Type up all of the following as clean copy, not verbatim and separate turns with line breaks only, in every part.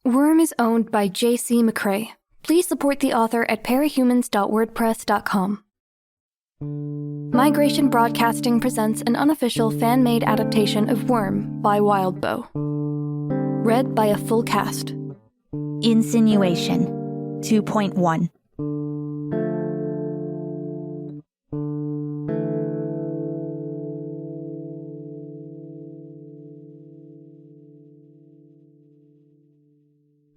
Worm is owned by J.C. McCrae. Please support the author at parahumans.wordpress.com. Migration Broadcasting presents an unofficial fan-made adaptation of Worm by Wildbow. Read by a full cast.
Insinuation 2.1.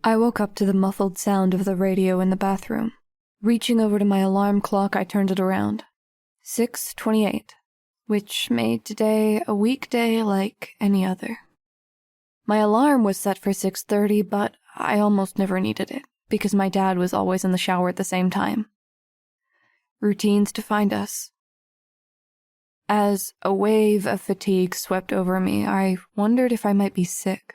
I woke up to the muffled sound of the radio in the bathroom. Reaching over to my alarm clock, I turned it around. 6:28, which made today a weekday like any other. My alarm was set for 6:30, but I almost never needed it, because my dad was always in the shower at the same time. Routines defined us. As a wave of fatigue swept over me, I wondered if I might be sick.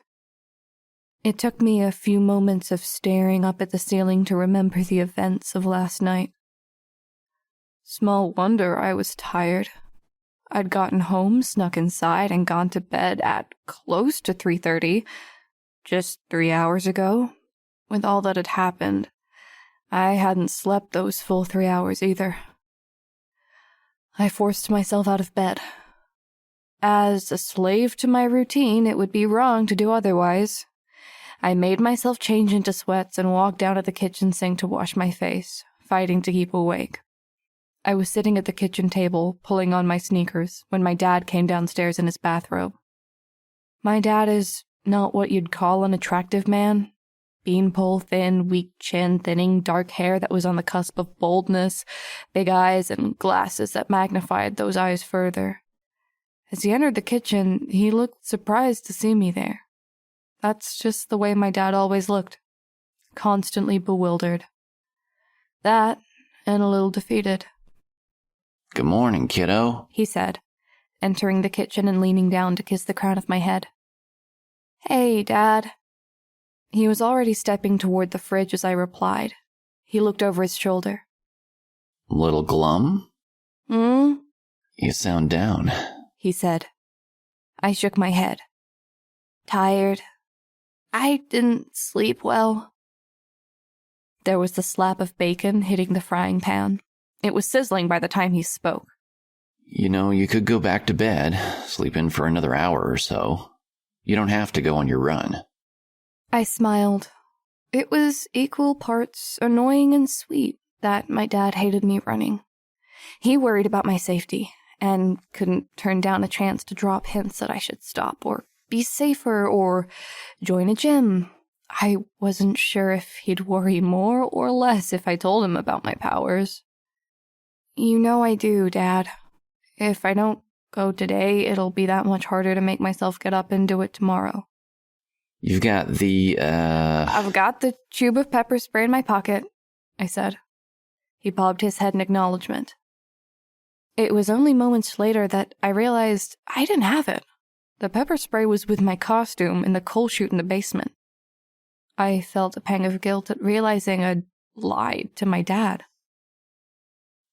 It took me a few moments of staring up at the ceiling to remember the events of last night. Small wonder I was tired. I'd gotten home, snuck inside, and gone to bed at close to 3:30, just 3 hours ago. With all that had happened, I hadn't slept those full 3 hours either. I forced myself out of bed. As a slave to my routine, it would be wrong to do otherwise. I made myself change into sweats and walked down to the kitchen sink to wash my face, fighting to keep awake. I was sitting at the kitchen table, pulling on my sneakers, when my dad came downstairs in his bathrobe. My dad is not what you'd call an attractive man. Beanpole thin, weak chin, thinning, dark hair that was on the cusp of boldness, big eyes, and glasses that magnified those eyes further. As he entered the kitchen, he looked surprised to see me there. That's just the way my dad always looked, constantly bewildered. That, and a little defeated.
"Good morning, kiddo,"
he said, entering the kitchen and leaning down to kiss the crown of my head. "Hey, Dad." He was already stepping toward the fridge as I replied. He looked over his shoulder.
"Little glum?"
"Hmm?"
"You sound down,"
he said. I shook my head. "Tired. I didn't sleep well." There was the slap of bacon hitting the frying pan. It was sizzling by the time he spoke.
"You know, you could go back to bed, sleep in for another hour or so. You don't have to go on your run."
I smiled. It was equal parts annoying and sweet that my dad hated me running. He worried about my safety and couldn't turn down a chance to drop hints that I should stop or be safer or join a gym. I wasn't sure if he'd worry more or less if I told him about my powers. "You know I do, Dad. If I don't go today, it'll be that much harder to make myself get up and do it tomorrow."
"You've got the,
I've got the tube of pepper spray in my pocket," I said. He bobbed his head in acknowledgement. It was only moments later that I realized I didn't have it. The pepper spray was with my costume in the coal chute in the basement. I felt a pang of guilt at realizing I'd lied to my dad.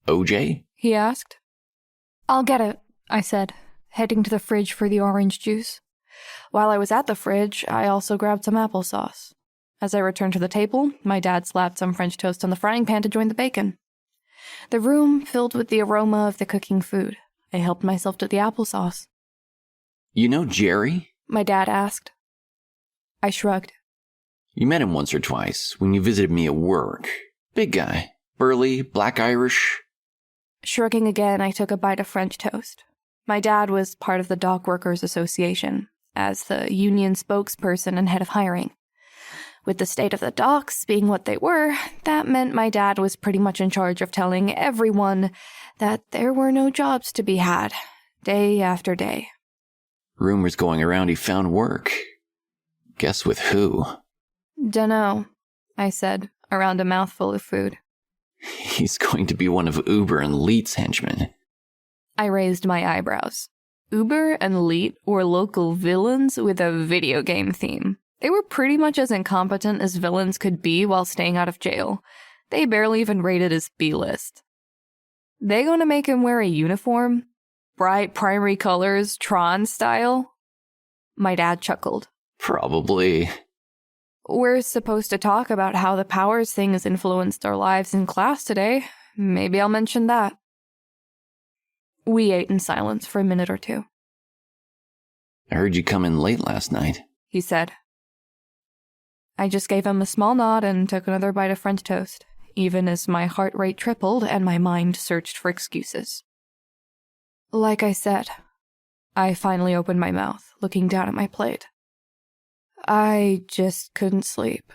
"OJ?"
he asked. "I'll get it," I said, heading to the fridge for the orange juice. While I was at the fridge, I also grabbed some applesauce. As I returned to the table, my dad slapped some French toast on the frying pan to join the bacon. The room filled with the aroma of the cooking food. I helped myself to the applesauce.
"You know Jerry?"
my dad asked. I shrugged.
"You met him once or twice when you visited me at work. Big guy. Burly, black Irish."
Shrugging again, I took a bite of French toast. My dad was part of the Dock Workers Association, as the union spokesperson and head of hiring. With the state of the docks being what they were, that meant my dad was pretty much in charge of telling everyone that there were no jobs to be had, day after day.
"Rumors going around he found work. Guess with who?"
"Dunno," I said, around a mouthful of food.
"He's going to be one of Uber and Leet's henchmen."
I raised my eyebrows. Uber and Leet were local villains with a video game theme. They were pretty much as incompetent as villains could be while staying out of jail. They barely even rated as B-list. They gonna make him wear a uniform? Bright primary colors, Tron style? My dad chuckled.
"Probably."
We're supposed to talk about how the powers thing has influenced our lives in class today. Maybe I'll mention that. We ate in silence for a minute or two.
I heard you come in late last night,
he said. I just gave him a small nod and took another bite of French toast, even as my heart rate tripled and my mind searched for excuses. Like I said, I finally opened my mouth, looking down at my plate. I just couldn't sleep.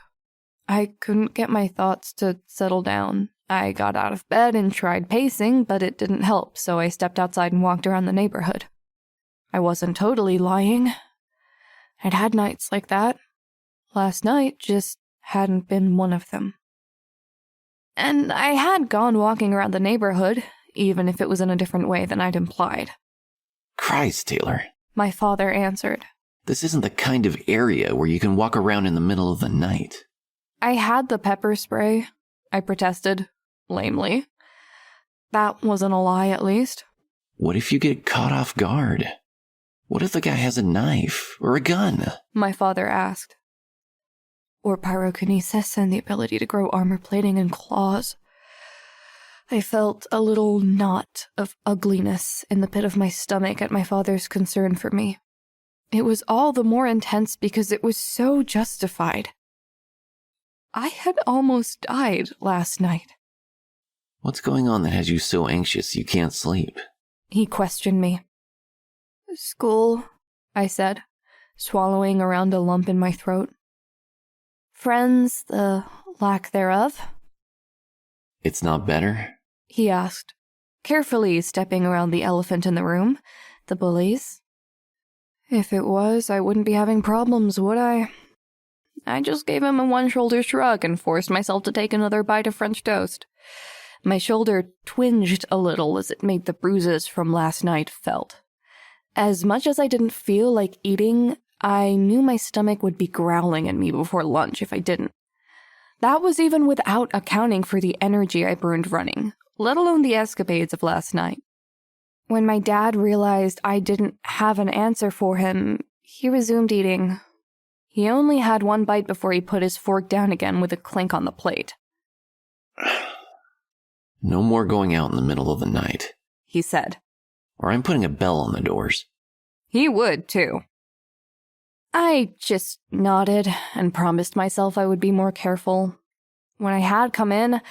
I couldn't get my thoughts to settle down. I got out of bed and tried pacing, but it didn't help, so I stepped outside and walked around the neighborhood. I wasn't totally lying. I'd had nights like that. Last night just hadn't been one of them. And I had gone walking around the neighborhood, even if it was in a different way than I'd implied.
Christ, Taylor.
My father answered.
This isn't the kind of area where you can walk around in the middle of the night.
I had the pepper spray, I protested, lamely. That wasn't a lie, at least.
What if you get caught off guard? What if the guy has a knife or a gun?
My father asked. Or pyrokinesis and the ability to grow armor plating and claws. I felt a little knot of ugliness in the pit of my stomach at my father's concern for me. It was all the more intense because it was so justified. I had almost died last night.
What's going on that has you so anxious you can't sleep?
He questioned me. School, I said, swallowing around a lump in my throat. Friends, the lack thereof.
It's not better?
He asked, carefully stepping around the elephant in the room, the bullies. If it was, I wouldn't be having problems, would I? I just gave him a one-shoulder shrug and forced myself to take another bite of French toast. My shoulder twinged a little as it made the bruises from last night felt. As much as I didn't feel like eating, I knew my stomach would be growling at me before lunch if I didn't. That was even without accounting for the energy I burned running, let alone the escapades of last night. When my dad realized I didn't have an answer for him, he resumed eating. He only had one bite before he put his fork down again with a clink on the plate.
No more going out in the middle of the night,
he said.
Or I'm putting a bell on the doors.
He would, too. I just nodded and promised myself I would be more careful. When I had come in,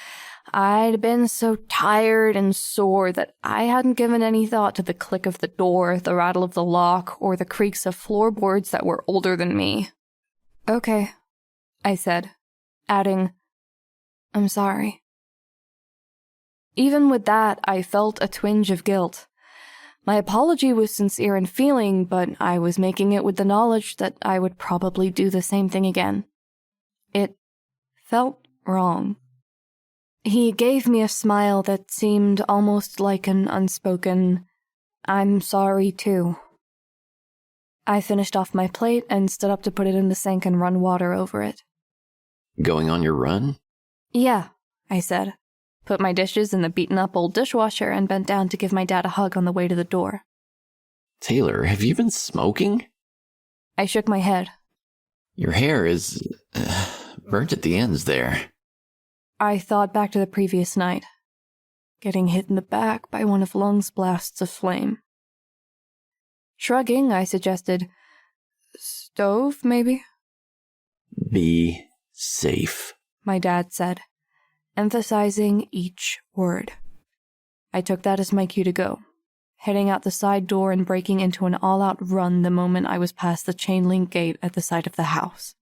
I'd been so tired and sore that I hadn't given any thought to the click of the door, the rattle of the lock, or the creaks of floorboards that were older than me. Okay, I said, adding, I'm sorry. Even with that, I felt a twinge of guilt. My apology was sincere in feeling, but I was making it with the knowledge that I would probably do the same thing again. It felt wrong. He gave me a smile that seemed almost like an unspoken, I'm sorry too. I finished off my plate and stood up to put it in the sink and run water over it.
Going on your run?
Yeah, I said. Put my dishes in the beaten-up old dishwasher and bent down to give my dad a hug on the way to the door.
Taylor, have you been smoking?
I shook my head.
Your hair is burnt at the ends there.
I thought back to the previous night, getting hit in the back by one of Lung's blasts of flame. Shrugging, I suggested, stove, maybe?
Be safe,
my dad said, emphasizing each word. I took that as my cue to go, heading out the side door and breaking into an all-out run the moment I was past the chain-link gate at the side of the house.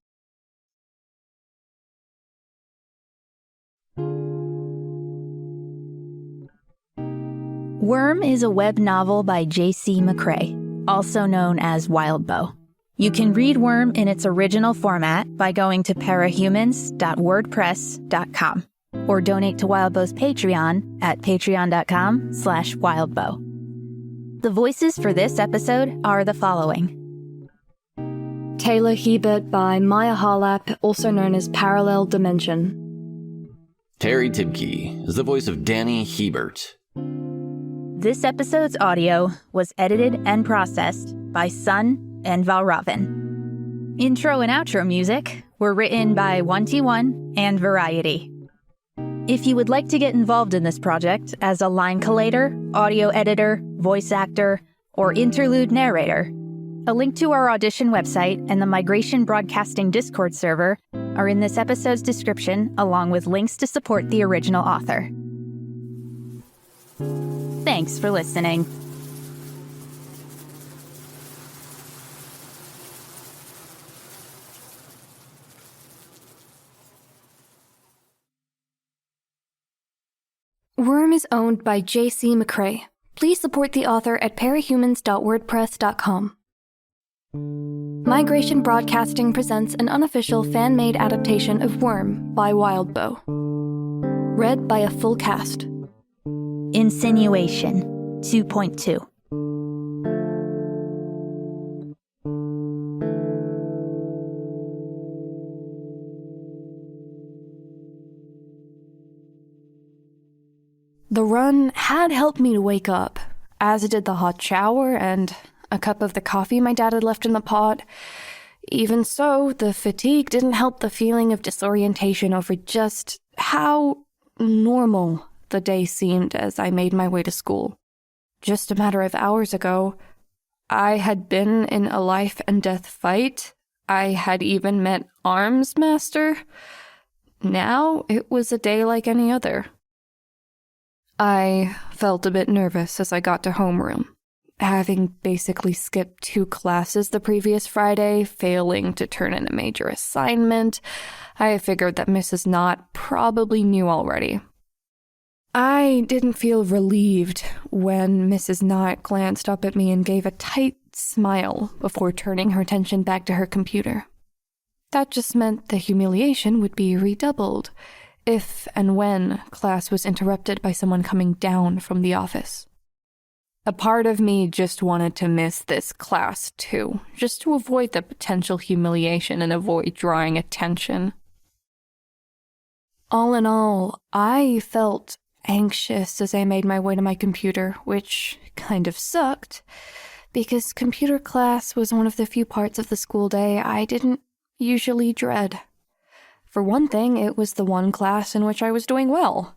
Worm is a web novel by J.C. McCrae, also known as Wildbow. You can read Worm in its original format by going to parahumans.wordpress.com or donate to Wildbow's Patreon at patreon.com/wildbow. The voices for this episode are the following.
Taylor Hebert by Maia Harlap, also known as ParallelDimension.
Terry Tibke is the voice of Danny Hebert.
This episode's audio was edited and processed by Sun and Valravn. Intro and outro music were written by 1T1 and Variety. If you would like to get involved in this project as a line collator, audio editor, voice actor, or interlude narrator, a link to our audition website and the Migration Broadcasting Discord server are in this episode's description, along with links to support the original author. Thanks for listening.
Worm is owned by J.C. McCrae. Please support the author at parahumans.wordpress.com. Migration Broadcasting presents an unofficial fan-made adaptation of Worm by Wildbow. Read by a full cast.
Insinuation 2.2.
The run had helped me to wake up, as did the hot shower and a cup of the coffee my dad had left in the pot. Even so, the fatigue didn't help the feeling of disorientation over just how normal the day seemed as I made my way to school. Just a matter of hours ago, I had been in a life and death fight. I had even met Arms Master. Now it was a day like any other. I felt a bit nervous as I got to homeroom. Having basically skipped 2 classes the previous Friday, failing to turn in a major assignment, I figured that Mrs. Knott probably knew already. I didn't feel relieved when Mrs. Knott glanced up at me and gave a tight smile before turning her attention back to her computer. That just meant the humiliation would be redoubled if and when class was interrupted by someone coming down from the office. A part of me just wanted to miss this class too, just to avoid the potential humiliation and avoid drawing attention. All in all, I felt anxious as I made my way to my computer, which kind of sucked, because computer class was one of the few parts of the school day I didn't usually dread. For one thing, it was the one class in which I was doing well.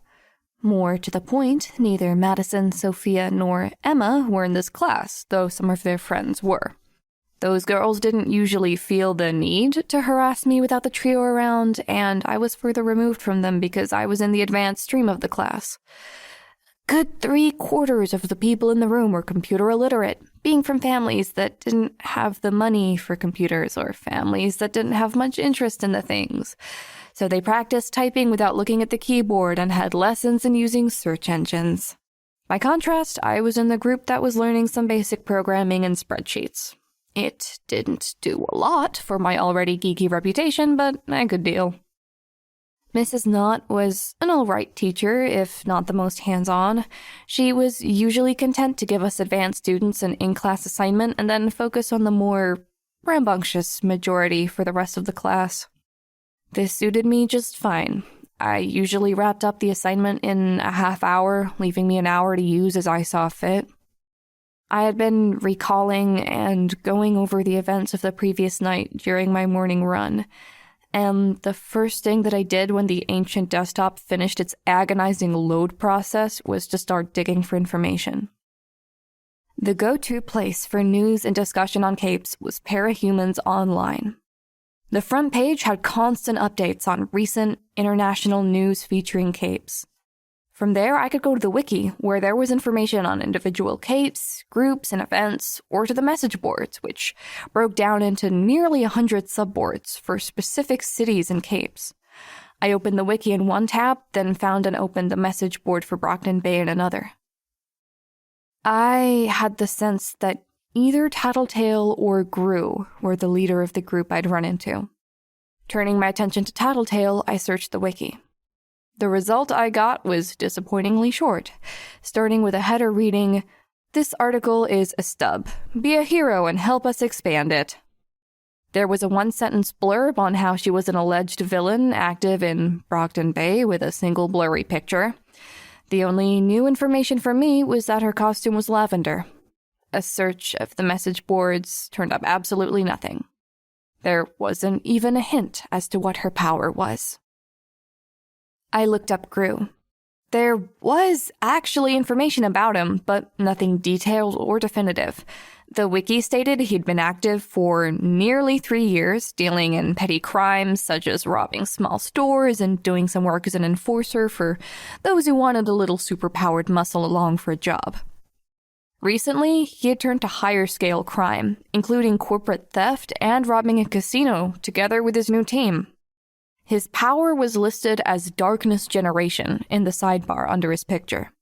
More to the point, neither Madison, Sophia, nor Emma were in this class, though some of their friends were. Those girls didn't usually feel the need to harass me without the trio around, and I was further removed from them because I was in the advanced stream of the class. Good 3/4 of the people in the room were computer illiterate, being from families that didn't have the money for computers or families that didn't have much interest in the things. So they practiced typing without looking at the keyboard and had lessons in using search engines. By contrast, I was in the group that was learning some basic programming and spreadsheets. It didn't do a lot for my already geeky reputation, but a good deal. Mrs. Knott was an all-right teacher, if not the most hands-on. She was usually content to give us advanced students an in-class assignment and then focus on the more rambunctious majority for the rest of the class. This suited me just fine. I usually wrapped up the assignment in a half hour, leaving me an hour to use as I saw fit. I had been recalling and going over the events of the previous night during my morning run, and the first thing that I did when the ancient desktop finished its agonizing load process was to start digging for information. The go-to place for news and discussion on capes was Parahumans Online. The front page had constant updates on recent international news featuring capes. From there, I could go to the wiki, where there was information on individual capes, groups, and events, or to the message boards, which broke down into nearly 100 subboards for specific cities and capes. I opened the wiki in one tab, then found and opened the message board for Brockton Bay in another. I had the sense that either Tattletale or Gru were the leader of the group I'd run into. Turning my attention to Tattletale, I searched the wiki. The result I got was disappointingly short, starting with a header reading, "This article is a stub. Be a hero and help us expand it." There was a one-sentence blurb on how she was an alleged villain active in Brockton Bay with a single blurry picture. The only new information for me was that her costume was lavender. A search of the message boards turned up absolutely nothing. There wasn't even a hint as to what her power was. I looked up Gru. There was actually information about him, but nothing detailed or definitive. The wiki stated he'd been active for nearly 3 years, dealing in petty crimes such as robbing small stores and doing some work as an enforcer for those who wanted a little superpowered muscle along for a job. Recently, he had turned to higher-scale crime, including corporate theft and robbing a casino, together with his new team. His power was listed as Darkness Generation in the sidebar under his picture.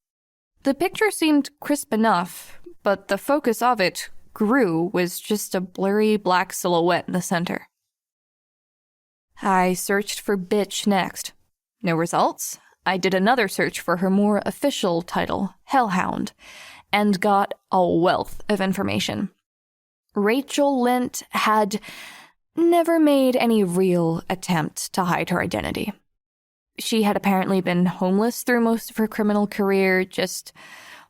The picture seemed crisp enough, but the focus of it, Gru, was just a blurry black silhouette in the center. I searched for bitch next. No results. I did another search for her more official title, Hellhound, and got a wealth of information. Rachel Lint had never made any real attempt to hide her identity. She had apparently been homeless through most of her criminal career, just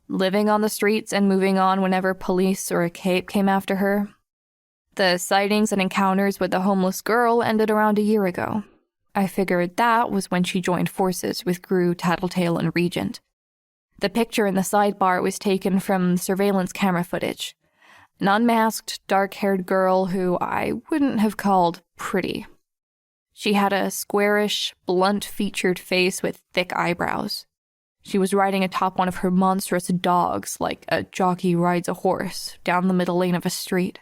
living on the streets and moving on whenever police or a cape came after her. The sightings and encounters with the homeless girl ended around a year ago. I figured that was when she joined forces with Gru, Tattletale, and Regent. The picture in the sidebar was taken from surveillance camera footage. An unmasked, dark-haired girl who I wouldn't have called pretty. She had a squarish, blunt-featured face with thick eyebrows. She was riding atop one of her monstrous dogs like a jockey rides a horse down the middle lane of a street.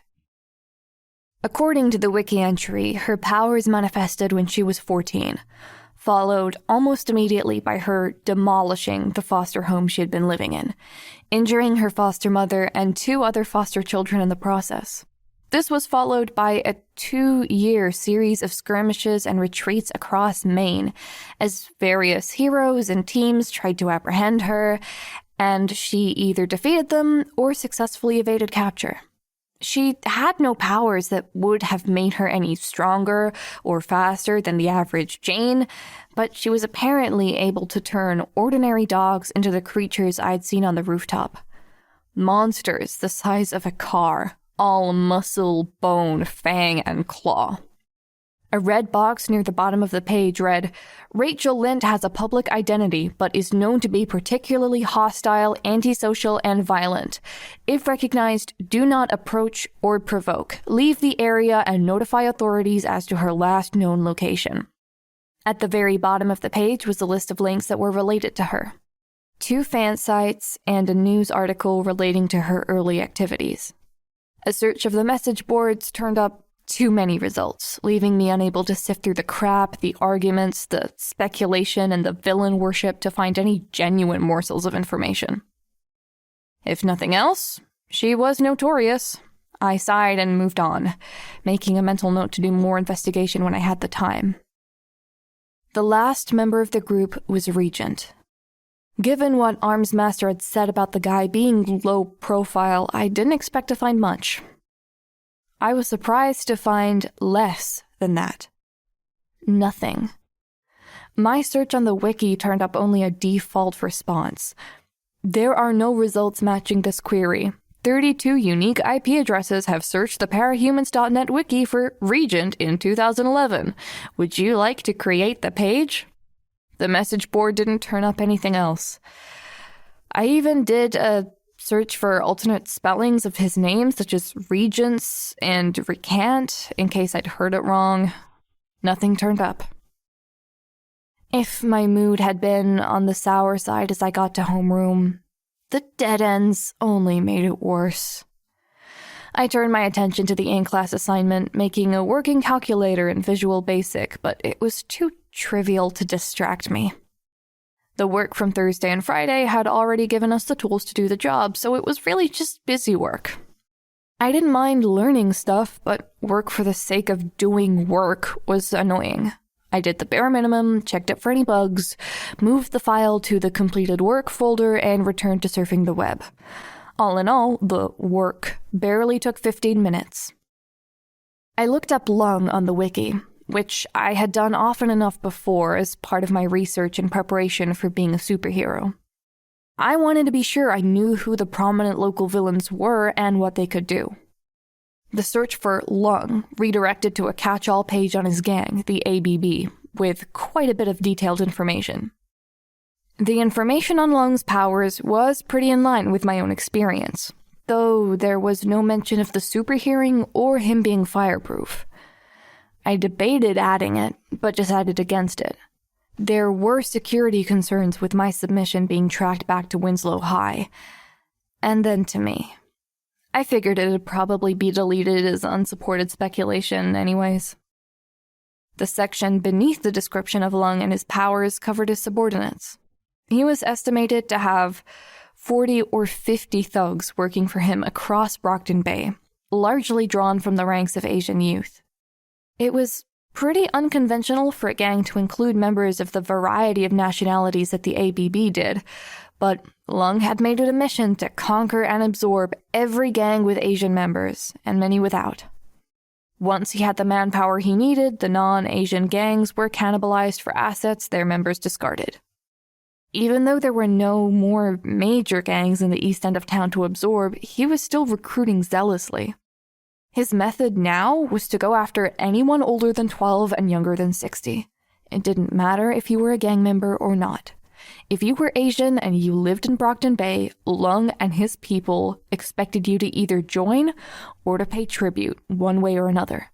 According to the wiki entry, her powers manifested when she was 14, followed almost immediately by her demolishing the foster home she had been living in, injuring her foster mother and 2 other foster children in the process. This was followed by a 2-year series of skirmishes and retreats across Maine, as various heroes and teams tried to apprehend her, and she either defeated them or successfully evaded capture. She had no powers that would have made her any stronger or faster than the average Jane, but she was apparently able to turn ordinary dogs into the creatures I'd seen on the rooftop. Monsters the size of a car, all muscle, bone, fang, and claw. A red box near the bottom of the page read, "Rachel Lint has a public identity, but is known to be particularly hostile, antisocial, and violent. If recognized, do not approach or provoke. Leave the area and notify authorities as to her last known location." At the very bottom of the page was a list of links that were related to her. 2 fan sites and a news article relating to her early activities. A search of the message boards turned up too many results, leaving me unable to sift through the crap, the arguments, the speculation, and the villain worship to find any genuine morsels of information. If nothing else, she was notorious. I sighed and moved on, making a mental note to do more investigation when I had the time. The last member of the group was Regent. Given what Armsmaster had said about the guy being low profile, I didn't expect to find much. I was surprised to find less than that. Nothing. My search on the wiki turned up only a default response. There are no results matching this query. 32 unique IP addresses have searched the parahumans.net wiki for Regent in 2011. Would you like to create the page? The message board didn't turn up anything else. I even did a search for alternate spellings of his name, such as Regents and Recant, in case I'd heard it wrong. Nothing turned up. If my mood had been on the sour side as I got to homeroom, the dead ends only made it worse. I turned my attention to the in-class assignment, making a working calculator in Visual Basic, but it was too trivial to distract me. The work from Thursday and Friday had already given us the tools to do the job, so it was really just busy work. I didn't mind learning stuff, but work for the sake of doing work was annoying. I did the bare minimum, checked it for any bugs, moved the file to the completed work folder, and returned to surfing the web. All in all, the work barely took 15 minutes. I looked up lung on the wiki, which I had done often enough before as part of my research in preparation for being a superhero. I wanted to be sure I knew who the prominent local villains were and what they could do. The search for Lung redirected to a catch-all page on his gang, the ABB, with quite a bit of detailed information. The information on Lung's powers was pretty in line with my own experience, though there was no mention of the super hearing or him being fireproof. I debated adding it, but decided against it. There were security concerns with my submission being tracked back to Winslow High, and then to me. I figured it'd probably be deleted as unsupported speculation anyways. The section beneath the description of Lung and his powers covered his subordinates. He was estimated to have 40 or 50 thugs working for him across Brockton Bay, largely drawn from the ranks of Asian youth. It was pretty unconventional for a gang to include members of the variety of nationalities that the ABB did, but Lung had made it a mission to conquer and absorb every gang with Asian members, and many without. Once he had the manpower he needed, the non-Asian gangs were cannibalized for assets their members discarded. Even though there were no more major gangs in the east end of town to absorb, he was still recruiting zealously. His method now was to go after anyone older than 12 and younger than 60. It didn't matter if you were a gang member or not. If you were Asian and you lived in Brockton Bay, Lung and his people expected you to either join or to pay tribute, one way or another.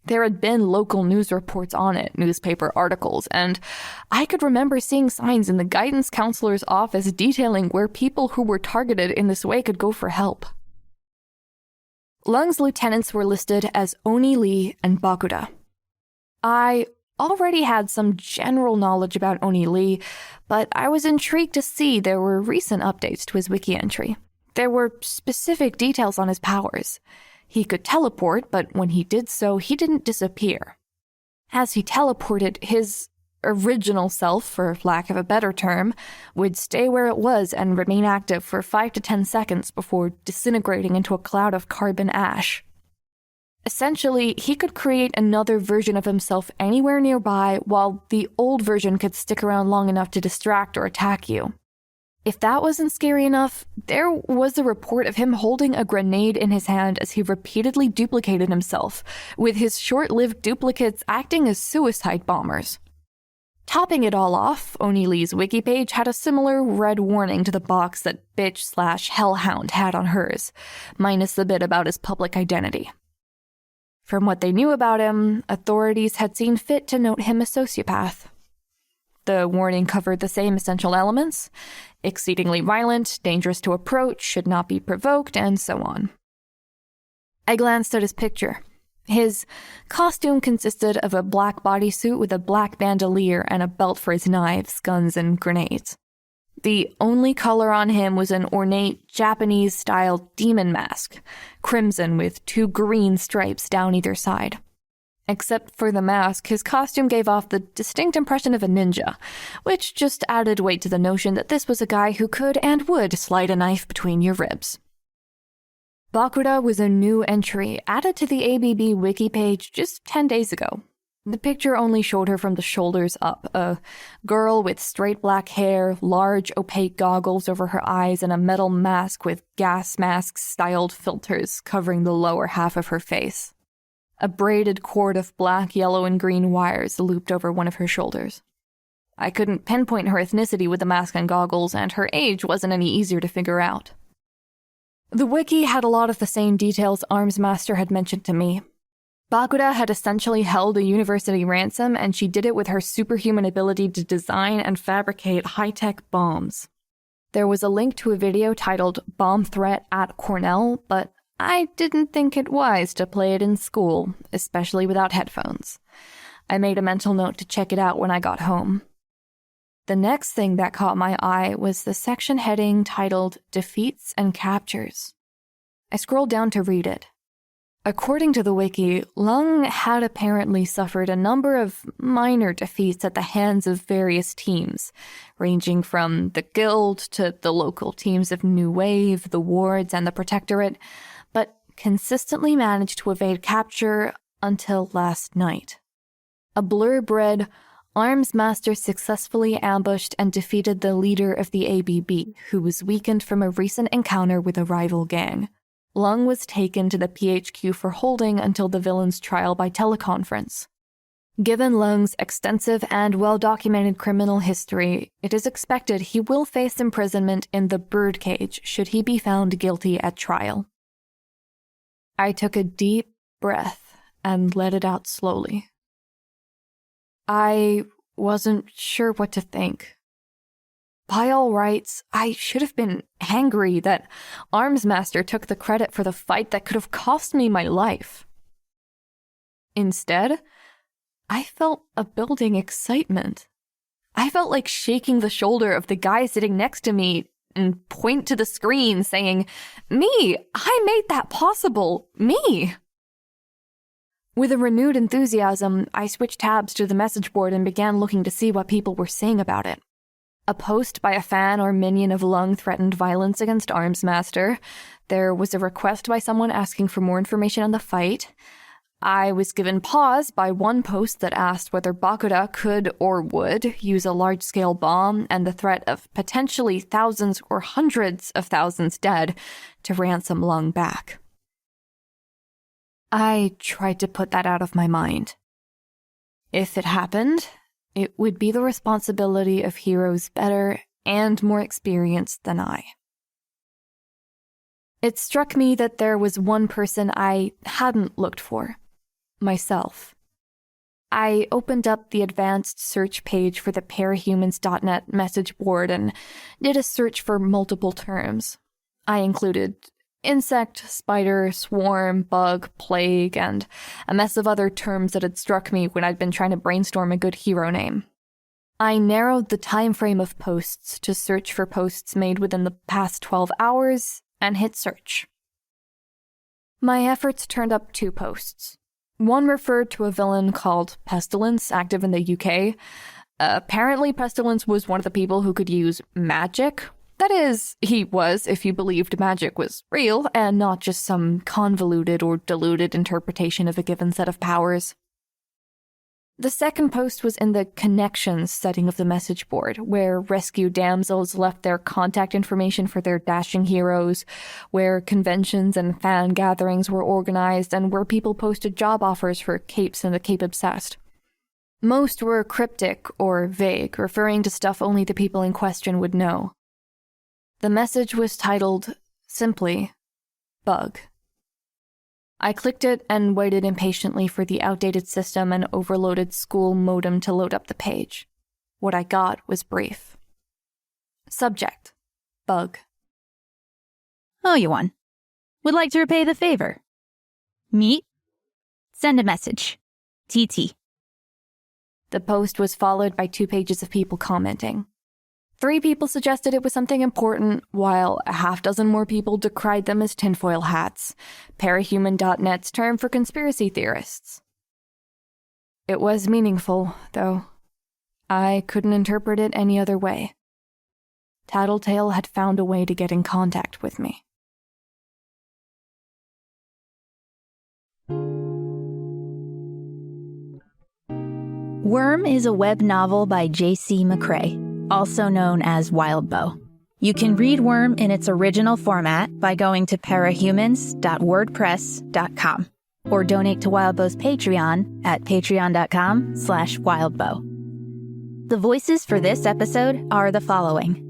There had been local news reports on it, newspaper articles, and I could remember seeing signs in the guidance counselor's office detailing where people who were targeted in this way could go for help. Lung's lieutenants were listed as Oni Lee and Bakuda. I already had some general knowledge about Oni Lee, but I was intrigued to see there were recent updates to his wiki entry. There were specific details on his powers. He could teleport, but when he did so, he didn't disappear. As he teleported, his original self, for lack of a better term, would stay where it was and remain active for 5 to 10 seconds before disintegrating into a cloud of carbon ash. Essentially, he could create another version of himself anywhere nearby, while the old version could stick around long enough to distract or attack you. If that wasn't scary enough, there was a report of him holding a grenade in his hand as he repeatedly duplicated himself, with his short-lived duplicates acting as suicide bombers. Topping it all off, Oni Lee's wiki page had a similar red warning to the box that Bitch/Hellhound had on hers, minus the bit about his public identity. From what they knew about him, authorities had seen fit to note him a sociopath. The warning covered the same essential elements: exceedingly violent, dangerous to approach, should not be provoked, and so on. I glanced at his picture. His costume consisted of a black bodysuit with a black bandolier and a belt for his knives, guns, and grenades. The only color on him was an ornate Japanese-style demon mask, crimson with 2 green stripes down either side. Except for the mask, his costume gave off the distinct impression of a ninja, which just added weight to the notion that this was a guy who could and would slide a knife between your ribs. Bakuda was a new entry added to the ABB wiki page just 10 days ago. The picture only showed her from the shoulders up, a girl with straight black hair, large opaque goggles over her eyes, and a metal mask with gas mask-styled filters covering the lower half of her face. A braided cord of black, yellow, and green wires looped over one of her shoulders. I couldn't pinpoint her ethnicity with the mask and goggles, and her age wasn't any easier to figure out. The wiki had a lot of the same details Armsmaster had mentioned to me. Bakuda had essentially held a university ransom, and she did it with her superhuman ability to design and fabricate high-tech bombs. There was a link to a video titled Bomb Threat at Cornell, but I didn't think it wise to play it in school, especially without headphones. I made a mental note to check it out when I got home. The next thing that caught my eye was the section heading titled Defeats and Captures. I scrolled down to read it. According to the wiki, Lung had apparently suffered a number of minor defeats at the hands of various teams, ranging from the Guild to the local teams of New Wave, the Wards, and the Protectorate, but consistently managed to evade capture until last night. A blurb read, Armsmaster successfully ambushed and defeated the leader of the ABB, who was weakened from a recent encounter with a rival gang. Lung was taken to the PHQ for holding until the villain's trial by teleconference. Given Lung's extensive and well-documented criminal history, it is expected he will face imprisonment in the birdcage should he be found guilty at trial. I took a deep breath and let it out slowly. I wasn't sure what to think. By all rights, I should have been angry that Armsmaster took the credit for the fight that could have cost me my life. Instead, I felt a building excitement. I felt like shaking the shoulder of the guy sitting next to me and point to the screen saying, "Me! I made that possible! Me!" With a renewed enthusiasm, I switched tabs to the message board and began looking to see what people were saying about it. A post by a fan or minion of Lung threatened violence against Armsmaster. There was a request by someone asking for more information on the fight. I was given pause by one post that asked whether Bakuda could or would use a large-scale bomb and the threat of potentially thousands or hundreds of thousands dead to ransom Lung back. I tried to put that out of my mind. If it happened, it would be the responsibility of heroes better and more experienced than I. It struck me that there was one person I hadn't looked for. Myself. I opened up the advanced search page for the parahumans.net message board and did a search for multiple terms. I included insect, spider, swarm, bug, plague, and a mess of other terms that had struck me when I'd been trying to brainstorm a good hero name. I narrowed the time frame of posts to search for posts made within the past 12 hours and hit search. My efforts turned up 2 posts. One referred to a villain called Pestilence, active in the UK. Apparently, Pestilence was one of the people who could use magic. That is, he was, if you believed magic was real, and not just some convoluted or diluted interpretation of a given set of powers. The second post was in the connections setting of the message board, where rescue damsels left their contact information for their dashing heroes, where conventions and fan gatherings were organized, and where people posted job offers for capes in the Cape Obsessed. Most were cryptic or vague, referring to stuff only the people in question would know. The message was titled, simply, Bug. I clicked it and waited impatiently for the outdated system and overloaded school modem to load up the page. What I got was brief. Subject, Bug.
Oh, you won. Would like to repay the favor. Meet? Send a message. TT.
The post was followed by 2 pages of people commenting. 3 people suggested it was something important, while a half-dozen more people decried them as tinfoil hats, parahuman.net's term for conspiracy theorists. It was meaningful, though. I couldn't interpret it any other way. Tattletale had found a way to get in contact with me.
Worm is a web novel by J.C. McCrae, also known as Wildbow. You can read Worm in its original format by going to parahumans.wordpress.com or donate to Wildbow's Patreon at patreon.com/wildbow. The voices for this episode are the following.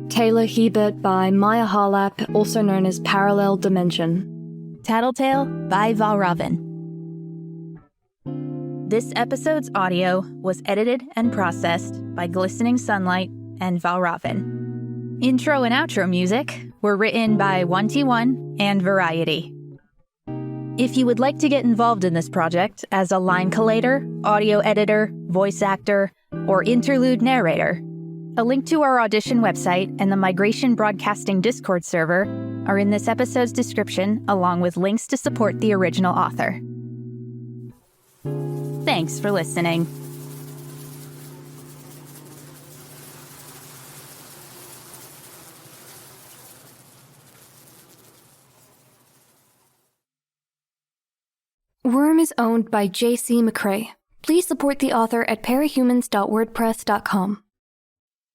Taylor Hebert by Maia Harlap, also known as ParallelDimension.
Tattletale by Valravn. This episode's audio was edited and processed by glisteningsunlight and Valravn. Intro and outro music were written by 1T1 and Variety. If you would like to get involved in this project as a line collator, audio editor, voice actor, or interlude narrator, a link to our audition website and the Migration Broadcasting Discord server are in this episode's description, along with links to support the original author. Thanks for listening.
Worm is owned by J.C. McCrae. Please support the author at parahumans.wordpress.com.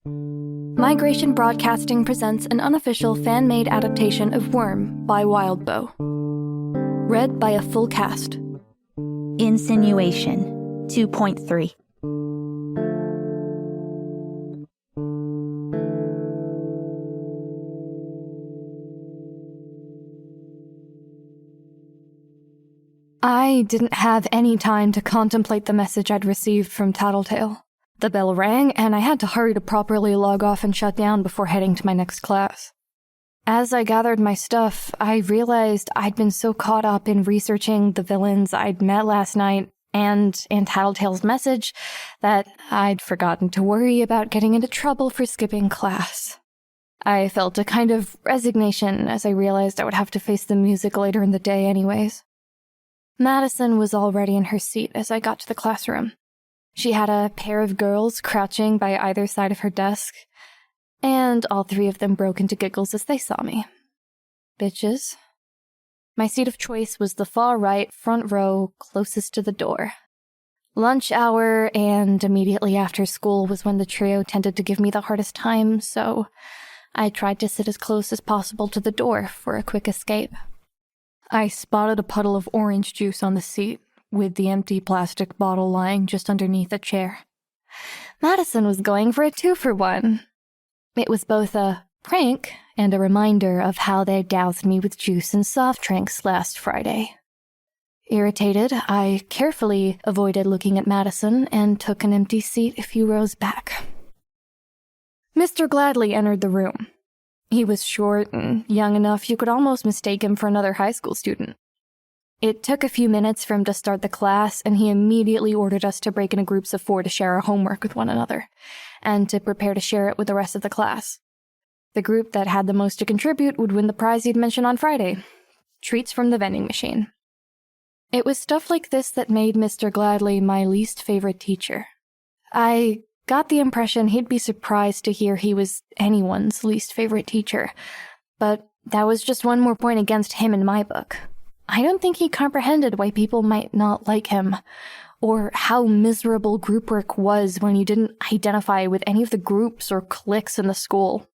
Migration Broadcasting presents an unofficial fan-made adaptation of Worm by Wildbow. Read by a full cast.
Insinuation 2.3.
I didn't have any time to contemplate the message I'd received from Tattletale. The bell rang, and I had to hurry to properly log off and shut down before heading to my next class. As I gathered my stuff, I realized I'd been so caught up in researching the villains I'd met last night and in Tattletale's message that I'd forgotten to worry about getting into trouble for skipping class. I felt a kind of resignation as I realized I would have to face the music later in the day anyways. Madison was already in her seat as I got to the classroom. She had a pair of girls crouching by either side of her desk, and all three of them broke into giggles as they saw me. Bitches. My seat of choice was the far right front row closest to the door. Lunch hour and immediately after school was when the trio tended to give me the hardest time, so I tried to sit as close as possible to the door for a quick escape. I spotted a puddle of orange juice on the seat, with the empty plastic bottle lying just underneath a chair. Madison was going for a 2-for-1. It was both a prank and a reminder of how they doused me with juice and soft drinks last Friday. Irritated, I carefully avoided looking at Madison and took an empty seat a few rows back. Mr. Gladly entered the room. He was short and young enough you could almost mistake him for another high school student. It took a few minutes for him to start the class, and he immediately ordered us to break into groups of 4 to share our homework with one another, and to prepare to share it with the rest of the class. The group that had the most to contribute would win the prize he'd mentioned on Friday: treats from the vending machine. It was stuff like this that made Mr. Gladly my least favorite teacher. I got the impression he'd be surprised to hear he was anyone's least favorite teacher, but that was just one more point against him in my book. I don't think he comprehended why people might not like him, or how miserable group work was when you didn't identify with any of the groups or cliques in the school.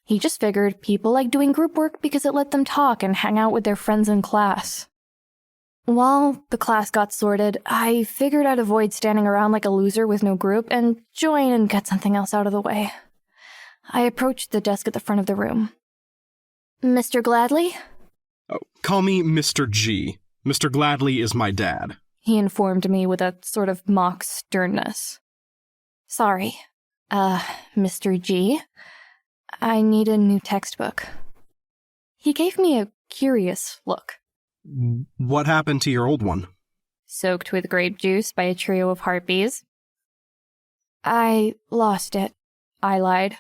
He just figured people liked doing group work because it let them talk and hang out with their friends in class. While the class got sorted, I figured I'd avoid standing around like a loser with no group and join and get something else out of the way. I approached the desk at the front of the room. Mr. Gladly?
Oh, call me Mr. G. Mr. Gladly is my dad,
He informed me with a sort of mock sternness. Sorry, Mr. G. I need a new textbook. He gave me a curious look.
What happened to your old one?
Soaked with grape juice by a trio of harpies. I lost it, I lied.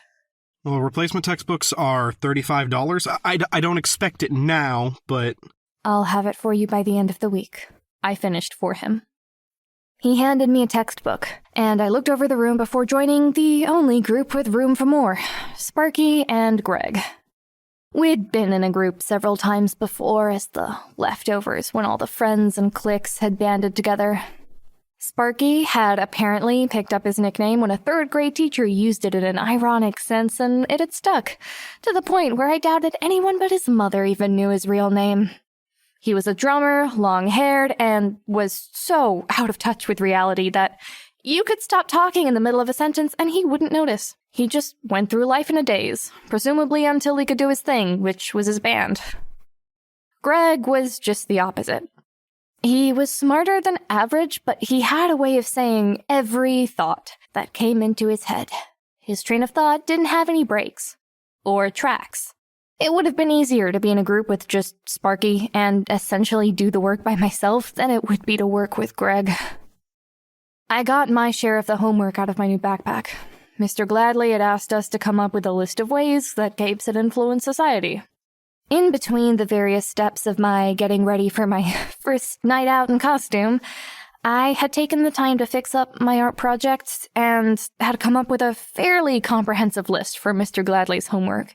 Well, replacement textbooks are $35. I don't expect it now, but...
I'll have it for you by the end of the week. I finished for him. He handed me a textbook, and I looked over the room before joining the only group with room for more, Sparky and Greg. We'd been in a group several times before as the leftovers when all the friends and cliques had banded together. Sparky had apparently picked up his nickname when a third-grade teacher used it in an ironic sense, and it had stuck, to the point where I doubted anyone but his mother even knew his real name. He was a drummer, long-haired, and was so out of touch with reality that you could stop talking in the middle of a sentence and he wouldn't notice. He just went through life in a daze, presumably until he could do his thing, which was his band. Greg was just the opposite. He was smarter than average, but he had a way of saying every thought that came into his head. His train of thought didn't have any breaks. Or tracks. It would have been easier to be in a group with just Sparky and essentially do the work by myself than it would be to work with Greg. I got my share of the homework out of my new backpack. Mr. Gladly had asked us to come up with a list of ways that capes had influenced society. In between the various steps of my getting ready for my first night out in costume, I had taken the time to fix up my art projects and had come up with a fairly comprehensive list for Mr. Gladly's homework.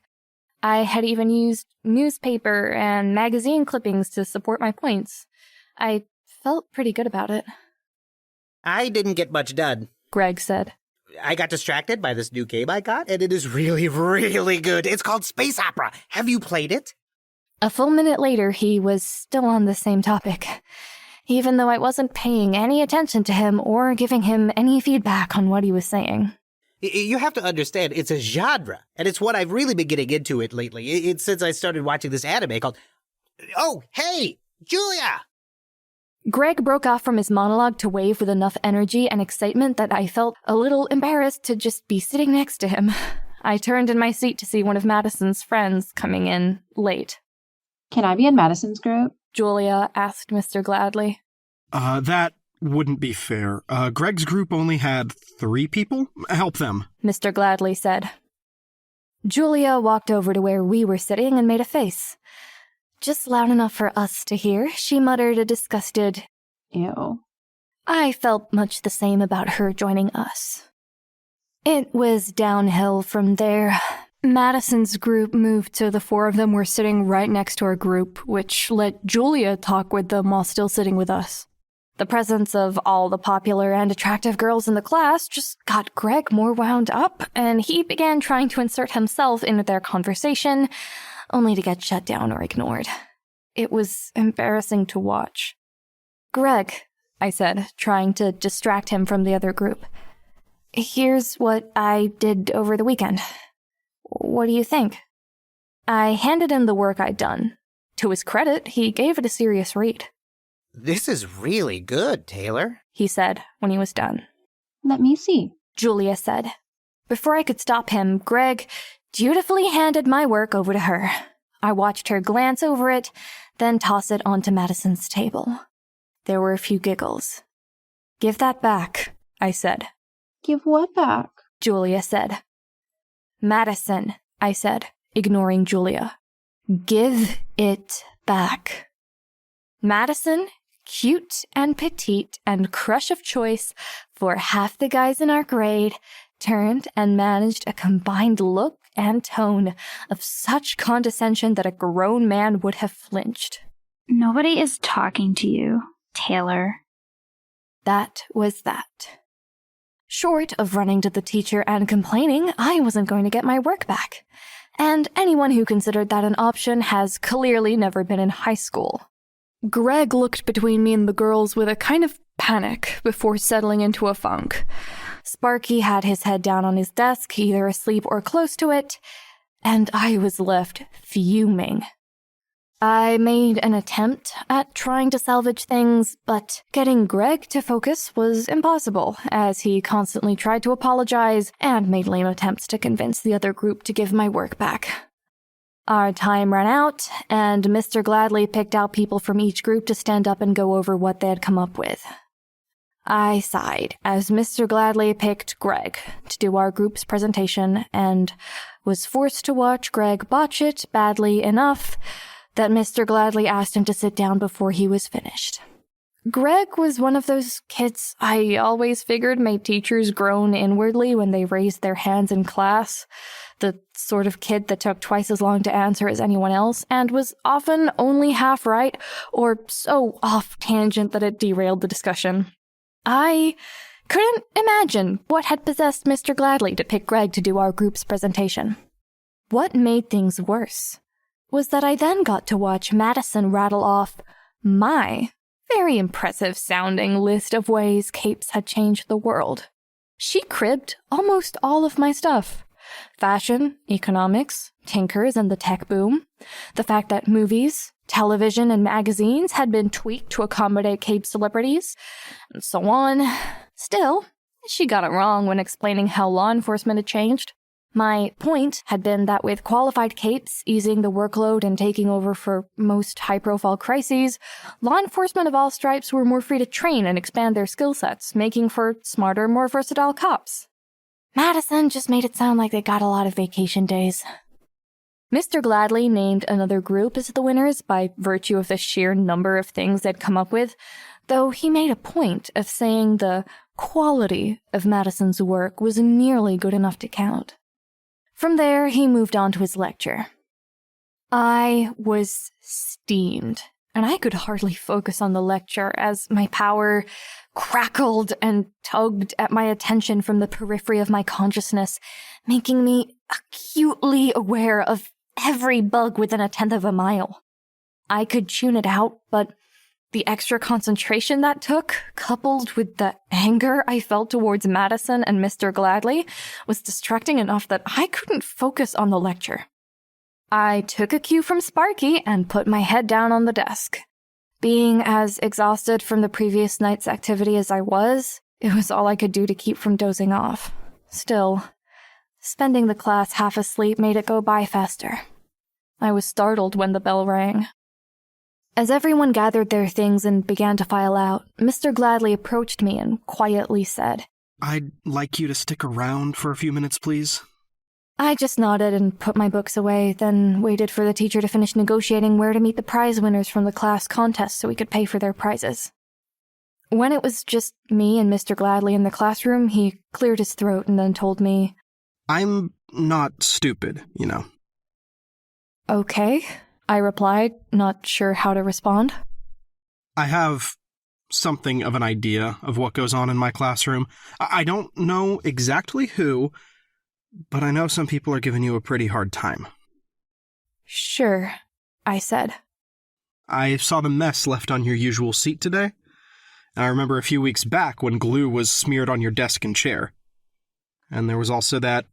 I had even used newspaper and magazine clippings to support my points. I felt pretty good about it.
I didn't get much done.
Greg said.
I got distracted by this new game I got, and it is really, really good. It's called Space Opera. Have you played it?
A full minute later, he was still on the same topic, even though I wasn't paying any attention to him or giving him any feedback on what he was saying.
You have to understand, it's a genre, and it's what I've really been getting into it lately. It's since I started watching this anime called... Oh, hey, Julia!
Greg broke off from his monologue to wave with enough energy and excitement that I felt a little embarrassed to just be sitting next to him. I turned in my seat to see one of Madison's friends coming in late.
Can I be in Madison's group?
Julia asked Mr. Gladly.
That wouldn't be fair. Greg's group only had 3 people. Help them.
Mr. Gladly said. Julia walked over to where we were sitting and made a face. Just loud enough for us to hear, she muttered a disgusted,
Ew.
I felt much the same about her joining us. It was downhill from there. Madison's group moved so the 4 of them were sitting right next to our group, which let Julia talk with them while still sitting with us. The presence of all the popular and attractive girls in the class just got Greg more wound up, and he began trying to insert himself into their conversation, only to get shut down or ignored. It was embarrassing to watch. Greg, I said, trying to distract him from the other group. Here's what I did over the weekend. What do you think? I handed him the work I'd done. To his credit, he gave it a serious read.
This is really good, Taylor,
he said when he was done.
Let me see,
Julia said. Before I could stop him, Greg dutifully handed my work over to her. I watched her glance over it, then toss it onto Madison's table. There were a few giggles. Give that back, I said.
Give what back?
Julia said. Madison, I said, ignoring Julia. Give it back. Madison, cute and petite and crush of choice for half the guys in our grade, turned and managed a combined look and tone of such condescension that a grown man would have flinched.
Nobody is talking to you, Taylor.
That was that. Short of running to the teacher and complaining, I wasn't going to get my work back. And anyone who considered that an option has clearly never been in high school. Greg looked between me and the girls with a kind of panic before settling into a funk. Sparky had his head down on his desk, either asleep or close to it, and I was left fuming. I made an attempt at trying to salvage things, but getting Greg to focus was impossible, as he constantly tried to apologize and made lame attempts to convince the other group to give my work back. Our time ran out, and Mr. Gladly picked out people from each group to stand up and go over what they had come up with. I sighed as Mr. Gladly picked Greg to do our group's presentation, and was forced to watch Greg botch it badly enough that Mr. Gladly asked him to sit down before he was finished. Greg was one of those kids I always figured made teachers groan inwardly when they raised their hands in class, the sort of kid that took twice as long to answer as anyone else, and was often only half right, or so off tangent that it derailed the discussion. I couldn't imagine what had possessed Mr. Gladly to pick Greg to do our group's presentation. What made things worse was that I then got to watch Madison rattle off my very impressive-sounding list of ways capes had changed the world. She cribbed almost all of my stuff. Fashion, economics, tinkers and the tech boom, the fact that movies, television, and magazines had been tweaked to accommodate cape celebrities, and so on. Still, she got it wrong when explaining how law enforcement had changed. My point had been that with qualified capes easing the workload and taking over for most high-profile crises, law enforcement of all stripes were more free to train and expand their skill sets, making for smarter, more versatile cops. Madison just made it sound like they got a lot of vacation days. Mr. Gladly named another group as the winners by virtue of the sheer number of things they'd come up with, though he made a point of saying the quality of Madison's work was nearly good enough to count. From there, he moved on to his lecture. I was steamed, and I could hardly focus on the lecture as my power crackled and tugged at my attention from the periphery of my consciousness, making me acutely aware of every bug within a tenth of a mile. I could tune it out, but the extra concentration that took, coupled with the anger I felt towards Madison and Mr. Gladly, was distracting enough that I couldn't focus on the lecture. I took a cue from Sparky and put my head down on the desk. Being as exhausted from the previous night's activity as I was, it was all I could do to keep from dozing off. Still, spending the class half asleep made it go by faster. I was startled when the bell rang. As everyone gathered their things and began to file out, Mr. Gladly approached me and quietly said,
"I'd like you to stick around for a few minutes, please."
I just nodded and put my books away, then waited for the teacher to finish negotiating where to meet the prize winners from the class contest so we could pay for their prizes. When it was just me and Mr. Gladly in the classroom, he cleared his throat and then told me,
"I'm not stupid, you know."
"Okay," I replied, not sure how to respond.
"I have something of an idea of what goes on in my classroom. I don't know exactly who, but I know some people are giving you a pretty hard time."
"Sure," I said.
"I saw the mess left on your usual seat today. And I remember a few weeks back when glue was smeared on your desk and chair. And there was also that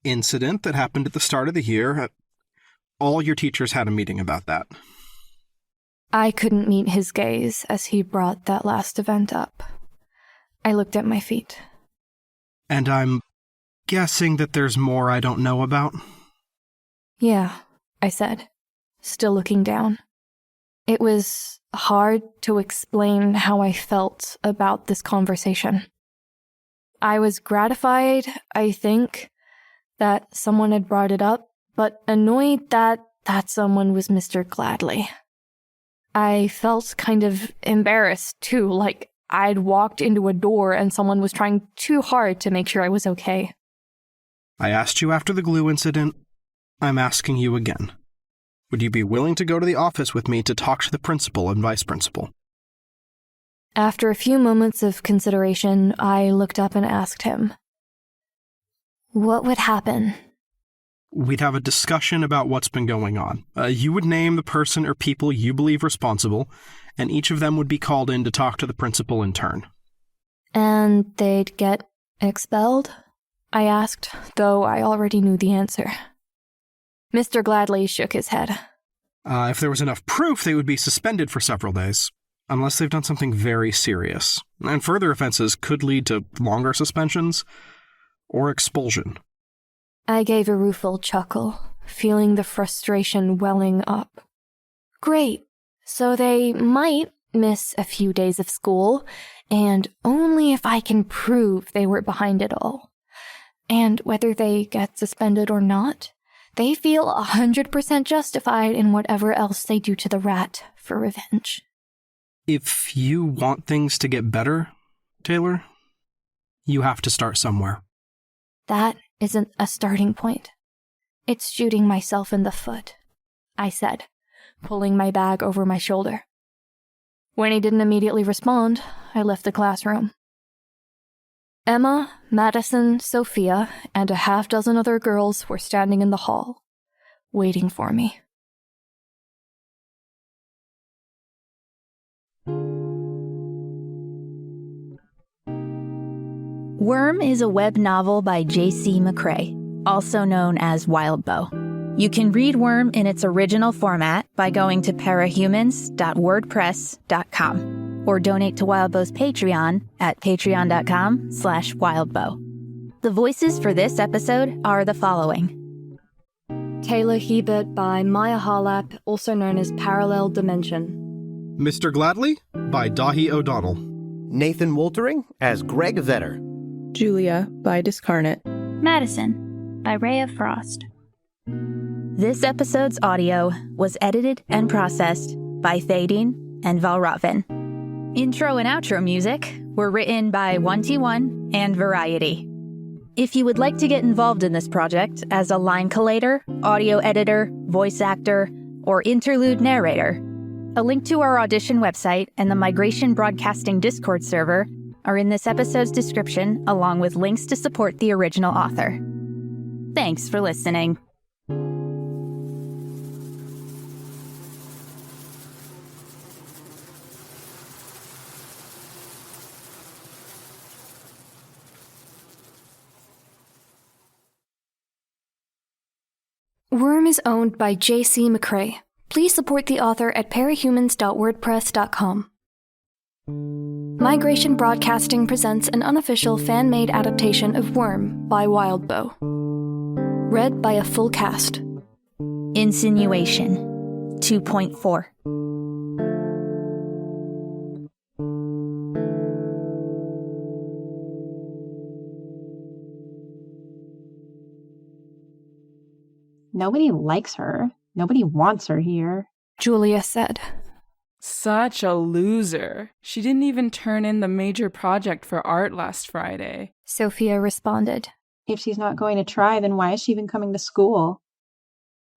incident that happened at the start of the year. All your teachers had a meeting about that."
I couldn't meet his gaze as he brought that last event up. I looked at my feet.
"And I'm guessing that there's more I don't know about?"
"Yeah," I said, still looking down. It was hard to explain how I felt about this conversation. I was gratified, I think, that someone had brought it up, but annoyed that someone was Mr. Gladly. I felt kind of embarrassed, too, like I'd walked into a door and someone was trying too hard to make sure I was okay.
"I asked you after the glue incident. I'm asking you again. Would you be willing to go to the office with me to talk to the principal and vice principal?"
After a few moments of consideration, I looked up and asked him, "What would happen?"
"We'd have a discussion about what's been going on. You would name the person or people you believe responsible, and each of them would be called in to talk to the principal in turn."
"And they'd get expelled?" I asked, though I already knew the answer. Mr. Gladly shook his head.
If there was enough proof, they would be suspended for several days, unless they've done something very serious. And further offenses could lead to longer suspensions or expulsion."
I gave a rueful chuckle, feeling the frustration welling up. Great, so they might miss a few days of school, and only if I can prove they were behind it all. And whether they get suspended or not, they feel 100% justified in whatever else they do to the rat for revenge.
If you want things to get better, Taylor, you have to start somewhere.
That isn't a starting point. It's shooting myself in the foot, I said, pulling my bag over my shoulder. When he didn't immediately respond, I left the classroom. Emma, Madison, Sophia, and a half-dozen other girls were standing in the hall, waiting for me.
Worm is a web novel by J.C. McCrae, also known as Wildbow. You can read Worm in its original format by going to parahumans.wordpress.com or donate to Wildbow's Patreon at patreon.com/wildbow. The voices for this episode are the following.
Taylor Hebert by Maia Harlap, also known as ParallelDimension.
Mr. Gladly by Dáithí O'Donnell.
Nathan Woltering as Greg Veder.
Julia by Discarnate.
Madison by Ray of Frost.
This episode's audio was edited and processed by Thaydean and Valravn. Intro and outro music were written by 1T1 and Variety. If you would like to get involved in this project as a line collator, audio editor, voice actor, or interlude narrator, A link to our audition website and the Migration Broadcasting Discord server are in this episode's description, along with links to support the original author. Thanks for listening.
Worm is owned by J.C. McCrae. Please support the author at parahumans.wordpress.com. Migration Broadcasting presents an unofficial fan-made adaptation of Worm by Wildbow. Read by a full cast.
Insinuation 2.4.
Nobody likes her. Nobody wants her here.
Julia said.
Such a loser. She didn't even turn in the major project for art last Friday.
Sophia responded.
If she's not going to try, then why is she even coming to school?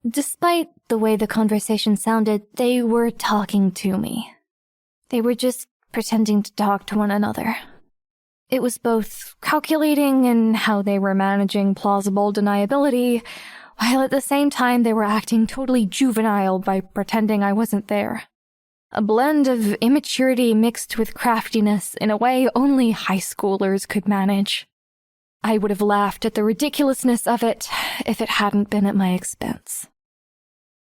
Despite the way the conversation sounded, they were talking to me. They were just pretending to talk to one another. It was both calculating in how they were managing plausible deniability, while at the same time they were acting totally juvenile by pretending I wasn't there. A blend of immaturity mixed with craftiness in a way only high schoolers could manage. I would have laughed at the ridiculousness of it if it hadn't been at my expense.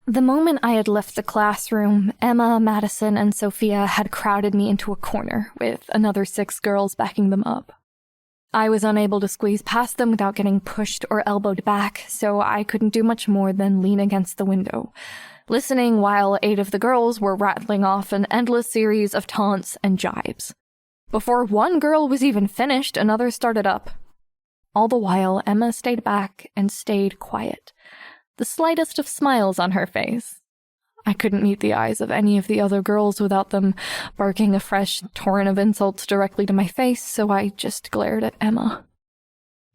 The moment I had left the classroom, Emma, Madison, and Sophia had crowded me into a corner, with another 6 girls backing them up. I was unable to squeeze past them without getting pushed or elbowed back, so I couldn't do much more than lean against the window, listening while 8 of the girls were rattling off an endless series of taunts and jibes. Before one girl was even finished, another started up. All the while, Emma stayed back and stayed quiet, the slightest of smiles on her face. I couldn't meet the eyes of any of the other girls without them barking a fresh torrent of insults directly to my face, so I just glared at Emma.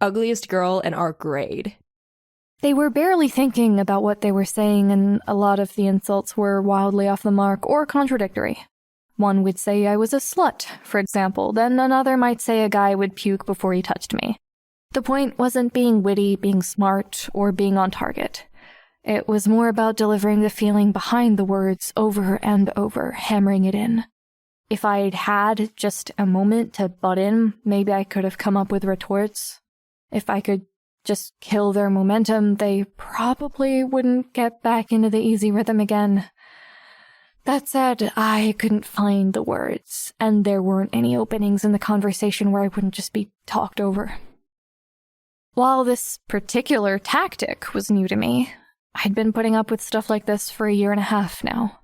Ugliest girl in our grade.
They were barely thinking about what they were saying, and a lot of the insults were wildly off the mark or contradictory. One would say I was a slut, for example, then another might say a guy would puke before he touched me. The point wasn't being witty, being smart, or being on target. It was more about delivering the feeling behind the words over and over, hammering it in. If I'd had just a moment to butt in, maybe I could have come up with retorts. If I could just kill their momentum, they probably wouldn't get back into the easy rhythm again. That said, I couldn't find the words, and there weren't any openings in the conversation where I wouldn't just be talked over. While this particular tactic was new to me, I'd been putting up with stuff like this for 1.5 years now.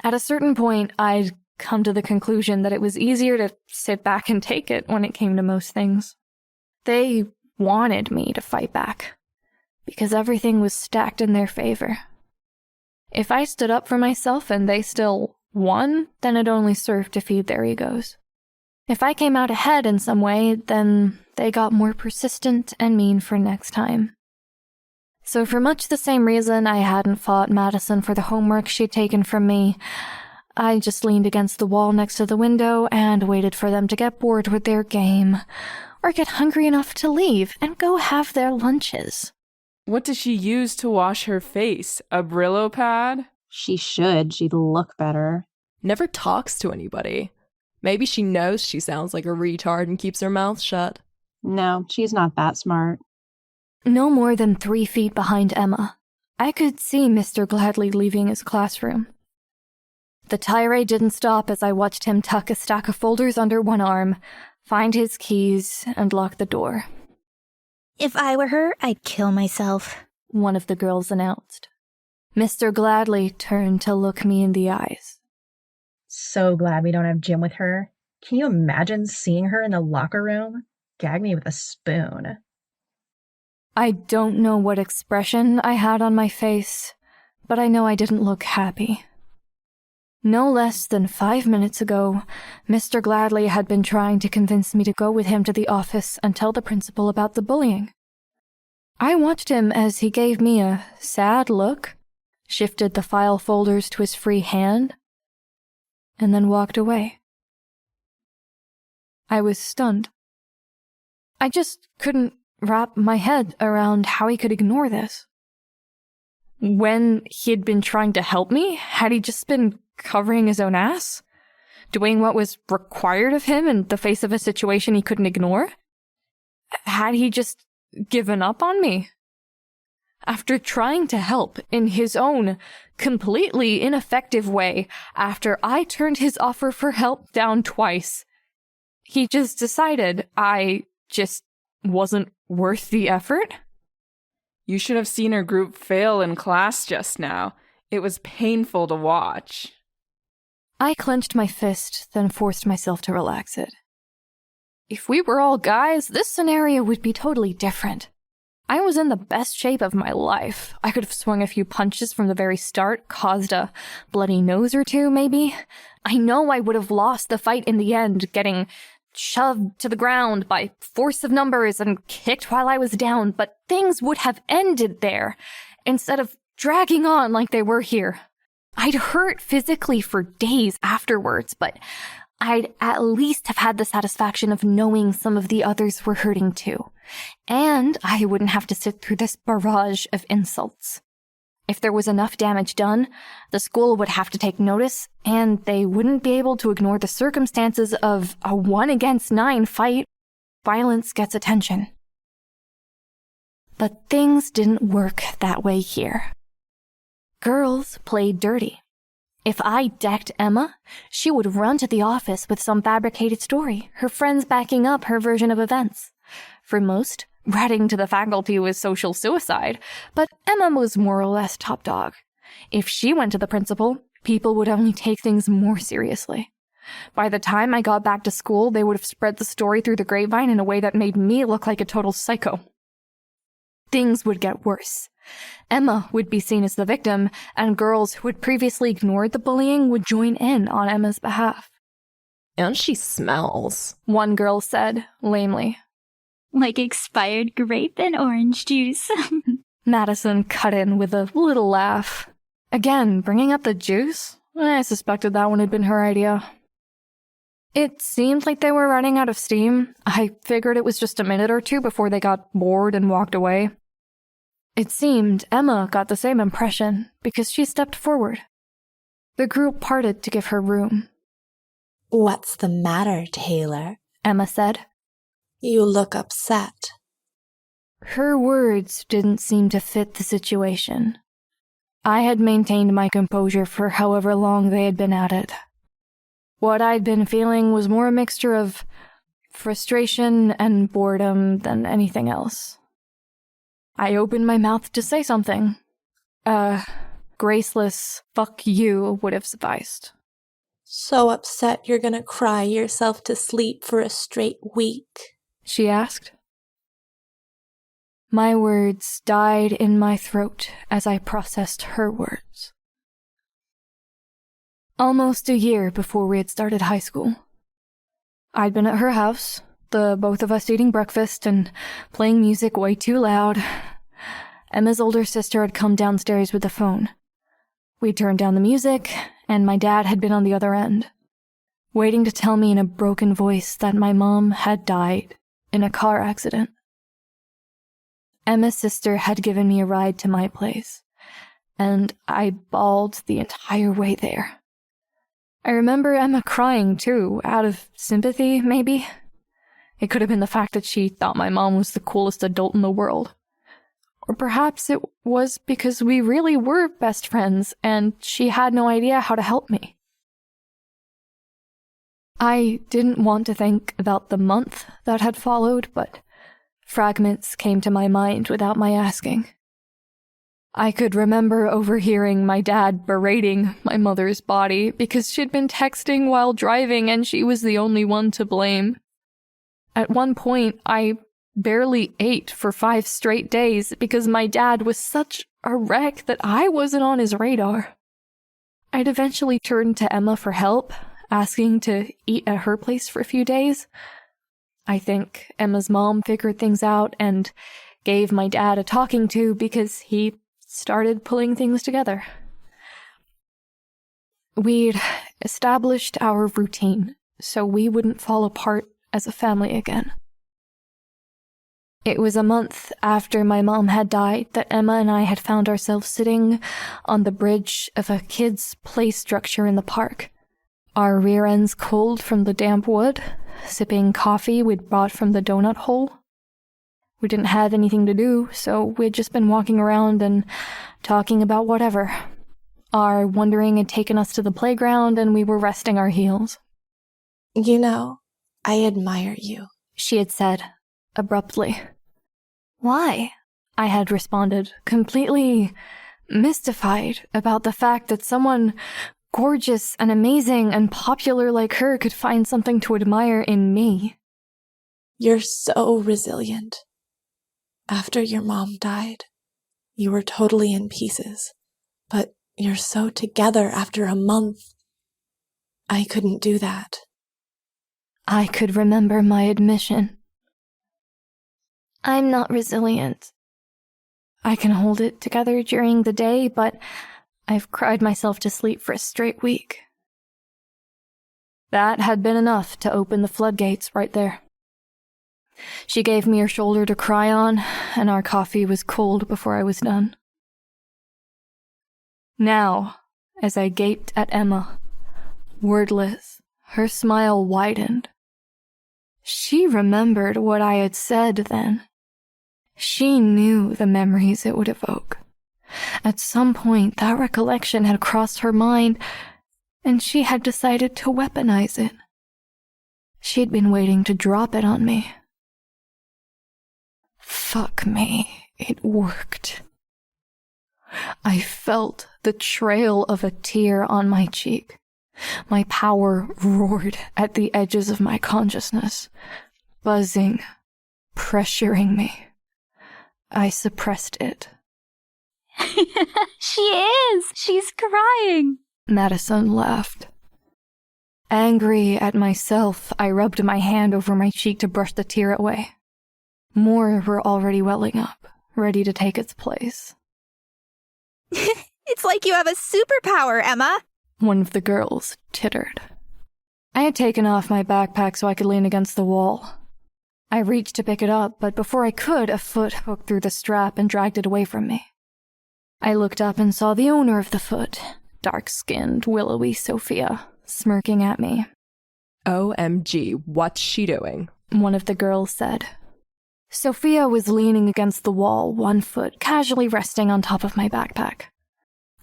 At a certain point, I'd come to the conclusion that it was easier to sit back and take it when it came to most things. They wanted me to fight back, because everything was stacked in their favor. If I stood up for myself and they still won, then it only served to feed their egos. If I came out ahead in some way, then they got more persistent and mean for next time. So for much the same reason I hadn't fought Madison for the homework she'd taken from me, I just leaned against the wall next to the window and waited for them to get bored with their game, or get hungry enough to leave and go have their lunches.
What does she use to wash her face? A Brillo pad?
She should. She'd look better.
Never talks to anybody. Maybe she knows she sounds like a retard and keeps her mouth shut.
No, she's not that smart.
No more than 3 feet behind Emma, I could see Mr. Gladly leaving his classroom. The tirade didn't stop as I watched him tuck a stack of folders under one arm, find his keys, and lock the door.
If I were her, I'd kill myself,
one of the girls announced. Mr. Gladly turned to look me in the eyes.
So glad we don't have Jim with her. Can you imagine seeing her in the locker room? Gag me with a spoon.
I don't know what expression I had on my face, but I know I didn't look happy. No less than 5 minutes ago, Mr. Gladly had been trying to convince me to go with him to the office and tell the principal about the bullying. I watched him as he gave me a sad look, shifted the file folders to his free hand, and then walked away. I was stunned. I just couldn't wrap my head around how he could ignore this. When he'd been trying to help me, had he just been covering his own ass? Doing what was required of him in the face of a situation he couldn't ignore? Had he just given up on me? After trying to help in his own completely ineffective way, after I turned his offer for help down twice, he just decided I just wasn't worth the effort?
You should have seen her group fail in class just now. It was painful to watch.
I clenched my fist, then forced myself to relax it. If we were all guys, this scenario would be totally different. I was in the best shape of my life. I could have swung a few punches from the very start, caused a bloody nose or two, maybe. I know I would have lost the fight in the end, getting shoved to the ground by force of numbers and kicked while I was down, but things would have ended there, instead of dragging on like they were here. I'd hurt physically for days afterwards, but I'd at least have had the satisfaction of knowing some of the others were hurting too. And I wouldn't have to sit through this barrage of insults. If there was enough damage done, the school would have to take notice, and they wouldn't be able to ignore the circumstances of a 1-against-9 fight. Violence gets attention. But things didn't work that way here. Girls played dirty. If I decked Emma, she would run to the office with some fabricated story, her friends backing up her version of events. For most, ratting to the faculty was social suicide, but Emma was more or less top dog. If she went to the principal, people would only take things more seriously. By the time I got back to school, they would have spread the story through the grapevine in a way that made me look like a total psycho. Things would get worse. Emma would be seen as the victim, and girls who had previously ignored the bullying would join in on Emma's behalf.
And she smells,
one girl said, lamely.
Like expired grape and orange juice.
Madison cut in with a little laugh. Again, bringing up the juice? I suspected that one had been her idea. It seemed like they were running out of steam. I figured it was just a minute or two before they got bored and walked away. It seemed Emma got the same impression because she stepped forward. The group parted to give her room.
"What's the matter, Taylor?"
Emma said.
"You look upset."
Her words didn't seem to fit the situation. I had maintained my composure for however long they had been at it. What I'd been feeling was more a mixture of frustration and boredom than anything else. I opened my mouth to say something. Graceless "fuck you" would have sufficed.
"So upset you're gonna cry yourself to sleep for a straight week?"
she asked. My words died in my throat as I processed her words. Almost a year before we had started high school. I'd been at her house, the both of us eating breakfast and playing music way too loud. Emma's older sister had come downstairs with the phone. We turned down the music, and my dad had been on the other end, waiting to tell me in a broken voice that my mom had died in a car accident. Emma's sister had given me a ride to my place, and I bawled the entire way there. I remember Emma crying, too, out of sympathy, maybe. It could have been the fact that she thought my mom was the coolest adult in the world. Or perhaps it was because we really were best friends, and she had no idea how to help me. I didn't want to think about the month that had followed, but fragments came to my mind without my asking. I could remember overhearing my dad berating my mother's body because she'd been texting while driving and she was the only one to blame. At one point, I barely ate for 5 straight days because my dad was such a wreck that I wasn't on his radar. I'd eventually turned to Emma for help, asking to eat at her place for a few days. I think Emma's mom figured things out and gave my dad a talking to because he started pulling things together. We'd established our routine so we wouldn't fall apart as a family again. It was a month after my mom had died that Emma and I had found ourselves sitting on the bridge of a kids' play structure in the park, our rear ends cold from the damp wood, sipping coffee we'd brought from the donut hole. We didn't have anything to do, so we'd just been walking around and talking about whatever. Our wandering had taken us to the playground, and we were resting our heels.
You know, I admire you,
she had said, abruptly.
Why?
I had responded, completely mystified about the fact that someone gorgeous and amazing and popular like her could find something to admire in me.
You're so resilient. After your mom died, you were totally in pieces, but you're so together after a month. I couldn't do that.
I could remember my admission. I'm not resilient. I can hold it together during the day, but I've cried myself to sleep for a straight week. That had been enough to open the floodgates right there. She gave me her shoulder to cry on, and our coffee was cold before I was done. Now, as I gaped at Emma, wordless, her smile widened. She remembered what I had said then. She knew the memories it would evoke. At some point, that recollection had crossed her mind, and she had decided to weaponize it. She'd been waiting to drop it on me. Fuck me, it worked. I felt the trail of a tear on my cheek. My power roared at the edges of my consciousness, buzzing, pressuring me. I suppressed it.
She is! She's crying!
Madison laughed. Angry at myself, I rubbed my hand over my cheek to brush the tear away. More were already welling up, ready to take its place.
It's like you have a superpower, Emma!
One of the girls tittered. I had taken off my backpack so I could lean against the wall. I reached to pick it up, but before I could, a foot hooked through the strap and dragged it away from me. I looked up and saw the owner of the foot, dark-skinned, willowy Sophia, smirking at me.
OMG, what's she doing?
One of the girls said. Sophia was leaning against the wall, one foot casually resting on top of my backpack.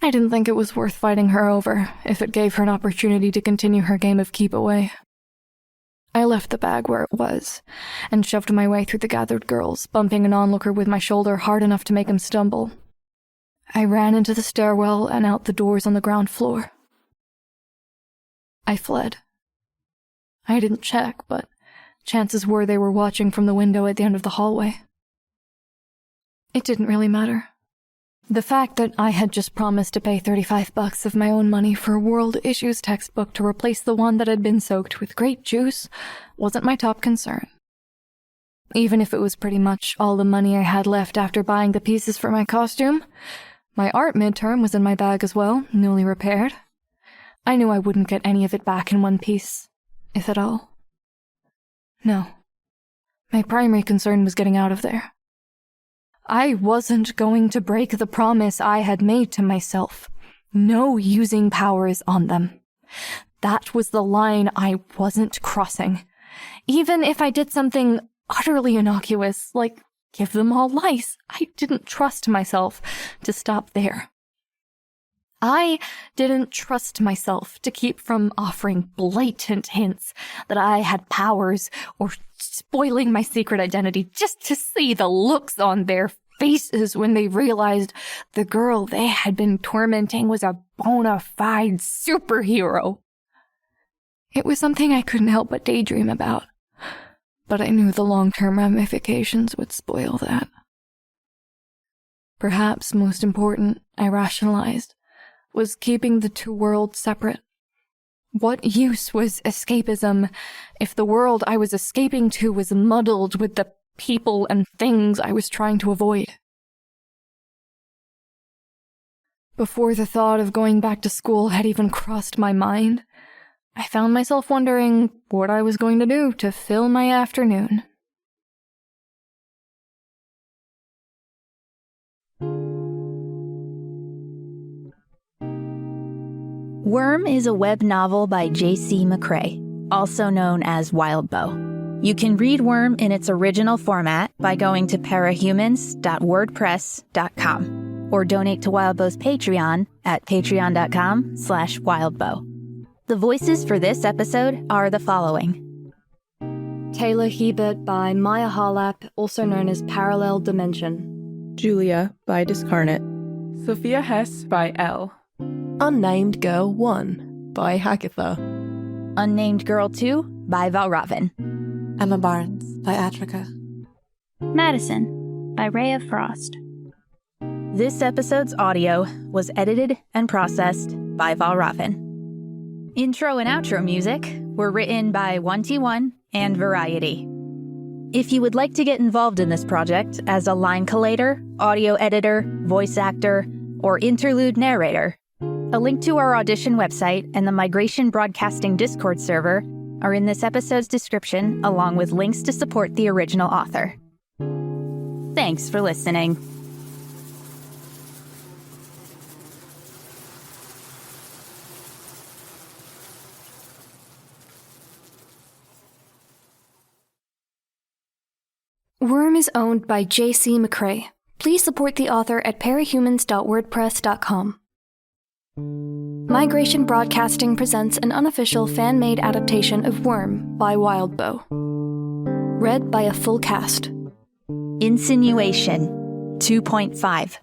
I didn't think it was worth fighting her over, if it gave her an opportunity to continue her game of keep away. I left the bag where it was, and shoved my way through the gathered girls, bumping an onlooker with my shoulder hard enough to make him stumble. I ran into the stairwell and out the doors on the ground floor. I fled. I didn't check, but chances were they were watching from the window at the end of the hallway. It didn't really matter. The fact that I had just promised to pay $35 of my own money for a World Issues textbook to replace the one that had been soaked with grape juice wasn't my top concern. Even if it was pretty much all the money I had left after buying the pieces for my costume, my art midterm was in my bag as well, newly repaired. I knew I wouldn't get any of it back in one piece, if at all. No. My primary concern was getting out of there. I wasn't going to break the promise I had made to myself. No using powers on them. That was the line I wasn't crossing. Even if I did something utterly innocuous, like give them all lice, I didn't trust myself to stop there. I didn't trust myself to keep from offering blatant hints that I had powers or spoiling my secret identity just to see the looks on their faces when they realized the girl they had been tormenting was a bona fide superhero. It was something I couldn't help but daydream about, but I knew the long-term ramifications would spoil that. Perhaps most important, I rationalized, was keeping the two worlds separate. What use was escapism if the world I was escaping to was muddled with the people and things I was trying to avoid? Before the thought of going back to school had even crossed my mind, I found myself wondering what I was going to do to fill my afternoon.
Worm is a web novel by J.C. McCrae, also known as Wildbow. You can read Worm in its original format by going to parahumans.wordpress.com or donate to Wildbow's Patreon at patreon.com/wildbow. The voices for this episode are the following.
Taylor Hebert by Maia Harlap, also known as ParallelDimension.
Julia by Discarnate. Sophia Hess by Elle.
Unnamed Girl 1 by Hagatha.
Unnamed Girl 2 by Valravn.
Emma Barnes by Atrica.
Madison by Ray of Frost.
This episode's audio was edited and processed by Valravn. Intro and outro music were written by 1T1 and Variety. If you would like to get involved in this project as a line collator, audio editor, voice actor, or interlude narrator, a link to our audition website and the Migration Broadcasting Discord server are in this episode's description, along with links to support the original author. Thanks for listening.
Worm is owned by J.C. McCrae. Please support the author at parahumans.wordpress.com. Migration Broadcasting presents an unofficial fan-made adaptation of Worm by Wildbow. Read by a full cast.
Insinuation 2.5.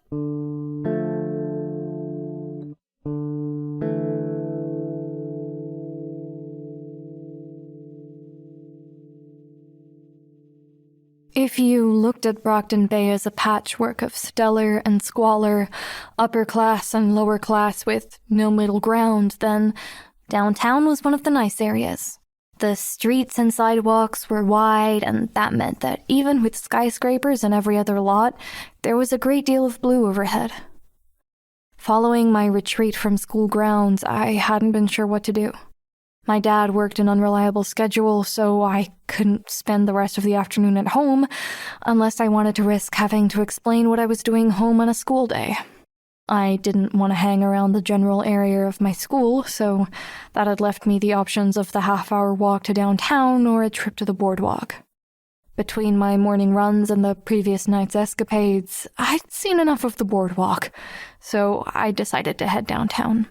If you looked at Brockton Bay as a patchwork of stellar and squalor, upper class and lower class with no middle ground, then downtown was one of the nice areas. The streets and sidewalks were wide, and that meant that even with skyscrapers in every other lot, there was a great deal of blue overhead. Following my retreat from school grounds, I hadn't been sure what to do. My dad worked an unreliable schedule, so I couldn't spend the rest of the afternoon at home unless I wanted to risk having to explain what I was doing home on a school day. I didn't want to hang around the general area of my school, so that had left me the options of the half-hour walk to downtown or a trip to the boardwalk. Between my morning runs and the previous night's escapades, I'd seen enough of the boardwalk, so I decided to head downtown.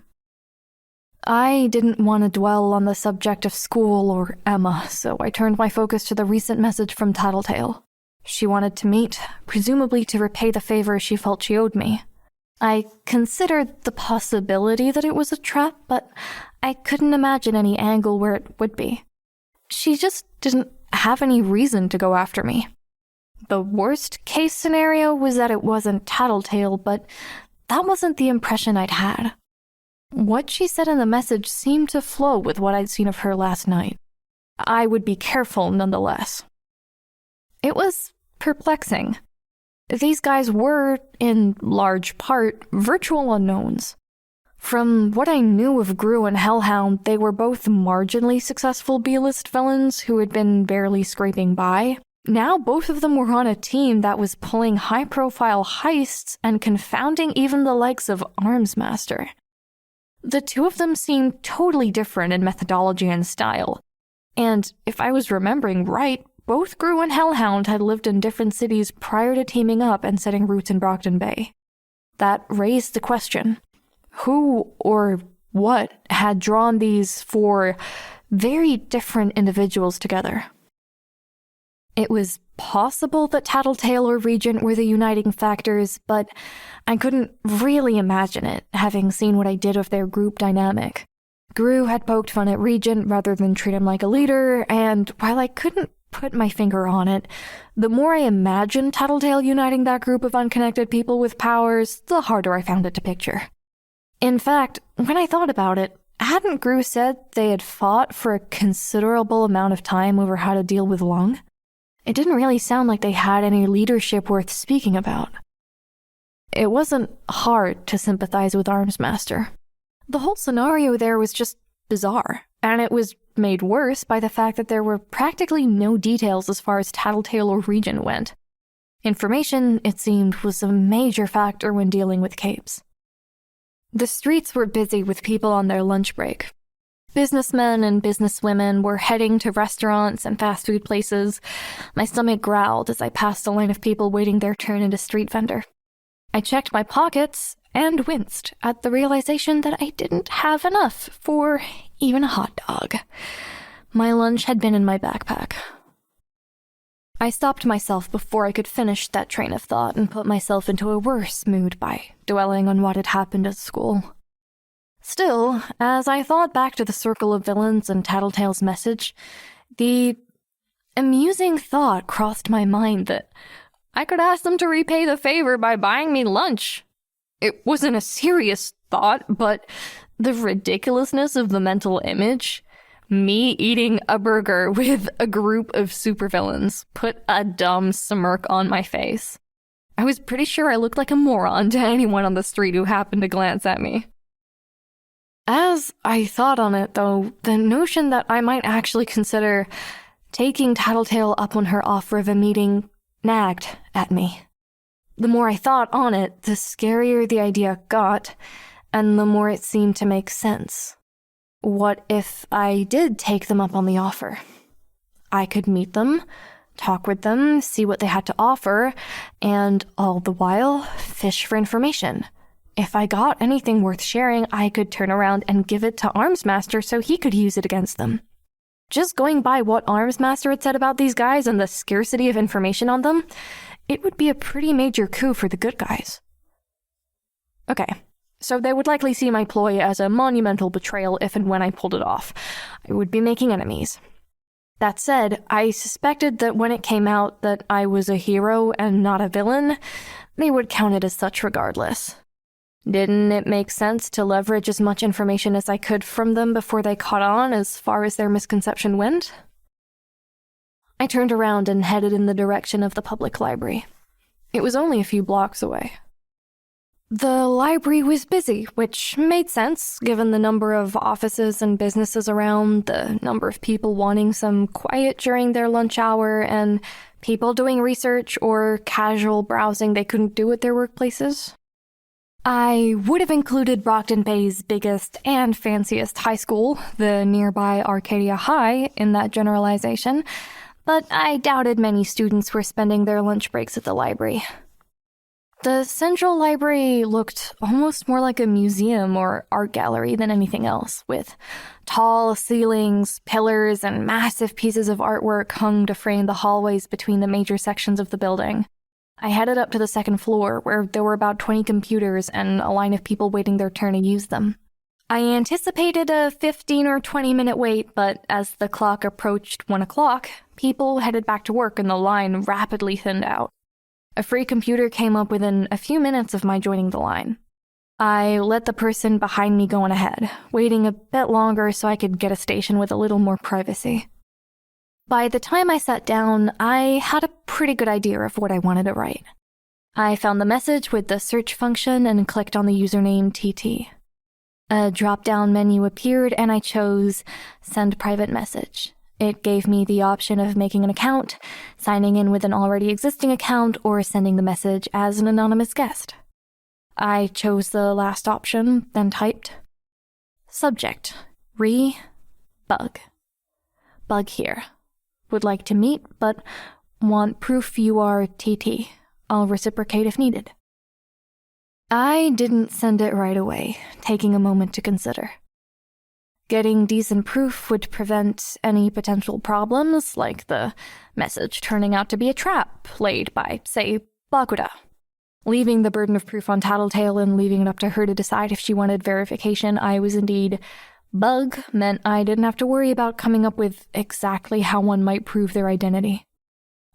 I didn't want to dwell on the subject of school or Emma, so I turned my focus to the recent message from Tattletale. She wanted to meet, presumably to repay the favor she felt she owed me. I considered the possibility that it was a trap, but I couldn't imagine any angle where it would be. She just didn't have any reason to go after me. The worst case scenario was that it wasn't Tattletale, but that wasn't the impression I'd had. What she said in the message seemed to flow with what I'd seen of her last night. I would be careful nonetheless. It was perplexing. These guys were, in large part, virtual unknowns. From what I knew of Gru and Hellhound, they were both marginally successful B-list villains who had been barely scraping by. Now both of them were on a team that was pulling high-profile heists and confounding even the likes of Armsmaster. The two of them seemed totally different in methodology and style. And if I was remembering right, both Gru and Hellhound had lived in different cities prior to teaming up and setting roots in Brockton Bay. That raised the question, who or what had drawn these four very different individuals together? It was possible that Tattletale or Regent were the uniting factors, but I couldn't really imagine it, having seen what I did of their group dynamic. Gru had poked fun at Regent rather than treat him like a leader, and while I couldn't put my finger on it, the more I imagined Tattletale uniting that group of unconnected people with powers, the harder I found it to picture. In fact, when I thought about it, hadn't Gru said they had fought for a considerable amount of time over how to deal with Lung? It didn't really sound like they had any leadership worth speaking about. It wasn't hard to sympathize with Armsmaster. The whole scenario there was just bizarre. And it was made worse by the fact that there were practically no details as far as Tattletale or region went. Information, it seemed, was a major factor when dealing with capes. The streets were busy with people on their lunch break. Businessmen and businesswomen were heading to restaurants and fast food places. My stomach growled as I passed a line of people waiting their turn at a street vendor. I checked my pockets and winced at the realization that I didn't have enough for even a hot dog. My lunch had been in my backpack. I stopped myself before I could finish that train of thought and put myself into a worse mood by dwelling on what had happened at school. Still, as I thought back to the circle of villains and Tattletale's message, the amusing thought crossed my mind that I could ask them to repay the favor by buying me lunch. It wasn't a serious thought, but the ridiculousness of the mental image, me eating a burger with a group of supervillains, put a dumb smirk on my face. I was pretty sure I looked like a moron to anyone on the street who happened to glance at me. As I thought on it, though, the notion that I might actually consider taking Tattletale up on her offer of a meeting nagged at me. The more I thought on it, the scarier the idea got, and the more it seemed to make sense. What if I did take them up on the offer? I could meet them, talk with them, see what they had to offer, and all the while, fish for information. If I got anything worth sharing, I could turn around and give it to Armsmaster so he could use it against them. Just going by what Armsmaster had said about these guys and the scarcity of information on them, it would be a pretty major coup for the good guys. Okay, so they would likely see my ploy as a monumental betrayal if and when I pulled it off. I would be making enemies. That said, I suspected that when it came out that I was a hero and not a villain, they would count it as such regardless. Didn't it make sense to leverage as much information as I could from them before they caught on as far as their misconception went? I turned around and headed in the direction of the public library. It was only a few blocks away. The library was busy, which made sense given the number of offices and businesses around, the number of people wanting some quiet during their lunch hour, and people doing research or casual browsing they couldn't do at their workplaces. I would have included Brockton Bay's biggest and fanciest high school, the nearby Arcadia High, in that generalization, but I doubted many students were spending their lunch breaks at the library. The central library looked almost more like a museum or art gallery than anything else, with tall ceilings, pillars, and massive pieces of artwork hung to frame the hallways between the major sections of the building. I headed up to the second floor, where there were about 20 computers and a line of people waiting their turn to use them. I anticipated a 15 or 20-minute wait, but as the clock approached 1 o'clock, people headed back to work and the line rapidly thinned out. A free computer came up within a few minutes of my joining the line. I let the person behind me go on ahead, waiting a bit longer so I could get a station with a little more privacy. By the time I sat down, I had a pretty good idea of what I wanted to write. I found the message with the search function and clicked on the username TT. A drop-down menu appeared and I chose Send Private Message. It gave me the option of making an account, signing in with an already existing account, or sending the message as an anonymous guest. I chose the last option, then typed, Subject, Bug. Bug here. Would like to meet, but want proof you are TT. I'll reciprocate if needed. I didn't send it right away, taking a moment to consider. Getting decent proof would prevent any potential problems, like the message turning out to be a trap laid by, say, Bakuda. Leaving the burden of proof on Tattletale and leaving it up to her to decide if she wanted verification I was indeed Bug meant I didn't have to worry about coming up with exactly how one might prove their identity.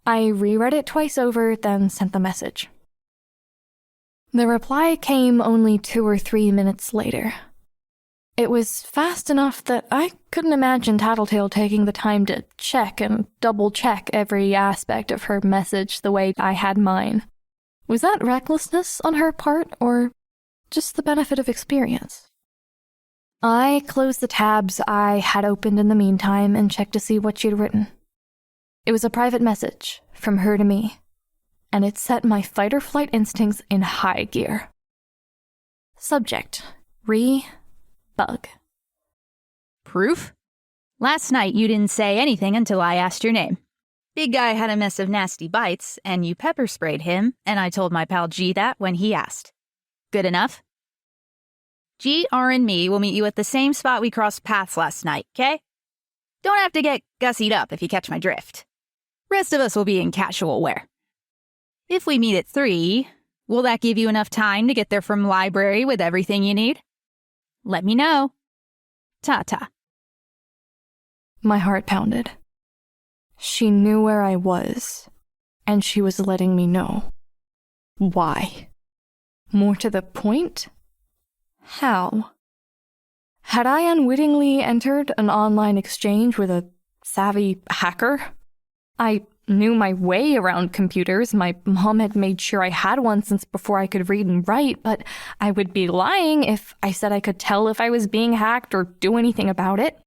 I reread it twice over, then sent the message. The reply came only 2 or 3 minutes later. It was fast enough that I couldn't imagine Tattletale taking the time to check and double-check every aspect of her message the way I had mine. Was that recklessness on her part, or just the benefit of experience? I closed the tabs I had opened in the meantime and checked to see what she'd written. It was a private message from her to me, and it set my fight-or-flight instincts in high gear. Subject: Bug.
Proof? Last night you didn't say anything until I asked your name. Big guy had a mess of nasty bites, and you pepper sprayed him, and I told my pal G that when he asked. Good enough? G, R, and me will meet you at the same spot we crossed paths last night, okay? Don't have to get gussied up if you catch my drift. Rest of us will be in casual wear. If we meet at 3, will that give you enough time to get there from library with everything you need? Let me know. Ta-ta.
My heart pounded. She knew where I was, and she was letting me know. Why? More to the point? How? Had I unwittingly entered an online exchange with a savvy hacker? I knew my way around computers. My mom had made sure I had one since before I could read and write, but I would be lying if I said I could tell if I was being hacked or do anything about it.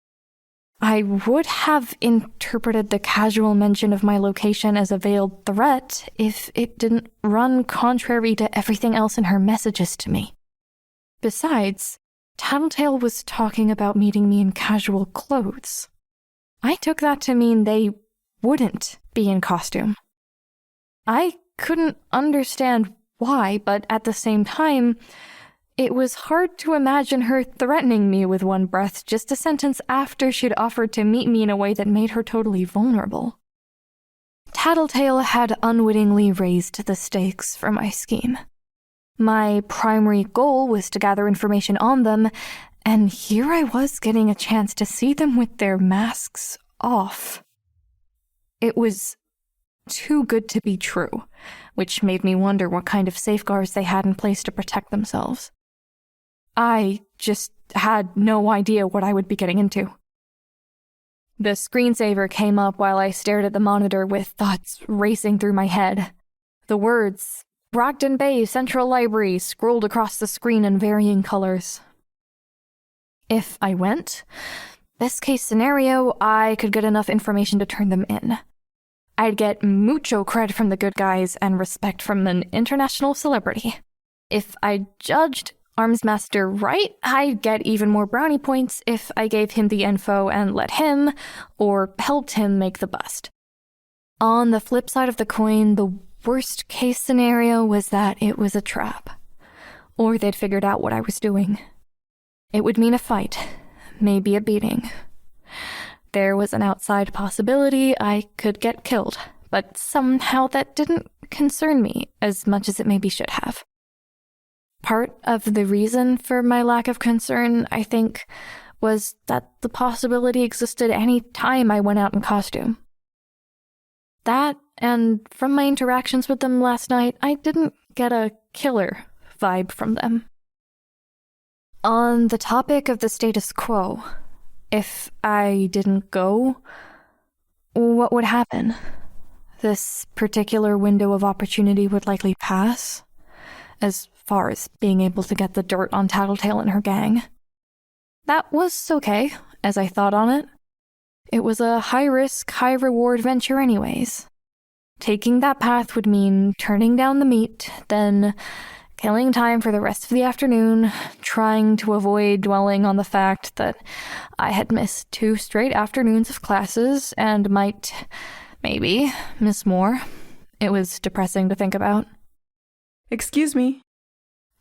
I would have interpreted the casual mention of my location as a veiled threat if it didn't run contrary to everything else in her messages to me. Besides, Tattletale was talking about meeting me in casual clothes. I took that to mean they wouldn't be in costume. I couldn't understand why, but at the same time, it was hard to imagine her threatening me with one breath just a sentence after she'd offered to meet me in a way that made her totally vulnerable. Tattletale had unwittingly raised the stakes for my scheme. My primary goal was to gather information on them, and here I was getting a chance to see them with their masks off. It was too good to be true, which made me wonder what kind of safeguards they had in place to protect themselves. I just had no idea what I would be getting into. The screensaver came up while I stared at the monitor with thoughts racing through my head. The words, Brockton Bay Central Library, scrolled across the screen in varying colors. If I went, best case scenario, I could get enough information to turn them in. I'd get mucho cred from the good guys and respect from an international celebrity. If I judged Armsmaster right, I'd get even more brownie points if I gave him the info and let him, or helped him make the bust. On the flip side of the coin, the worst case scenario was that it was a trap, or they'd figured out what I was doing. It would mean a fight, maybe a beating. There was an outside possibility I could get killed, but somehow that didn't concern me as much as it maybe should have. Part of the reason for my lack of concern, I think, was that the possibility existed any time I went out in costume. That, and from my interactions with them last night, I didn't get a killer vibe from them. On the topic of the status quo, if I didn't go, what would happen? This particular window of opportunity would likely pass, as far as being able to get the dirt on Tattletale and her gang. That was okay, as I thought on it. It was a high-risk, high-reward venture anyways. Taking that path would mean turning down the meat, then killing time for the rest of the afternoon, trying to avoid dwelling on the fact that I had missed 2 straight afternoons of classes and might, maybe, miss more. It was depressing to think about.
Excuse me.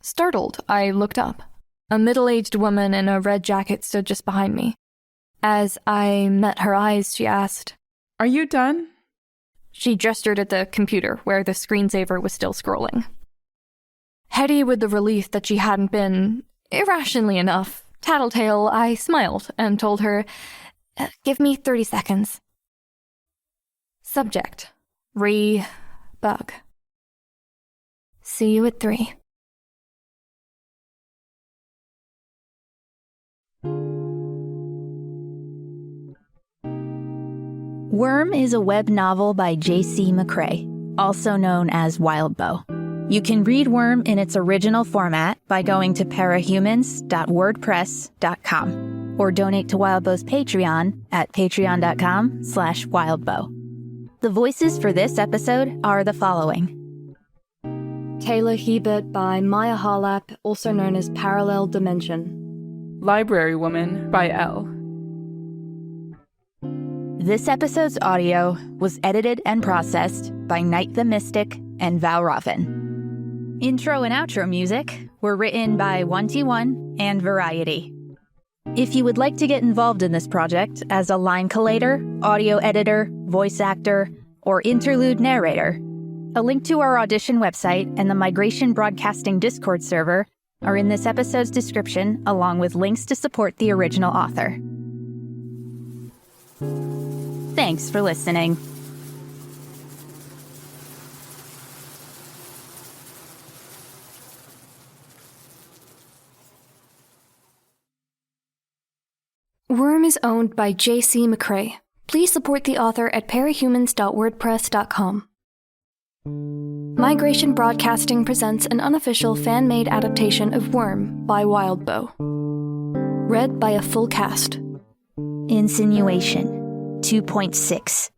Startled, I looked up. A middle-aged woman in a red jacket stood just behind me. As I met her eyes, she asked,
"Are you done?"
She gestured at the computer, where the screensaver was still scrolling. Heady with the relief that she hadn't been, irrationally enough, Tattletale, I smiled and told her, "Give me 30 seconds. Subject: Bug. See you at 3.
Worm is a web novel by J.C. McCrae, also known as Wildbow. You can read Worm in its original format by going to parahumans.wordpress.com or donate to Wildbow's Patreon at patreon.com/wildbow. The voices for this episode are the following.
Taylor Hebert by Maia Harlap, also known as ParallelDimension.
Library Woman by Elle.
This episode's audio was edited and processed by NightTheMystic and Valravn. Intro and outro music were written by 1T1 and Variety. If you would like to get involved in this project as a line collator, audio editor, voice actor, or interlude narrator, a link to our audition website and the Migration Broadcasting Discord server are in this episode's description, along with links to support the original author. Thanks for listening.
Worm is owned by J.C. McCrae. Please support the author at parahumans.wordpress.com. Migration Broadcasting presents an unofficial fan-made adaptation of Worm by Wildbow. Read by a full cast.
Insinuation 2.6.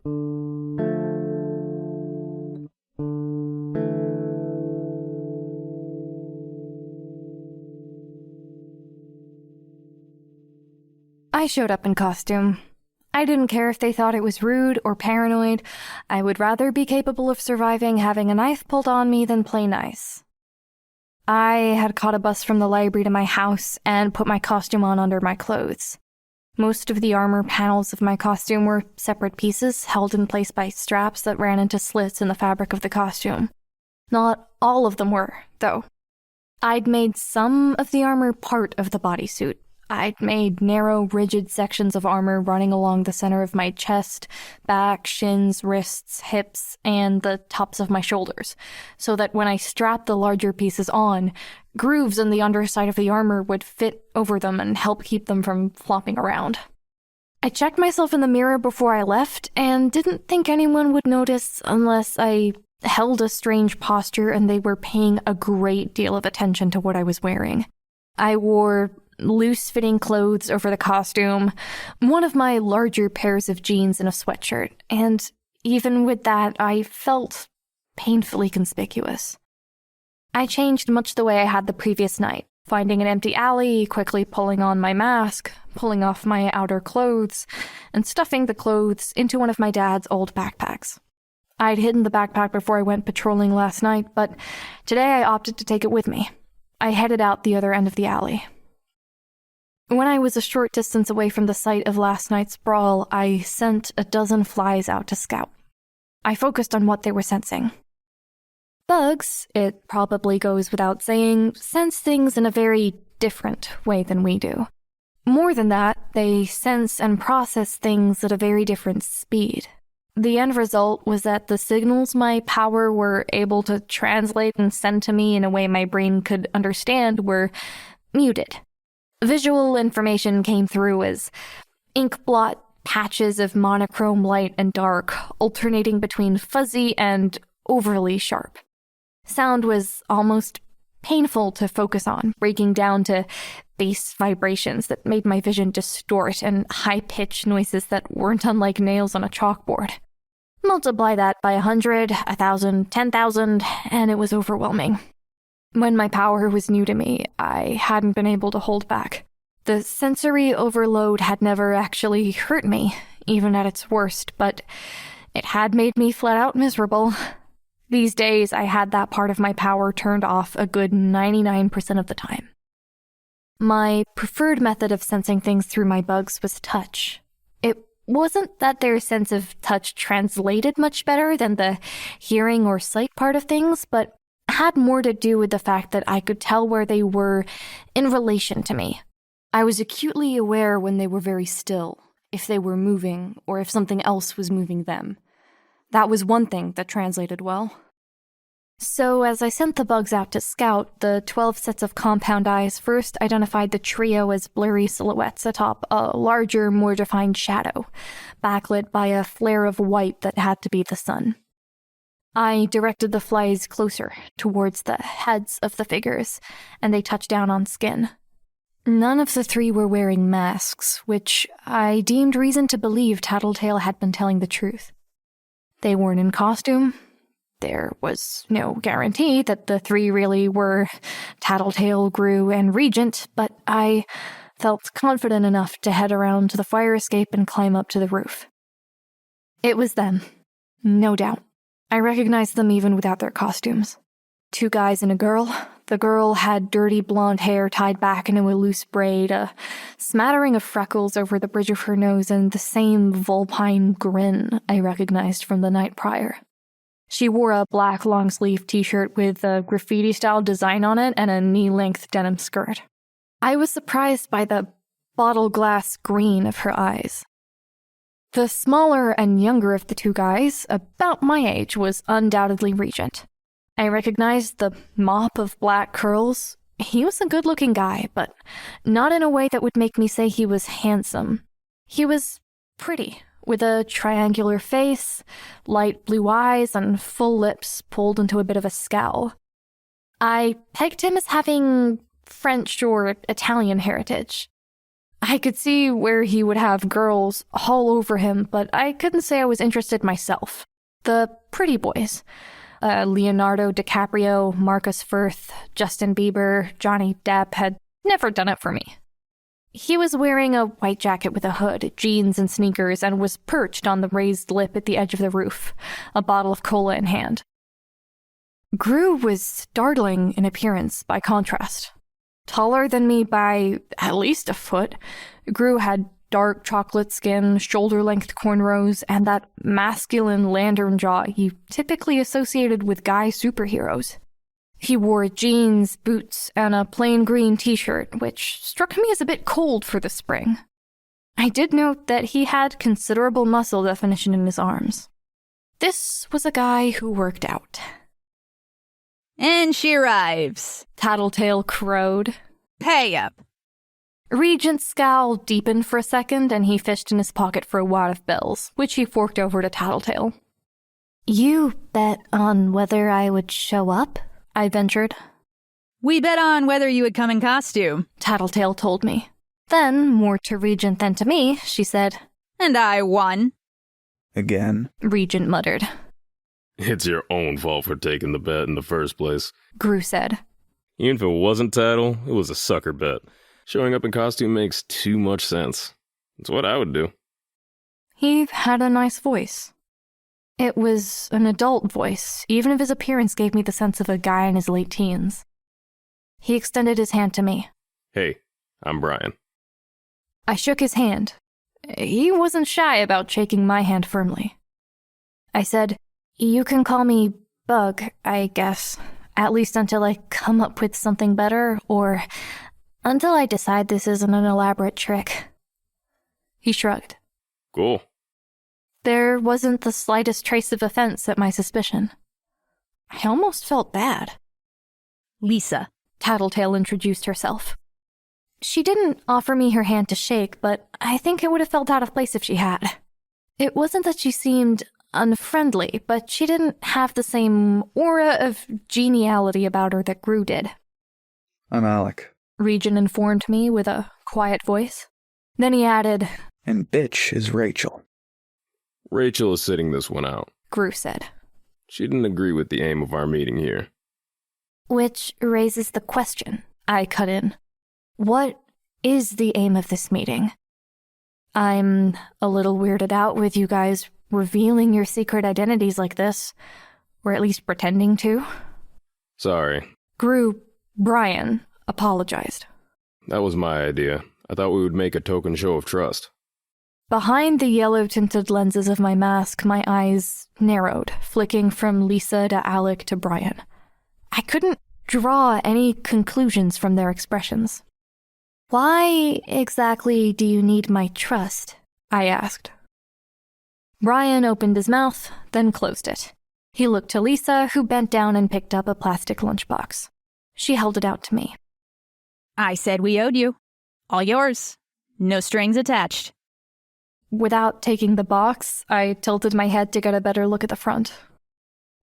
I showed up in costume. I didn't care if they thought it was rude or paranoid. I would rather be capable of surviving having a knife pulled on me than play nice. I had caught a bus from the library to my house and put my costume on under my clothes. Most of the armor panels of my costume were separate pieces held in place by straps that ran into slits in the fabric of the costume. Not all of them were, though. I'd made some of the armor part of the bodysuit. I'd made narrow, rigid sections of armor running along the center of my chest, back, shins, wrists, hips, and the tops of my shoulders, so that when I strapped the larger pieces on, grooves in the underside of the armor would fit over them and help keep them from flopping around. I checked myself in the mirror before I left, and didn't think anyone would notice unless I held a strange posture and they were paying a great deal of attention to what I was wearing. I wore loose-fitting clothes over the costume, one of my larger pairs of jeans and a sweatshirt, and even with that, I felt painfully conspicuous. I changed much the way I had the previous night, finding an empty alley, quickly pulling on my mask, pulling off my outer clothes, and stuffing the clothes into one of my dad's old backpacks. I'd hidden the backpack before I went patrolling last night, but today I opted to take it with me. I headed out the other end of the alley. When I was a short distance away from the site of last night's brawl, I sent a dozen flies out to scout. I focused on what they were sensing. Bugs, it probably goes without saying, sense things in a very different way than we do. More than that, they sense and process things at a very different speed. The end result was that the signals my power were able to translate and send to me in a way my brain could understand were muted. Visual information came through as ink blot patches of monochrome light and dark, alternating between fuzzy and overly sharp. Sound was almost painful to focus on, breaking down to bass vibrations that made my vision distort and high-pitched noises that weren't unlike nails on a chalkboard. Multiply that by 100, 1,000, 10,000, and it was overwhelming. When my power was new to me, I hadn't been able to hold back. The sensory overload had never actually hurt me, even at its worst, but it had made me flat out miserable. These days, I had that part of my power turned off a good 99% of the time. My preferred method of sensing things through my bugs was touch. It wasn't that their sense of touch translated much better than the hearing or sight part of things, but had more to do with the fact that I could tell where they were in relation to me. I was acutely aware when they were very still, if they were moving, or if something else was moving them. That was one thing that translated well. So as I sent the bugs out to scout, the 12 sets of compound eyes first identified the trio as blurry silhouettes atop a larger, more defined shadow, backlit by a flare of white that had to be the sun. I directed the flies closer, towards the heads of the figures, and they touched down on skin. None of the three were wearing masks, which I deemed reason to believe Tattletale had been telling the truth. They weren't in costume. There was no guarantee that the three really were Tattletale, Grue, and Regent, but I felt confident enough to head around to the fire escape and climb up to the roof. It was them, no doubt. I recognized them even without their costumes. 2 guys and a girl. The girl had dirty blonde hair tied back into a loose braid, a smattering of freckles over the bridge of her nose, and the same vulpine grin I recognized from the night prior. She wore a black long-sleeve t-shirt with a graffiti-style design on it and a knee-length denim skirt. I was surprised by the bottle-glass green of her eyes. The smaller and younger of the 2 guys, about my age, was undoubtedly Regent. I recognized the mop of black curls. He was a good-looking guy, but not in a way that would make me say he was handsome. He was pretty, with a triangular face, light blue eyes, and full lips pulled into a bit of a scowl. I pegged him as having French or Italian heritage. I could see where he would have girls all over him, but I couldn't say I was interested myself. The pretty boys. Leonardo DiCaprio, Marcus Firth, Justin Bieber, Johnny Depp had never done it for me. He was wearing a white jacket with a hood, jeans and sneakers, and was perched on the raised lip at the edge of the roof, a bottle of cola in hand. Grue was startling in appearance by contrast. Taller than me by at least a foot, Grue had dark chocolate skin, shoulder-length cornrows, and that masculine lantern jaw you typically associated with guy superheroes. He wore jeans, boots, and a plain green t-shirt, which struck me as a bit cold for the spring. I did note that he had considerable muscle definition in his arms. This was a guy who worked out.
And she arrives,
Tattletale crowed.
Pay up.
Regent's scowl deepened for a second, and he fished in his pocket for a wad of bills, which he forked over to Tattletale. You bet on whether I would show up? I ventured.
We bet on whether you would come in costume,
Tattletale told me. Then, more to Regent than to me, she said,
And I won.
Again?
Regent muttered.
It's your own fault for taking the bet in the first place,
Grue said.
Even if it wasn't Tattle, it was a sucker bet. Showing up in costume makes too much sense. It's what I would do.
He had a nice voice. It was an adult voice, even if his appearance gave me the sense of a guy in his late teens. He extended his hand to me.
Hey, I'm Brian.
I shook his hand. He wasn't shy about shaking my hand firmly. I said, You can call me Bug, I guess. At least until I come up with something better, or until I decide this isn't an elaborate trick. He shrugged.
Cool.
There wasn't the slightest trace of offense at my suspicion. I almost felt bad.
Lisa,
Tattletale introduced herself. She didn't offer me her hand to shake, but I think it would have felt out of place if she had. It wasn't that she seemed unfriendly, but she didn't have the same aura of geniality about her that Grue did.
I'm Alec,
Regent informed me with a quiet voice. Then he added,
And bitch is Rachel.
Rachel is sitting this one out,
Grue said.
She didn't agree with the aim of our meeting here.
Which raises the question, I cut in. What is the aim of this meeting? I'm a little weirded out with you guys revealing your secret identities like this, or at least pretending to.
Sorry.
Brian, apologized.
That was my idea. I thought we would make a token show of trust.
Behind the yellow-tinted lenses of my mask, my eyes narrowed, flicking from Lisa to Alec to Brian. I couldn't draw any conclusions from their expressions. Why exactly do you need my trust? I asked. Brian opened his mouth, then closed it. He looked to Lisa, who bent down and picked up a plastic lunchbox. She held it out to me.
I said we owed you. All yours. No strings attached.
Without taking the box, I tilted my head to get a better look at the front.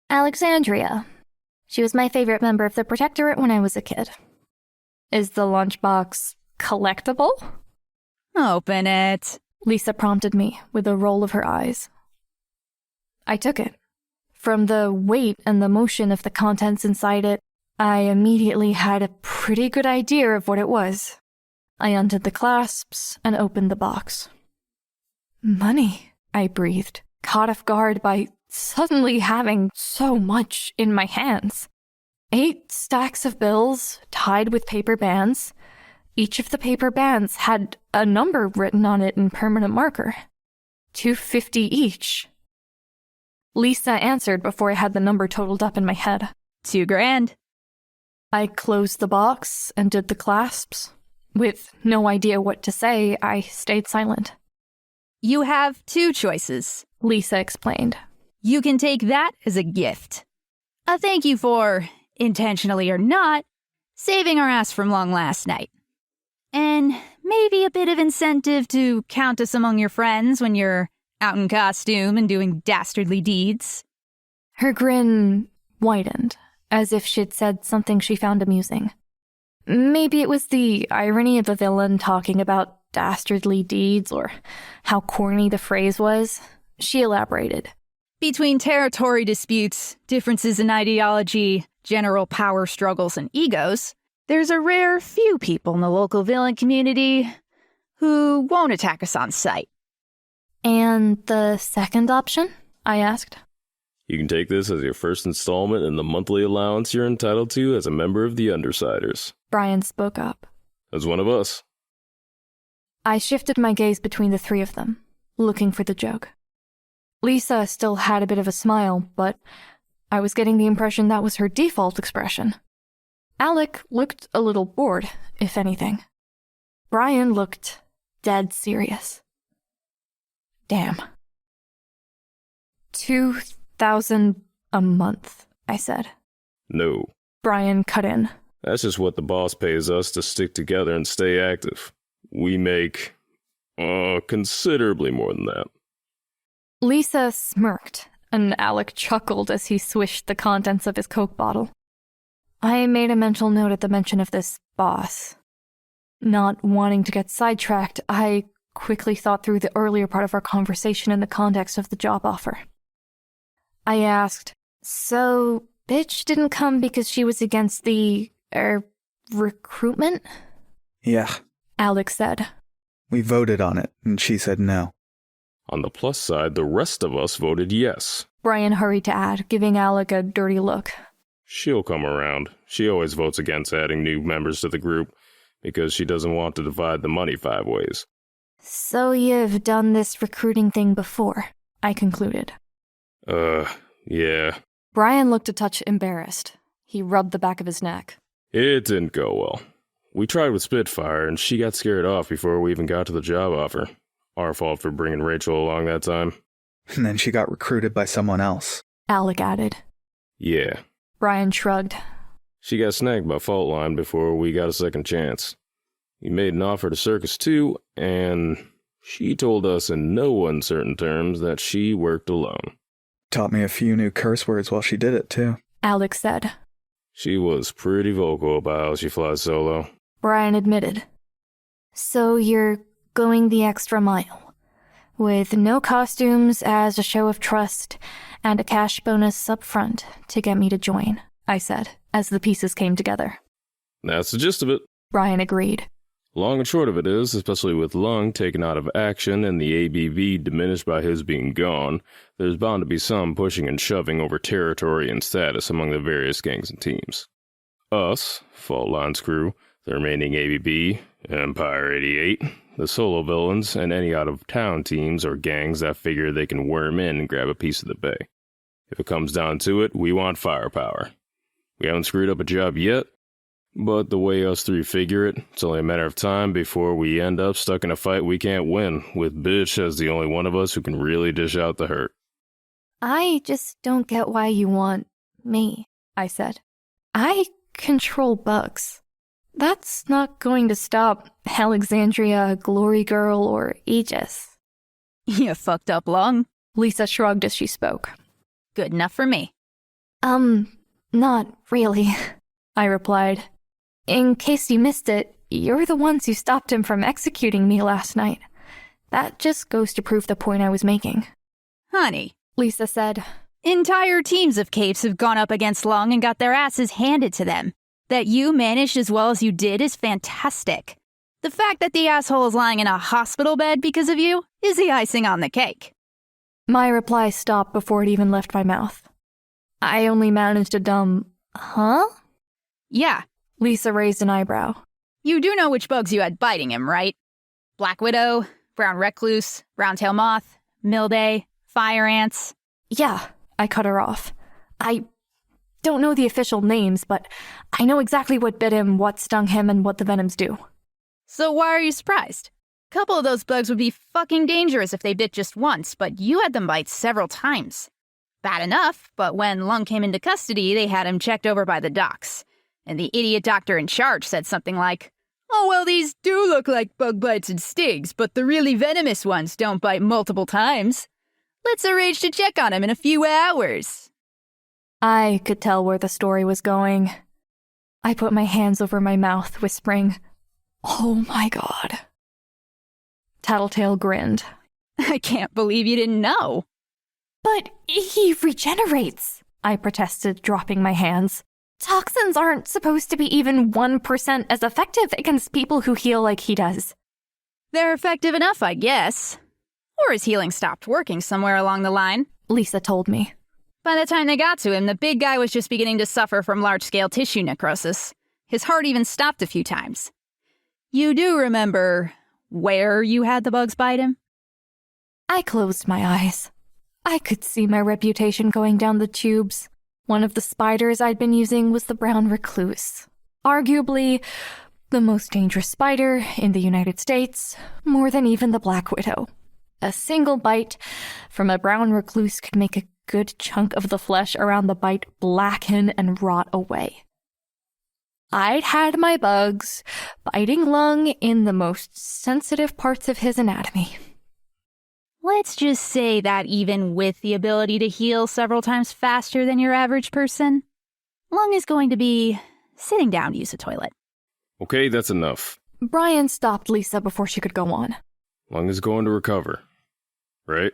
Alexandria. She was my favorite member of the Protectorate when I was a kid.
Is the lunchbox collectible?
Open it.
Lisa prompted me with a roll of her eyes. I took it. From the weight and the motion of the contents inside it, I immediately had a pretty good idea of what it was. I undid the clasps and opened the box. Money, I breathed, caught off guard by suddenly having so much in my hands. 8 stacks of bills tied with paper bands. Each of the paper bands had a number written on it in permanent marker. $250 each. Lisa answered before I had the number totaled up in my head.
$2,000.
I closed the box and did the clasps. With no idea what to say, I stayed silent.
You have 2 choices,
Lisa explained.
You can take that as a gift. A thank you for, intentionally or not, saving our ass from long last night. And maybe a bit of incentive to count us among your friends when you're out in costume and doing dastardly deeds.
Her grin widened, as if she'd said something she found amusing. Maybe it was the irony of a villain talking about dastardly deeds, or how corny the phrase was. She elaborated.
Between territory disputes, differences in ideology, general power struggles, and egos, there's a rare few people in the local villain community who won't attack us on sight.
And the second option? I asked.
You can take this as your first installment in the monthly allowance you're entitled to as a member of the Undersiders.
Brian spoke up.
As one of us.
I shifted my gaze between the 3 of them, looking for the joke. Lisa still had a bit of a smile, but I was getting the impression that was her default expression. Alec looked a little bored, if anything. Brian looked dead serious. Damn. 2,000 a month, I said.
No.
Brian cut in.
That's just what the boss pays us to stick together and stay active. We make, considerably more than that.
Lisa smirked, and Alec chuckled as he swished the contents of his Coke bottle. I made a mental note at the mention of this boss. Not wanting to get sidetracked, I quickly thought through the earlier part of our conversation in the context of the job offer. I asked, so bitch didn't come because she was against the, recruitment?
Yeah.
Alex said.
We voted on it, and she said no.
On the plus side, the rest of us voted yes.
Brian hurried to add, giving Alec a dirty look.
She'll come around. She always votes against adding new members to the group, because she doesn't want to divide the money 5 ways.
So you've done this recruiting thing before, I concluded.
Yeah.
Brian looked a touch embarrassed. He rubbed the back of his neck.
It didn't go well. We tried with Spitfire, and she got scared off before we even got to the job offer. Our fault for bringing Rachel along that time.
And then she got recruited by someone else.
Alec added.
Yeah.
Brian shrugged.
She got snagged by Faultline before we got a second chance. We made an offer to Circus too, and she told us in no uncertain terms that she worked alone.
Taught me a few new curse words while she did it, too.
Alex said.
She was pretty vocal about how she flies solo.
Brian admitted. So you're going the extra mile, with no costumes as a show of trust and a cash bonus up front to get me to join, I said, as the pieces came together.
That's the gist of it.
Brian agreed.
Long and short of it is, especially with Lung taken out of action and the ABV diminished by his being gone, there's bound to be some pushing and shoving over territory and status among the various gangs and teams. Us, Faultline's crew, the remaining ABB, Empire 88, the solo villains, and any out-of-town teams or gangs that figure they can worm in and grab a piece of the bay. If it comes down to it, we want firepower. We haven't screwed up a job yet, but the way us 3 figure it, it's only a matter of time before we end up stuck in a fight we can't win, with Bitch as the only one of us who can really dish out the hurt.
I just don't get why you want me, I said. I control bugs. That's not going to stop Alexandria, Glory Girl, or Aegis.
You fucked up, Lung.
Lisa shrugged as she spoke.
Good enough for me.
Not really, I replied. In case you missed it, you're the ones who stopped him from executing me last night. That just goes to prove the point I was making.
Honey,
Lisa said.
Entire teams of capes have gone up against Lung and got their asses handed to them. That you managed as well as you did is fantastic. The fact that the asshole is lying in a hospital bed because of you is the icing on the cake.
My reply stopped before it even left my mouth. I only managed a dumb, huh?
Yeah.
Lisa raised an eyebrow.
You do know which bugs you had biting him, right? Black widow, brown recluse, roundtail moth, milday, fire ants.
Yeah, I cut her off. I don't know the official names, but I know exactly what bit him, what stung him, and what the venoms do.
So why are you surprised? A couple of those bugs would be fucking dangerous if they bit just once, but you had them bite several times. Bad enough, but when Lung came into custody, they had him checked over by the docs. And the idiot doctor in charge said something like, "Oh, well, these do look like bug bites and stings, but the really venomous ones don't bite multiple times. Let's arrange to check on him in a few hours."
I could tell where the story was going. I put my hands over my mouth, whispering, "Oh my god." Tattletale grinned.
I can't believe you didn't know.
But he regenerates, I protested, dropping my hands. Toxins aren't supposed to be even 1% as effective against people who heal like he does.
They're effective enough, I guess. Or his healing stopped working somewhere along the line,
Lisa told me.
By the time they got to him, the big guy was just beginning to suffer from large-scale tissue necrosis. His heart even stopped a few times. You do remember where you had the bugs bite him?
I closed my eyes. I could see my reputation going down the tubes. One of the spiders I'd been using was the brown recluse. Arguably the most dangerous spider in the United States, more than even the black widow. A single bite from a brown recluse could make a good chunk of the flesh around the bite blacken and rot away. I'd had my bugs biting Lung in the most sensitive parts of his anatomy.
Let's just say that even with the ability to heal several times faster than your average person, Lung is going to be sitting down to use a toilet.
Okay, that's enough.
Brian stopped Lisa before she could go on.
Lung is going to recover, right?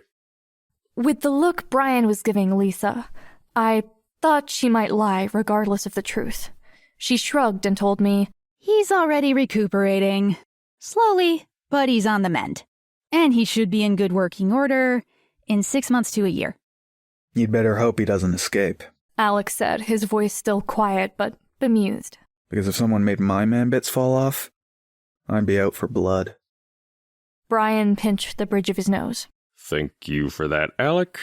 With the look Brian was giving Lisa, I thought she might lie regardless of the truth. She shrugged and told me,
"He's already recuperating. Slowly, but he's on the mend. And he should be in good working order in 6 months to a year."
You'd better hope he doesn't escape.
Alex said, his voice still quiet but bemused.
Because if someone made my man bits fall off, I'd be out for blood.
Brian pinched the bridge of his nose.
Thank you for that, Alec.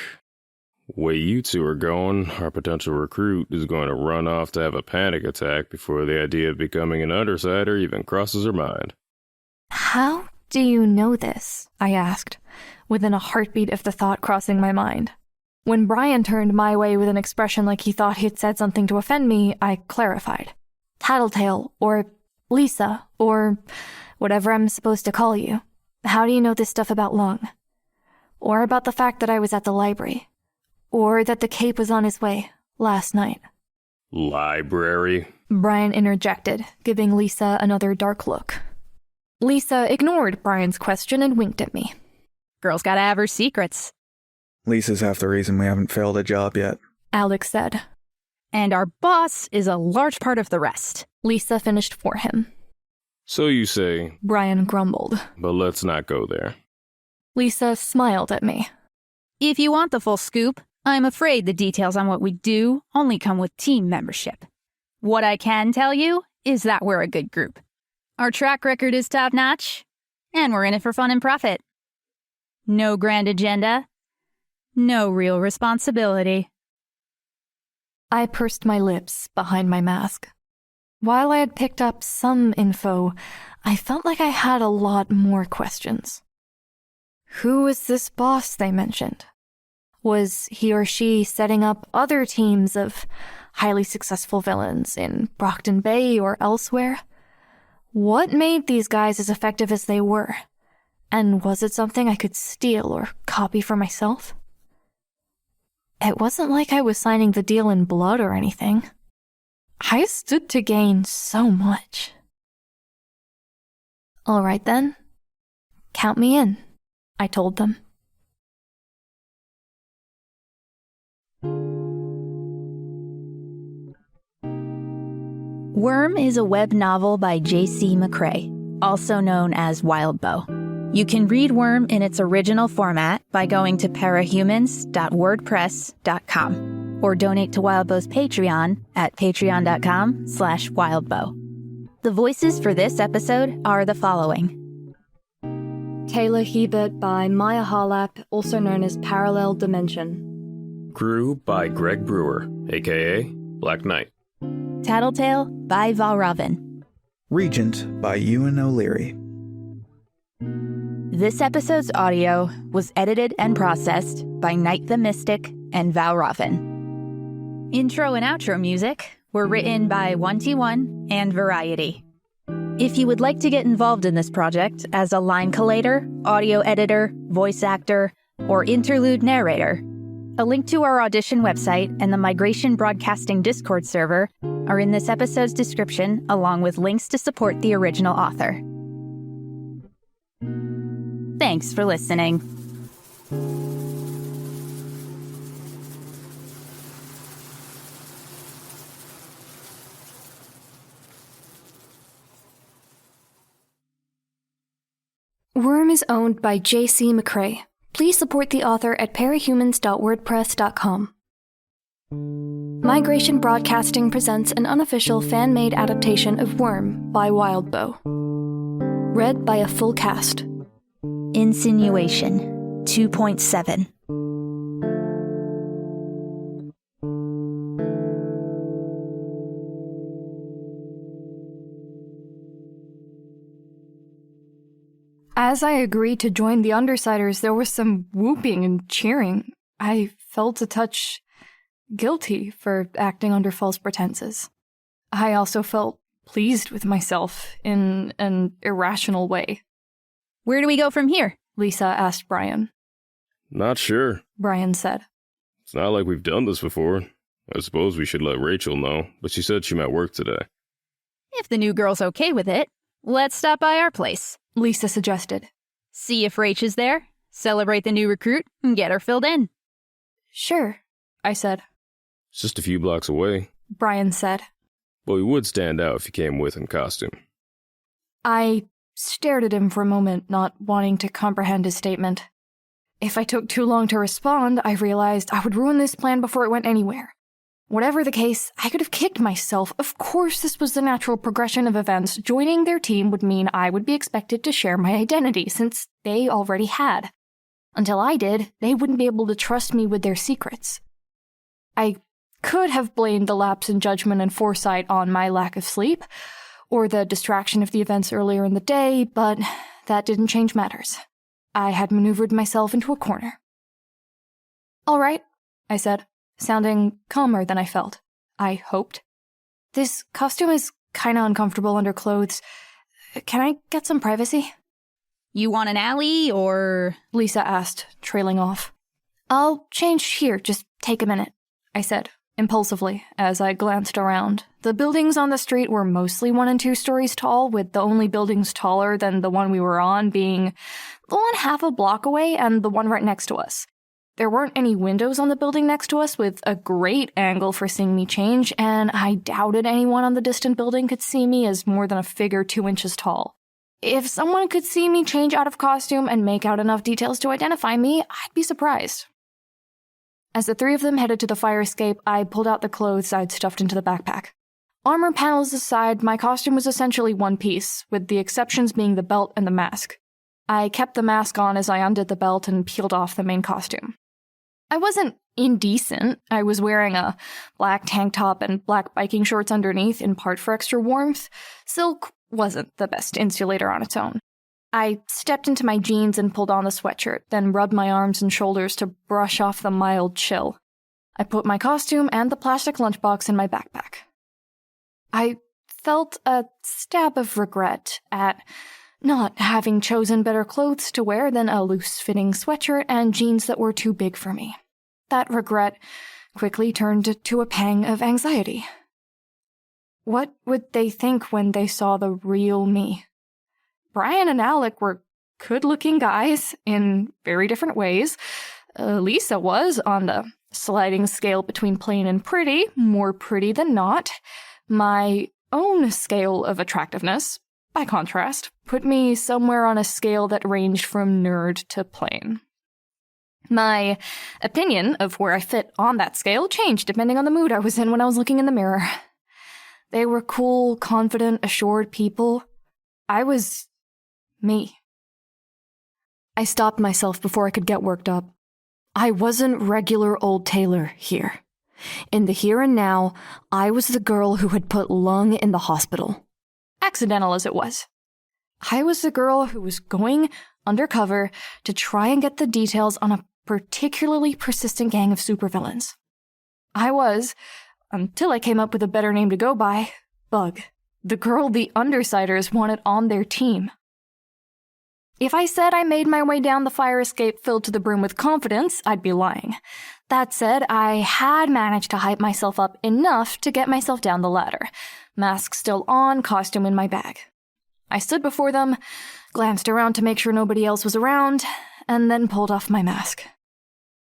Way you two are going, our potential recruit is going to run off to have a panic attack before the idea of becoming an undersider even crosses her mind.
How do you know this? I asked, within a heartbeat of the thought crossing my mind. When Brian turned my way with an expression like he thought he'd said something to offend me, I clarified. Tattletale, or Lisa, or whatever I'm supposed to call you. How do you know this stuff about Lung? Or about the fact that I was at the library? Or that the cape was on his way last night?
Library?
Brian interjected, giving Lisa another dark look. Lisa ignored Brian's question and winked at me.
Girl's gotta have her secrets.
Lisa's half the reason we haven't failed a job yet,
Alex said.
And our boss is a large part of the rest.
Lisa finished for him.
So you say,
Brian grumbled.
But let's not go there.
Lisa smiled at me.
If you want the full scoop, I'm afraid the details on what we do only come with team membership. What I can tell you is that we're a good group. Our track record is top-notch, and we're in it for fun and profit. No grand agenda, no real responsibility.
I pursed my lips behind my mask. While I had picked up some info, I felt like I had a lot more questions. Who was this boss they mentioned? Was he or she setting up other teams of highly successful villains in Brockton Bay or elsewhere? What made these guys as effective as they were? And was it something I could steal or copy for myself?
It wasn't like I was signing the deal in blood or anything. I stood to gain so much. All right then. Count me in, I told them.
Worm is a web novel by J.C. McCrae, also known as Wildbow. You can read Worm in its original format by going to parahumans.wordpress.com or donate to Wildbow's Patreon at patreon.com/wildbow. The voices for this episode are the following.
Taylor Hebert by Maia Harlap, also known as ParallelDimension.
Crew by Greg Brewer, a.k.a. Black Knight.
Tattletale by Valravn.
Regent by Ewan O'Leary.
This episode's audio was edited and processed by NightTheMystic and Valravn. Intro and outro music were written by 1T1 and Variety. If you would like to get involved in this project as a line collator, audio editor, voice actor, or interlude narrator, a link to our audition website and the Migration Broadcasting Discord server are in this episode's description, along with links to support the original author. Thanks for listening.
Worm is owned by J.C. McCrae. Please support the author at parahumans.wordpress.com. Migration Broadcasting presents an unofficial fan-made adaptation of Worm by Wildbow. Read by a full cast.
Insinuation 2.7.
As I agreed to join the Undersiders, there was some whooping and cheering. I felt a touch guilty for acting under false pretenses. I also felt pleased with myself in an irrational way.
Where do we go from here?
Lisa asked Brian.
Not sure.
Brian said.
It's not like we've done this before. I suppose we should let Rachel know, but she said she might work today.
If the new girl's okay with it, let's stop by our place,
Lisa suggested.
See if Rach is there, celebrate the new recruit, and get her filled in.
Sure, I said.
It's just a few blocks away.
Brian said.
But we would stand out if you came with in costume.
I stared at him for a moment, not wanting to comprehend his statement. If I took too long to respond, I realized I would ruin this plan before it went anywhere. Whatever the case, I could have kicked myself. Of course, this was the natural progression of events. Joining their team would mean I would be expected to share my identity, since they already had. Until I did, they wouldn't be able to trust me with their secrets. I could have blamed the lapse in judgment and foresight on my lack of sleep, or the distraction of the events earlier in the day, but that didn't change matters. I had maneuvered myself into a corner. All right, I said, sounding calmer than I felt. I hoped. This costume is kinda uncomfortable under clothes. Can I get some privacy?
You want an alley, or?
Lisa asked, trailing off. I'll change here, just take a minute, I said, impulsively, as I glanced around. The buildings on the street were mostly 1 and 2 stories tall, with the only buildings taller than the one we were on being the one half a block away and the one right next to us. There weren't any windows on the building next to us, with a great angle for seeing me change, and I doubted anyone on the distant building could see me as more than a figure 2 inches tall. If someone could see me change out of costume and make out enough details to identify me, I'd be surprised. As the 3 of them headed to the fire escape, I pulled out the clothes I'd stuffed into the backpack. Armor panels aside, my costume was essentially one piece, with the exceptions being the belt and the mask. I kept the mask on as I undid the belt and peeled off the main costume. I wasn't indecent. I was wearing a black tank top and black biking shorts underneath, in part for extra warmth. Silk wasn't the best insulator on its own. I stepped into my jeans and pulled on the sweatshirt, then rubbed my arms and shoulders to brush off the mild chill. I put my costume and the plastic lunchbox in my backpack. I felt a stab of regret at not having chosen better clothes to wear than a loose-fitting sweatshirt and jeans that were too big for me. that regret quickly turned to a pang of anxiety. What would they think when they saw the real me? Brian and Alec were good-looking guys in very different ways. Lisa was, on the sliding scale between plain and pretty, more pretty than not. My own scale of attractiveness, by contrast, put me somewhere on a scale that ranged from nerd to plain. My opinion of where I fit on that scale changed depending on the mood I was in when I was looking in the mirror. They were cool, confident, assured people. I was me. I stopped myself before I could get worked up. I wasn't regular old Taylor here. In the here and now, I was the girl who had put Lung in the hospital. Accidental as it was. I was the girl who was going undercover to try and get the details on a particularly persistent gang of supervillains. I was, until I came up with a better name to go by, Bug, the girl the Undersiders wanted on their team. If I said I made my way down the fire escape filled to the brim with confidence, I'd be lying. That said, I had managed to hype myself up enough to get myself down the ladder. Mask still on, costume in my bag. I stood before them, glanced around to make sure nobody else was around, and then pulled off my mask.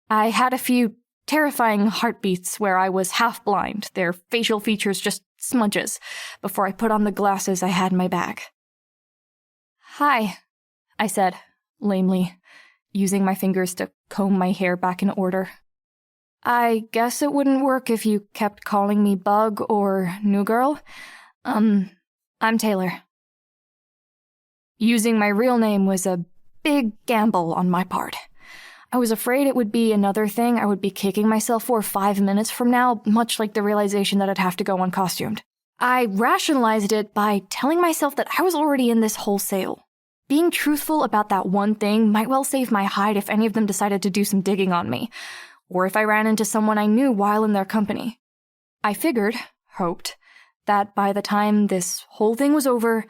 I had a few terrifying heartbeats where I was half blind, their facial features just smudges, before I put on the glasses I had in my bag. "Hi," I said, lamely, using my fingers to comb my hair back in order. "I guess it wouldn't work if you kept calling me Bug or New Girl. I'm Taylor." Using my real name was a big gamble on my part. I was afraid it would be another thing I would be kicking myself for 5 minutes from now, much like the realization that I'd have to go uncostumed. I rationalized it by telling myself that I was already in this wholesale. Being truthful about that one thing might well save my hide if any of them decided to do some digging on me, or if I ran into someone I knew while in their company. I hoped, that by the time this whole thing was over,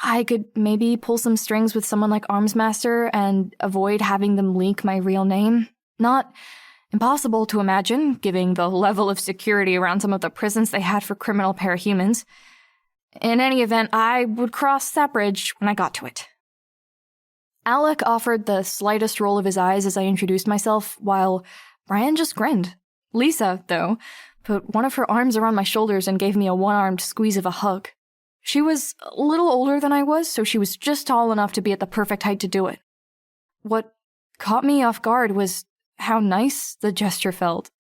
I could maybe pull some strings with someone like Armsmaster and avoid having them leak my real name. Not impossible to imagine, given the level of security around some of the prisons they had for criminal parahumans. In any event, I would cross that bridge when I got to it. Alec offered the slightest roll of his eyes as I introduced myself, while Brian just grinned. Lisa, though, put one of her arms around my shoulders and gave me a one-armed squeeze of a hug. She was a little older than I was, so she was just tall enough to be at the perfect height to do it. What caught me off guard was how nice the gesture felt.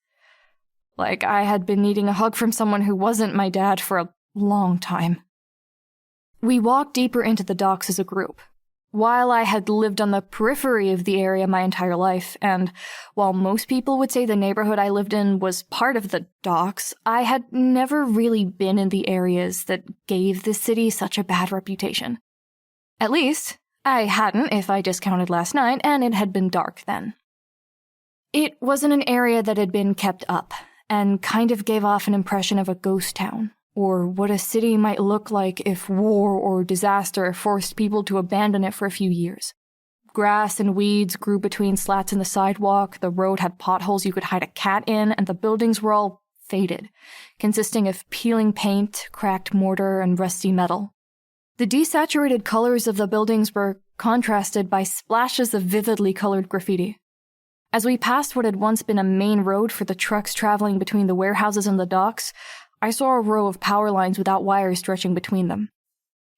Like I had been needing a hug from someone who wasn't my dad for a long time. We walked deeper into the docks as a group. While I had lived on the periphery of the area my entire life, and while most people would say the neighborhood I lived in was part of the docks, I had never really been in the areas that gave the city such a bad reputation. At least, I hadn't if I discounted last night, and it had been dark then. It wasn't an area that had been kept up, and kind of gave off an impression of a ghost town, or what a city might look like if war or disaster forced people to abandon it for a few years. Grass and weeds grew between slats in the sidewalk, the road had potholes you could hide a cat in, and the buildings were all faded, consisting of peeling paint, cracked mortar, and rusty metal. The desaturated colors of the buildings were contrasted by splashes of vividly colored graffiti. As we passed what had once been a main road for the trucks traveling between the warehouses and the docks, I saw a row of power lines without wires stretching between them.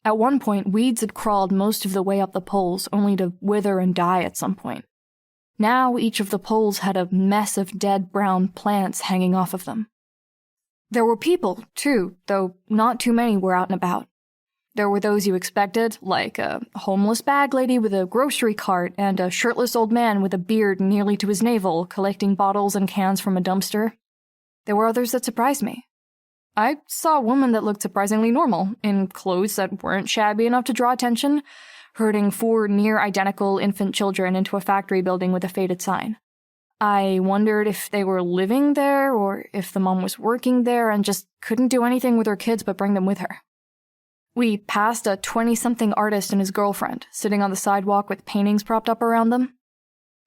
At one point, weeds had crawled most of the way up the poles, only to wither and die at some point. Now each of the poles had a mess of dead brown plants hanging off of them. There were people, too, though not too many were out and about. There were those you expected, like a homeless bag lady with a grocery cart and a shirtless old man with a beard nearly to his navel collecting bottles and cans from a dumpster. There were others that surprised me. I saw a woman that looked surprisingly normal, in clothes that weren't shabby enough to draw attention, herding 4 near-identical infant children into a factory building with a faded sign. I wondered if they were living there, or if the mom was working there and just couldn't do anything with her kids but bring them with her. We passed a 20-something artist and his girlfriend, sitting on the sidewalk with paintings propped up around them.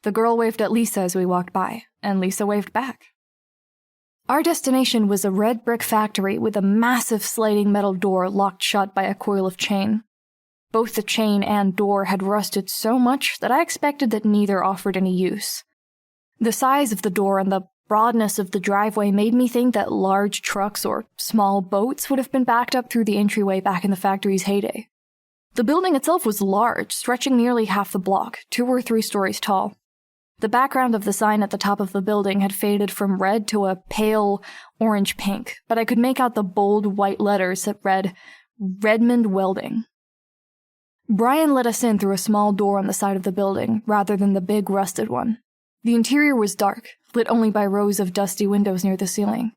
The girl waved at Lisa as we walked by, and Lisa waved back. Our destination was a red brick factory with a massive sliding metal door locked shut by a coil of chain. Both the chain and door had rusted so much that I expected that neither offered any use. The size of the door and the broadness of the driveway made me think that large trucks or small boats would have been backed up through the entryway back in the factory's heyday. The building itself was large, stretching nearly half the block, 2 or 3 stories tall. The background of the sign at the top of the building had faded from red to a pale orange-pink, but I could make out the bold white letters that read, Redmond Welding. Brian let us in through a small door on the side of the building, rather than the big rusted one. The interior was dark, lit only by rows of dusty windows near the ceiling.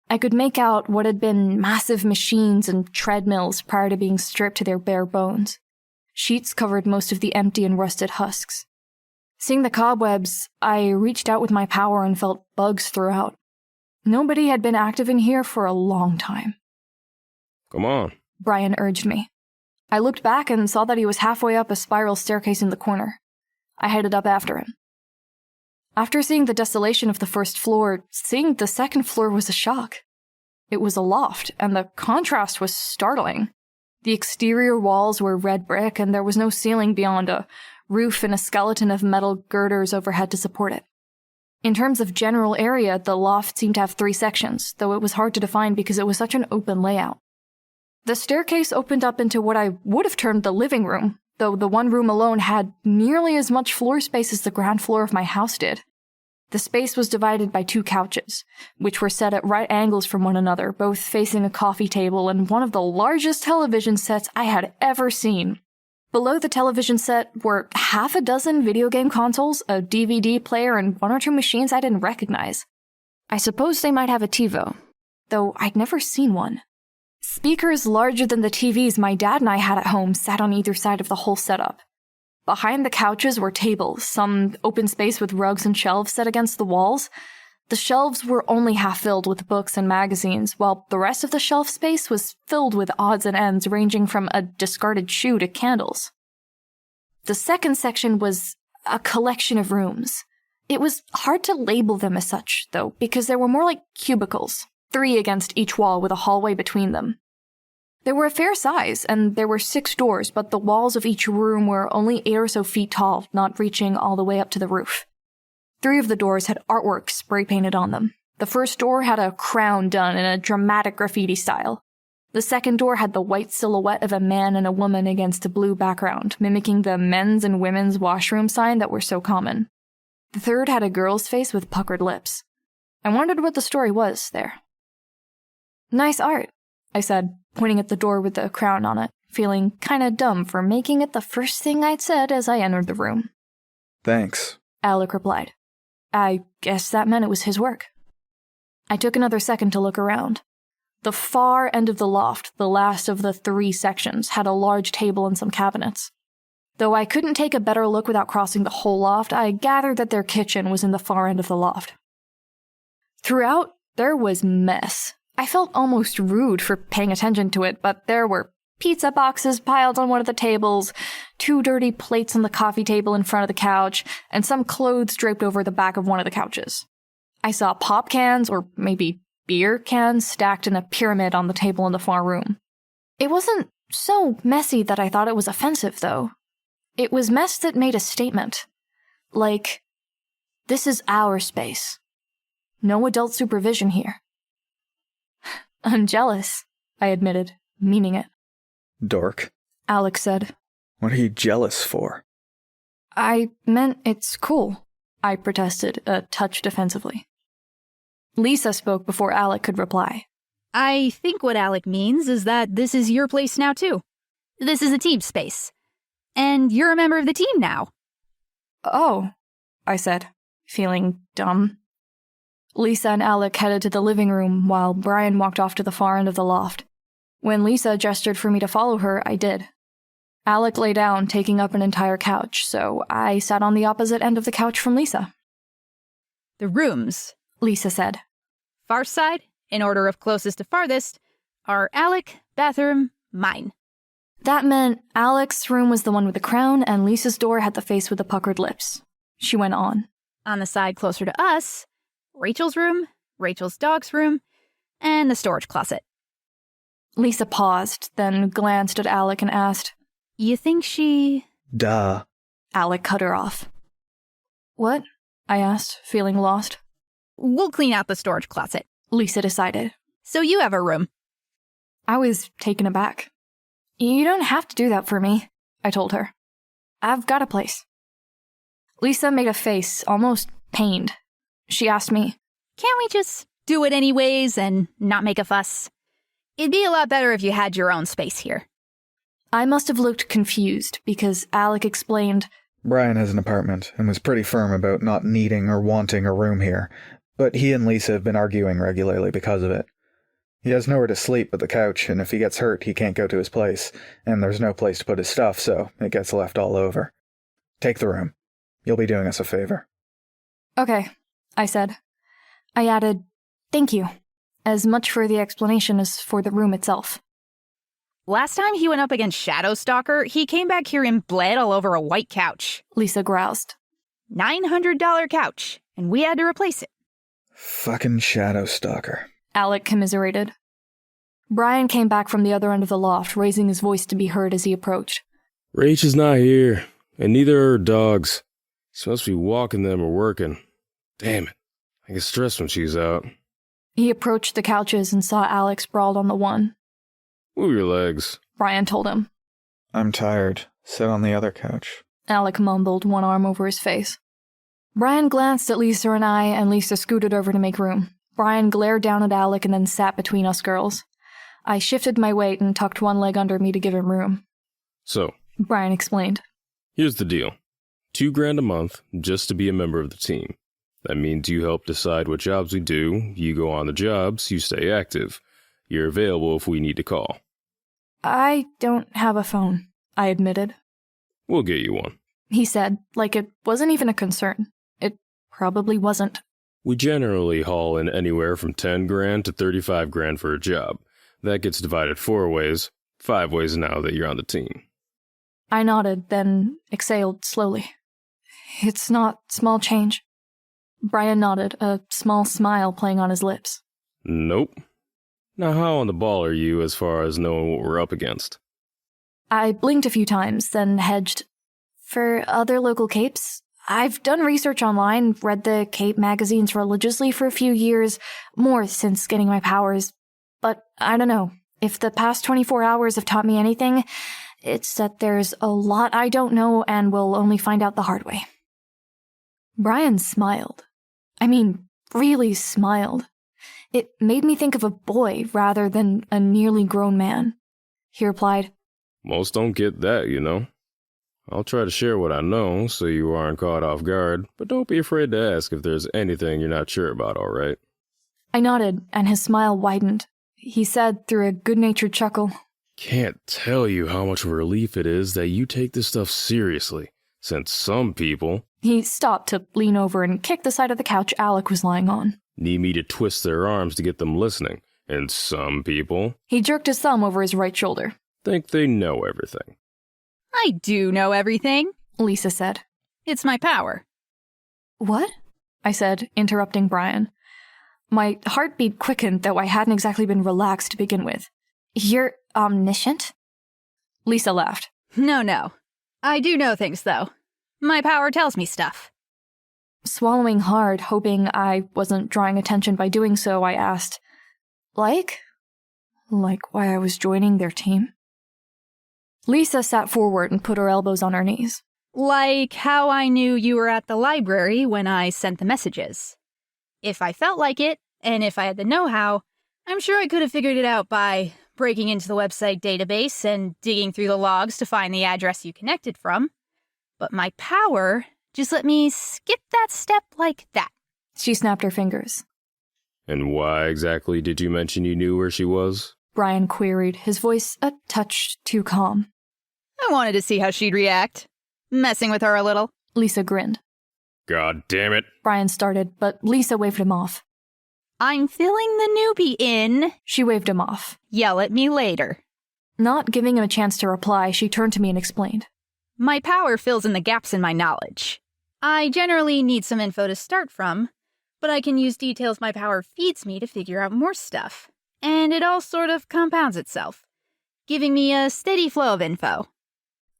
I could make out what had been massive machines and treadmills prior to being stripped to their bare bones. Sheets covered most of the empty and rusted husks. Seeing the cobwebs, I reached out with my power and felt bugs throughout. Nobody had been active in here for a long time.
Come on,
Brian urged me. I looked back and saw that he was halfway up a spiral staircase in the corner. I headed up after him. After seeing the desolation of the first floor, seeing the second floor was a shock. It was a loft, and the contrast was startling. The exterior walls were red brick, and there was no ceiling beyond a roof and a skeleton of metal girders overhead to support it. In terms of general area, the loft seemed to have 3 sections, though it was hard to define because it was such an open layout. The staircase opened up into what I would have termed the living room, though the one room alone had nearly as much floor space as the ground floor of my house did. The space was divided by 2 couches, which were set at right angles from one another, both facing a coffee table and one of the largest television sets I had ever seen. Below the television set were half a dozen video game consoles, a DVD player, and 1 or 2 machines I didn't recognize. I suppose they might have a TiVo, though I'd never seen one. Speakers larger than the TVs my dad and I had at home sat on either side of the whole setup. Behind the couches were tables, some open space with rugs and shelves set against the walls. The shelves were only half filled with books and magazines, while the rest of the shelf space was filled with odds and ends ranging from a discarded shoe to candles. The second section was a collection of rooms. It was hard to label them as such, though, because they were more like cubicles, 3 against each wall with a hallway between them. They were a fair size, and there were 6 doors, but the walls of each room were only 8 or so feet tall, not reaching all the way up to the roof. 3 of the doors had artwork spray-painted on them. The first door had a crown done in a dramatic graffiti style. The second door had the white silhouette of a man and a woman against a blue background, mimicking the men's and women's washroom sign that were so common. The third had a girl's face with puckered lips. I wondered what the story was there. Nice art, I said, pointing at the door with the crown on it, feeling kinda dumb for making it the first thing I'd said as I entered the room.
Thanks,
Alec replied. I guess that meant it was his work. I took another second to look around. The far end of the loft, the last of the 3 sections, had a large table and some cabinets. Though I couldn't take a better look without crossing the whole loft, I gathered that their kitchen was in the far end of the loft. Throughout, there was mess. I felt almost rude for paying attention to it, but there were pizza boxes piled on one of the tables, 2 dirty plates on the coffee table in front of the couch, and some clothes draped over the back of one of the couches. I saw pop cans, or maybe beer cans, stacked in a pyramid on the table in the far room. It wasn't so messy that I thought it was offensive, though. It was mess that made a statement. Like, this is our space. No adult supervision here. I'm jealous, I admitted, meaning it.
Dork.
Alex said.
What are you jealous for?
I meant it's cool, I protested, a touch defensively. Lisa spoke before Alec could reply.
I think what Alec means is that this is your place now, too. This is a team space. And you're a member of the team now.
Oh, I said, feeling dumb. Lisa and Alec headed to the living room while Brian walked off to the far end of the loft. When Lisa gestured for me to follow her, I did. Alec lay down, taking up an entire couch, so I sat on the opposite end of the couch from Lisa.
The rooms,
Lisa said.
Far side, in order of closest to farthest, are Alec, bathroom, mine.
That meant Alec's room was the one with the crown, and Lisa's door had the face with the puckered lips. She went on.
On the side closer to us, Rachel's room, Rachel's dog's room, and the storage closet.
Lisa paused, then glanced at Alec and asked,
You think she...
Duh.
Alec cut her off. What? I asked, feeling lost.
We'll clean out the storage closet,
Lisa decided.
So you have a room.
I was taken aback. You don't have to do that for me, I told her. I've got a place. Lisa made a face, almost pained. She asked me,
Can't we just do it anyways and not make a fuss? It'd be a lot better if you had your own space here.
I must have looked confused because Alec explained,
Brian has an apartment and was pretty firm about not needing or wanting a room here, but he and Lisa have been arguing regularly because of it. He has nowhere to sleep but the couch, and if he gets hurt, he can't go to his place, and there's no place to put his stuff, so it gets left all over. Take the room. You'll be doing us a favor.
Okay, I said. I added, thank you, as much for the explanation as for the room itself.
Last time he went up against Shadowstalker, he came back here and bled all over a white couch.
Lisa groused.
$900 couch, and we had to replace it.
Fucking Shadowstalker.
Alec commiserated. Brian came back from the other end of the loft, raising his voice to be heard as he approached.
Rach is not here, and neither are her dogs. Supposed to be walking them or working. Damn it. I get stressed when she's out.
He approached the couches and saw Alec sprawled on the one.
Move your legs,
Brian told him.
I'm tired. Sit on the other couch.
Alec mumbled, one arm over his face. Brian glanced at Lisa and I, and Lisa scooted over to make room. Brian glared down at Alec and then sat between us girls. I shifted my weight and tucked one leg under me to give him room.
So,
Brian explained.
Here's the deal. $2,000 a month just to be a member of the team. That means you help decide what jobs we do, you go on the jobs, you stay active. You're available if we need to call.
I don't have a phone, I admitted.
We'll get you one.
He said, like it wasn't even a concern. It probably wasn't.
We generally haul in anywhere from $10,000 to $35,000 for a job. That gets divided 4 ways, 5 ways now that you're on the team.
I nodded, then exhaled slowly. It's not small change. Brian nodded, a small smile playing on his lips.
Nope. Now how on the ball are you as far as knowing what we're up against?
I blinked a few times, then hedged. For other local capes, I've done research online, read the Cape magazines religiously for a few years, more since getting my powers. But I don't know, if the past 24 hours have taught me anything, it's that there's a lot I don't know and will only find out the hard way. Brian smiled. I mean, really smiled. It made me think of a boy rather than a nearly grown man. He replied,
Most don't get that, you know. I'll try to share what I know so you aren't caught off guard, but don't be afraid to ask if there's anything you're not sure about, all right?
I nodded, and his smile widened. He said through a good-natured chuckle,
Can't tell you how much of a relief it is that you take this stuff seriously, since some people...
He stopped to lean over and kick the side of the couch Alec was lying on.
Need me to twist their arms to get them listening, and some people...
He jerked his thumb over his right shoulder.
Think they know everything.
I do know everything,
Lisa said.
It's my power.
What? I said, interrupting Brian. My heartbeat quickened, though I hadn't exactly been relaxed to begin with. You're omniscient? Lisa laughed.
No. I do know things, though. My power tells me stuff.
Swallowing hard, hoping I wasn't drawing attention by doing so, I asked, Like why I was joining their team? Lisa sat forward and put her elbows on her knees.
Like how I knew you were at the library when I sent the messages. If I felt like it, and if I had the know-how, I'm sure I could have figured it out by breaking into the website database and digging through the logs to find the address you connected from. But my power just let me skip that step like that.
She snapped her fingers.
And why exactly did you mention you knew where she was?
Brian queried, his voice a touch too calm.
I wanted to see how she'd react. Messing with her a little.
Lisa grinned.
God damn it.
Brian started, but Lisa waved him off.
I'm filling the newbie in.
She waved him off.
Yell at me later.
Not giving him a chance to reply, she turned to me and explained.
My power fills in the gaps in my knowledge. I generally need some info to start from, but I can use details my power feeds me to figure out more stuff. And it all sort of compounds itself, giving me a steady flow of info.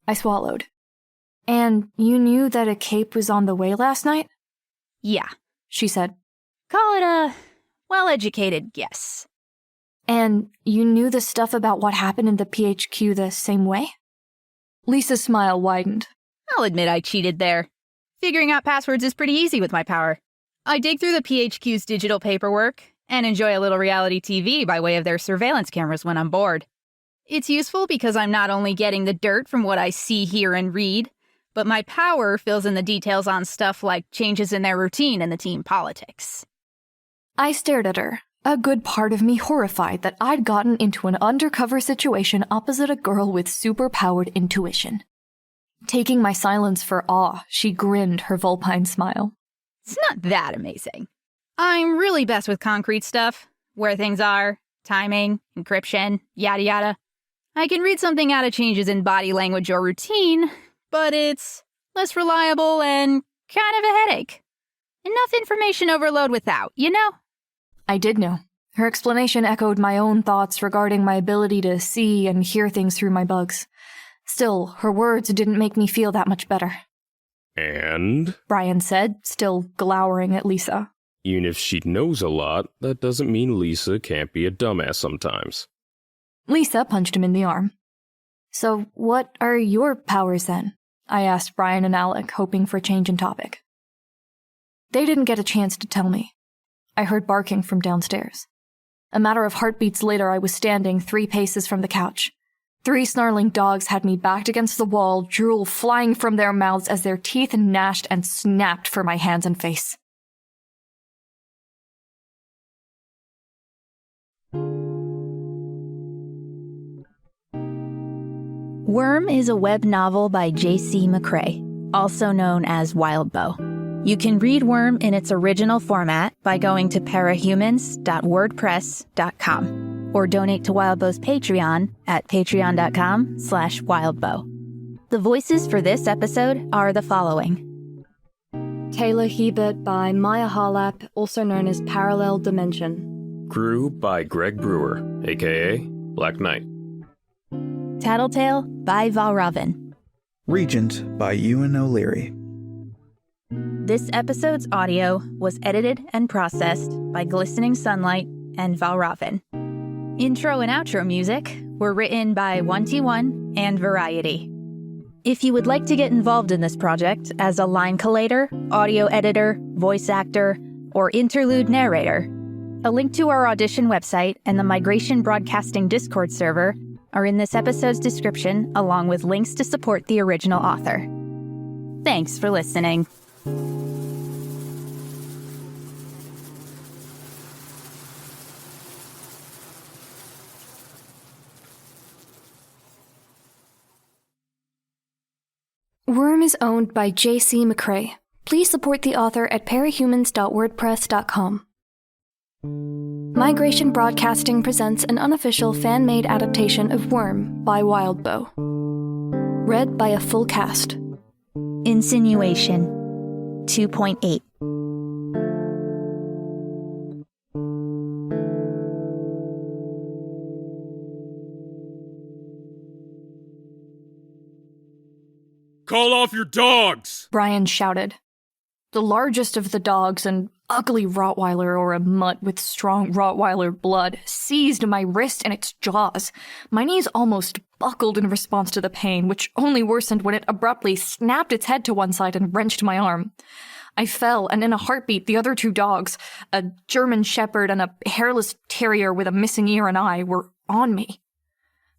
I swallowed. And you knew that a cape was on the way last night?
Yeah,
she said.
Call it a well-educated guess.
And you knew the stuff about what happened in the PHQ the same way? Lisa's smile widened.
I'll admit I cheated there. Figuring out passwords is pretty easy with my power. I dig through the PHQ's digital paperwork and enjoy a little reality TV by way of their surveillance cameras when I'm bored. It's useful because I'm not only getting the dirt from what I see, hear, and read, but my power fills in the details on stuff like changes in their routine and the team politics.
I stared at her, a good part of me horrified that I'd gotten into an undercover situation opposite a girl with super-powered intuition. Taking my silence for awe, she grinned her vulpine smile.
It's not that amazing. I'm really best with concrete stuff, where things are, timing, encryption, yada yada. I can read something out of changes in body language or routine, but it's less reliable and kind of a headache. Enough information overload without, you know?
I did know. Her explanation echoed my own thoughts regarding my ability to see and hear things through my bugs. Still, her words didn't make me feel that much better.
And?
Brian said, still glowering at Lisa.
Even if she knows a lot, that doesn't mean Lisa can't be a dumbass sometimes.
Lisa punched him in the arm. So what are your powers then? I asked Brian and Alec, hoping for a change in topic. They didn't get a chance to tell me. I heard barking from downstairs. A matter of heartbeats later, I was standing 3 paces from the couch. 3 snarling dogs had me backed against the wall, drool flying from their mouths as their teeth gnashed and snapped for my hands and face.
Worm is a web novel by J.C. McCrae, also known as Wildbow. You can read Worm in its original format by going to parahumans.wordpress.com or donate to Wildbow's Patreon at patreon.com/wildbow. The voices for this episode are the following.
Taylor Hebert by Maia Harlap, also known as ParallelDimension.
Crew by Greg Brewer, a.k.a. Black Knight.
Tattletale by Valravn.
Regent by Ewan O'Leary.
This episode's audio was edited and processed by glisteningsunlight and Valravn. Intro and outro music were written by 1T1 and Variety. If you would like to get involved in this project as a line collator, audio editor, voice actor, or interlude narrator, a link to our audition website and the Migration Broadcasting Discord server are in this episode's description, along with links to support the original author. Thanks for listening.
Worm is owned by J.C. McCrae. Please support the author at parahumans.wordpress.com. Migration Broadcasting presents an unofficial fan-made adaptation of Worm by Wildbow. Read by a full cast.
Insinuation 2.8.
Call off your dogs!
Brian shouted. The largest of the dogs, an ugly Rottweiler or a mutt with strong Rottweiler blood, seized my wrist in its jaws. My knees almost buckled in response to the pain, which only worsened when it abruptly snapped its head to one side and wrenched my arm. I fell, and in a heartbeat, the other 2 dogs, a German Shepherd and a hairless terrier with a missing ear and eye, were on me.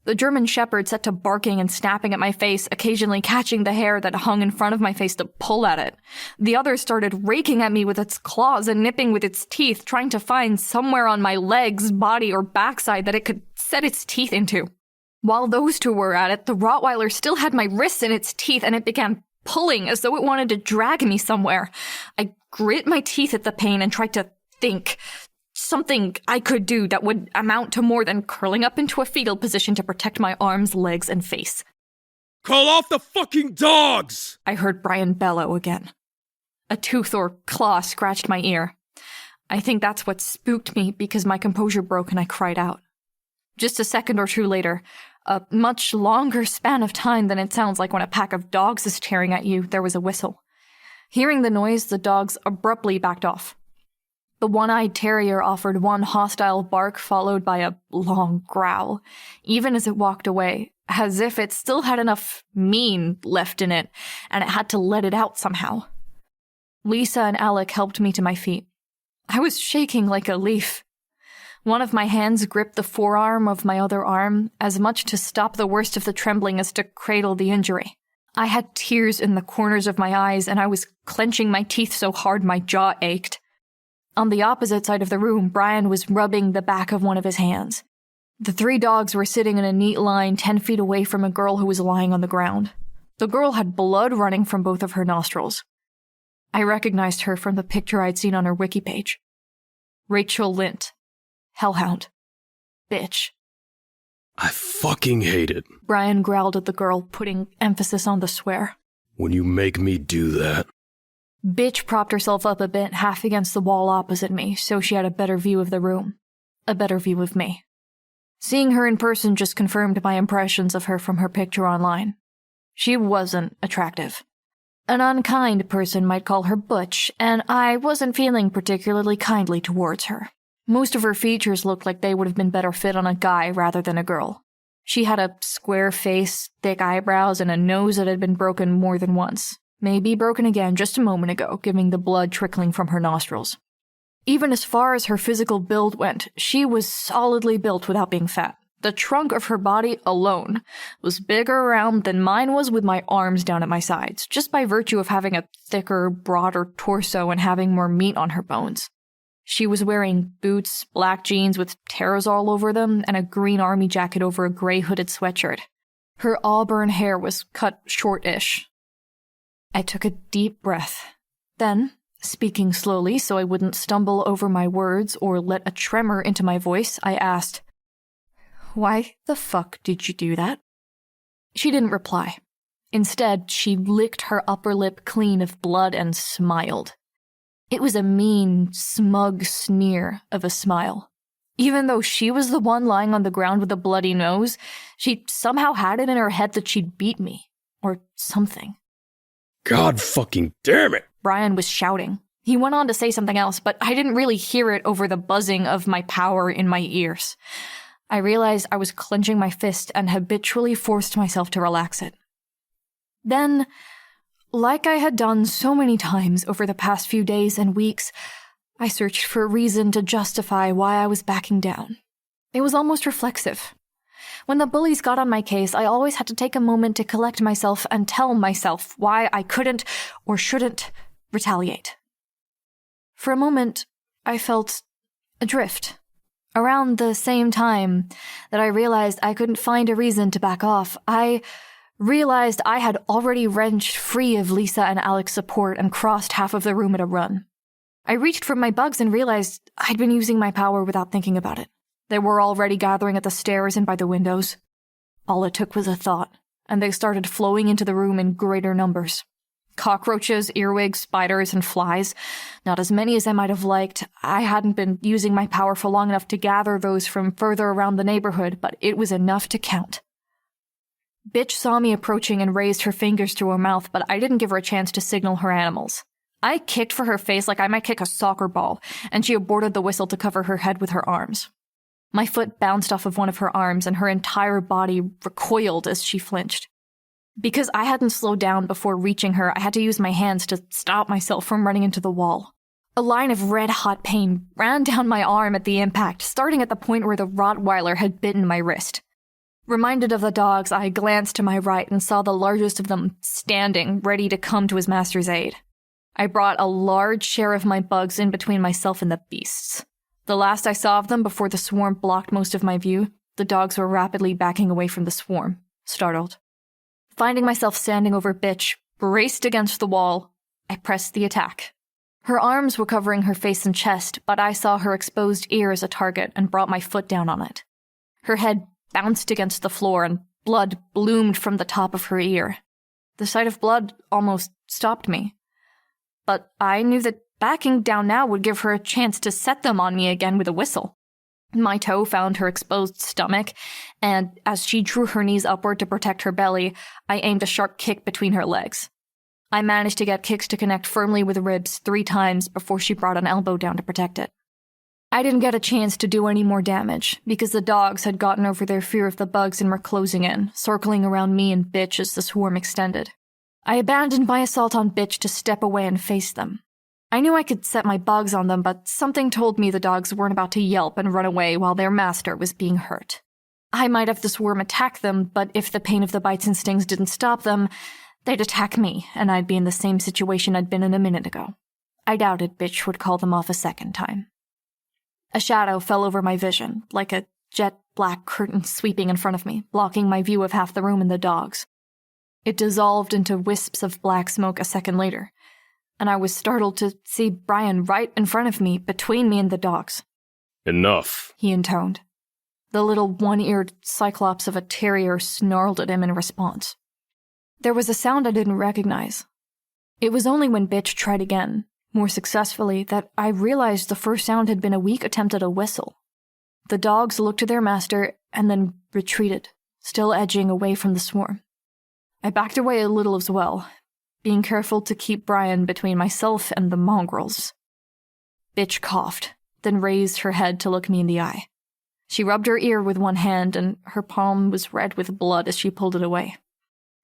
The German Shepherd set to barking and snapping at my face, occasionally catching the hair that hung in front of my face to pull at it. The other started raking at me with its claws and nipping with its teeth, trying to find somewhere on my legs, body, or backside that it could set its teeth into. While those 2 were at it, the Rottweiler still had my wrists in its teeth, and it began pulling as though it wanted to drag me somewhere. I grit my teeth at the pain and tried to think. Something I could do that would amount to more than curling up into a fetal position to protect my arms, legs, and face.
Call off the fucking dogs!
I heard Brian bellow again.
A tooth or claw scratched my ear. I think that's what spooked me because my composure broke and I cried out. Just a second or two later, a much longer span of time than it sounds like when a pack of dogs is tearing at you, there was a whistle. Hearing the noise, the dogs abruptly backed off. The one-eyed terrier offered one hostile bark followed by a long growl, even as it walked away, as if it still had enough mean left in it, and it had to let it out somehow. Lisa and Alec helped me to my feet. I was shaking like a leaf. One of my hands gripped the forearm of my other arm, as much to stop the worst of the trembling as to cradle the injury. I had tears in the corners of my eyes, and I was clenching my teeth so hard my jaw ached. On the opposite side of the room, Brian was rubbing the back of one of his hands. The 3 dogs were sitting in a neat line 10 feet away from a girl who was lying on the ground. The girl had blood running from both of her nostrils. I recognized her from the picture I'd seen on her wiki page. Rachel Lint. Hellhound. Bitch.
I fucking hate it.
Brian growled at the girl, putting emphasis on the swear.
When you make me do that.
Bitch propped herself up a bit, half against the wall opposite me, so she had a better view of the room. A better view of me. Seeing her in person just confirmed my impressions of her from her picture online. She wasn't attractive. An unkind person might call her butch, and I wasn't feeling particularly kindly towards her. Most of her features looked like they would have been better fit on a guy rather than a girl. She had a square face, thick eyebrows, and a nose that had been broken more than once. Maybe broken again just a moment ago, giving the blood trickling from her nostrils. Even as far as her physical build went, she was solidly built without being fat. The trunk of her body alone was bigger around than mine was with my arms down at my sides, just by virtue of having a thicker, broader torso and having more meat on her bones. She was wearing boots, black jeans with tears all over them, and a green army jacket over a gray hooded sweatshirt. Her auburn hair was cut short-ish. I took a deep breath. Then, speaking slowly so I wouldn't stumble over my words or let a tremor into my voice, I asked, "Why the fuck did you do that?" She didn't reply. Instead, she licked her upper lip clean of blood and smiled. It was a mean, smug sneer of a smile. Even though she was the one lying on the ground with a bloody nose, she somehow had it in her head that she'd beat me. Or something.
God fucking damn it!
Brian was shouting. He went on to say something else, but I didn't really hear it over the buzzing of my power in my ears. I realized I was clenching my fist and habitually forced myself to relax it. Then, like I had done so many times over the past few days and weeks, I searched for a reason to justify why I was backing down. It was almost reflexive. When the bullies got on my case, I always had to take a moment to collect myself and tell myself why I couldn't or shouldn't retaliate. For a moment, I felt adrift. Around the same time that I realized I couldn't find a reason to back off, I realized I had already wrenched free of Lisa and Alec's support and crossed half of the room at a run. I reached for my bugs and realized I'd been using my power without thinking about it. They were already gathering at the stairs and by the windows. All it took was a thought, and they started flowing into the room in greater numbers. Cockroaches, earwigs, spiders, and flies. Not as many as I might have liked. I hadn't been using my power for long enough to gather those from further around the neighborhood, but it was enough to count. Bitch saw me approaching and raised her fingers to her mouth, but I didn't give her a chance to signal her animals. I kicked for her face like I might kick a soccer ball, and she aborted the whistle to cover her head with her arms. My foot bounced off of one of her arms, and her entire body recoiled as she flinched. Because I hadn't slowed down before reaching her, I had to use my hands to stop myself from running into the wall. A line of red-hot pain ran down my arm at the impact, starting at the point where the Rottweiler had bitten my wrist. Reminded of the dogs, I glanced to my right and saw the largest of them standing, ready to come to his master's aid. I brought a large share of my bugs in between myself and the beasts. The last I saw of them before the swarm blocked most of my view, the dogs were rapidly backing away from the swarm, startled. Finding myself standing over Bitch, braced against the wall, I pressed the attack. Her arms were covering her face and chest, but I saw her exposed ear as a target and brought my foot down on it. Her head bounced against the floor and blood bloomed from the top of her ear. The sight of blood almost stopped me. but I knew that backing down now would give her a chance to set them on me again with a whistle. My toe found her exposed stomach, and as she drew her knees upward to protect her belly, I aimed a sharp kick between her legs. I managed to get kicks to connect firmly with ribs 3 times before she brought an elbow down to protect it. I didn't get a chance to do any more damage, because the dogs had gotten over their fear of the bugs and were closing in, circling around me and Bitch as the swarm extended. I abandoned my assault on Bitch to step away and face them. I knew I could set my bugs on them, but something told me the dogs weren't about to yelp and run away while their master was being hurt. I might have the swarm attack them, but if the pain of the bites and stings didn't stop them, they'd attack me, and I'd be in the same situation I'd been in a minute ago. I doubted Bitch would call them off a second time. A shadow fell over my vision, like a jet-black curtain sweeping in front of me, blocking my view of half the room and the dogs. It dissolved into wisps of black smoke a second later, and I was startled to see Brian right in front of me, between me and the dogs.
Enough,
he intoned. The little one-eared cyclops of a terrier snarled at him in response. There was a sound I didn't recognize. It was only when Bitch tried again, more successfully, that I realized the first sound had been a weak attempt at a whistle. The dogs looked to their master and then retreated, still edging away from the swarm. I backed away a little as well, being careful to keep Brian between myself and the mongrels. Bitch coughed, then raised her head to look me in the eye. She rubbed her ear with one hand, and her palm was red with blood as she pulled it away.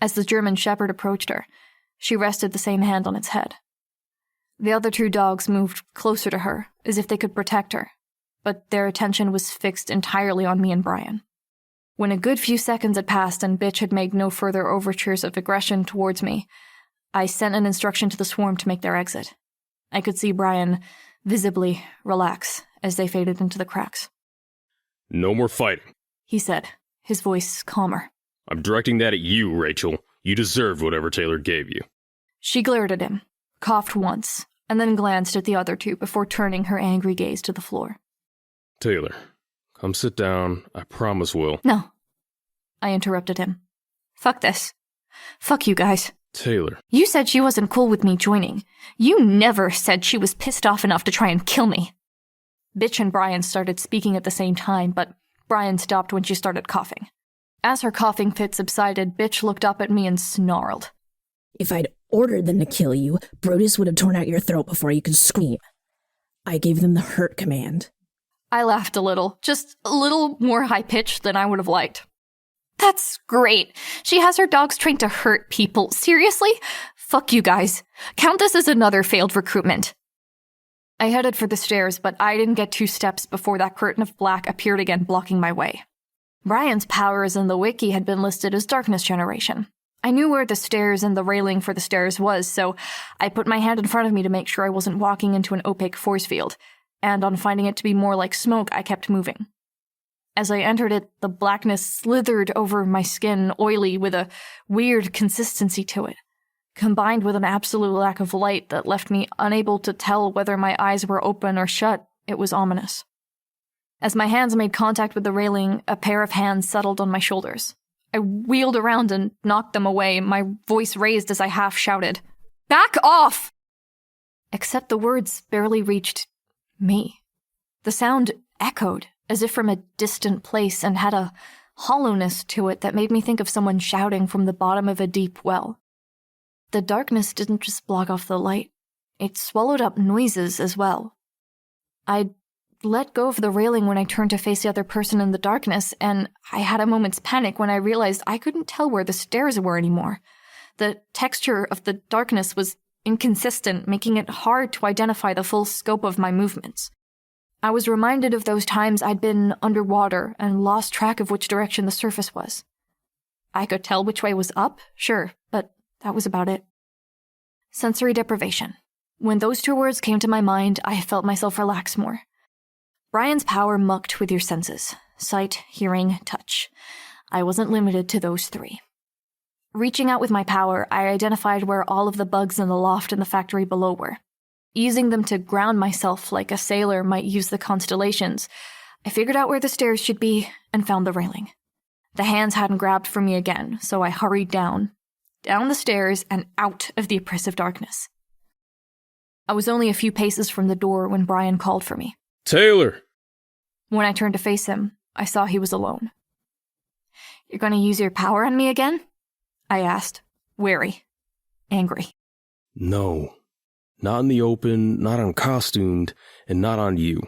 As the German shepherd approached her, she rested the same hand on its head. The other 2 dogs moved closer to her, as if they could protect her, but their attention was fixed entirely on me and Brian. When a good few seconds had passed and Bitch had made no further overtures of aggression towards me, I sent an instruction to the swarm to make their exit. I could see Brian visibly relax as they faded into the cracks.
No more fighting,
he said, his voice calmer.
I'm directing that at you, Rachel. You deserved whatever Taylor gave you.
She glared at him, coughed once, and then glanced at the other 2 before turning her angry gaze to the floor.
Taylor, come sit down. I promise we'll...
No. I interrupted him. Fuck this. Fuck you guys.
Taylor.
You said she wasn't cool with me joining. You never said she was pissed off enough to try and kill me. Bitch and Brian started speaking at the same time, but Brian stopped when she started coughing. As her coughing fit subsided, Bitch looked up at me and snarled.
If I'd ordered them to kill you, Brutus would have torn out your throat before you could scream. I gave them the hurt command.
I laughed a little, just a little more high-pitched than I would have liked. That's great. She has her dogs trained to hurt people. Seriously? Fuck you guys. Count this as another failed recruitment. I headed for the stairs, but I didn't get 2 steps before that curtain of black appeared again, blocking my way. Brian's powers in the wiki had been listed as darkness generation. I knew where the stairs and the railing for the stairs was, so I put my hand in front of me to make sure I wasn't walking into an opaque force field, and on finding it to be more like smoke, I kept moving. As I entered it, the blackness slithered over my skin, oily, with a weird consistency to it, combined with an absolute lack of light that left me unable to tell whether my eyes were open or shut. It was ominous. As my hands made contact with the railing, a pair of hands settled on my shoulders. I wheeled around and knocked them away, my voice raised as I half-shouted, "Back off!" Except the words barely reached me. The sound echoed, as if from a distant place, and had a hollowness to it that made me think of someone shouting from the bottom of a deep well. The darkness didn't just block off the light. It swallowed up noises as well. I'd let go of the railing when I turned to face the other person in the darkness, and I had a moment's panic when I realized I couldn't tell where the stairs were anymore. The texture of the darkness was inconsistent, making it hard to identify the full scope of my movements. I was reminded of those times I'd been underwater and lost track of which direction the surface was. I could tell which way was up, sure, but that was about it. Sensory deprivation. When those 2 words came to my mind, I felt myself relax more. Brian's power mucked with your senses. Sight, hearing, touch. I wasn't limited to those 3. Reaching out with my power, I identified where all of the bugs in the loft and the factory below were. Using them to ground myself like a sailor might use the constellations, I figured out where the stairs should be and found the railing. The hands hadn't grabbed for me again, so I hurried down the stairs and out of the oppressive darkness. I was only a few paces from the door when Brian called for me.
Taylor!
When I turned to face him, I saw he was alone. "You're going to use your power on me again?" I asked, wary, angry.
No. Not in the open, not uncostumed, and not on you.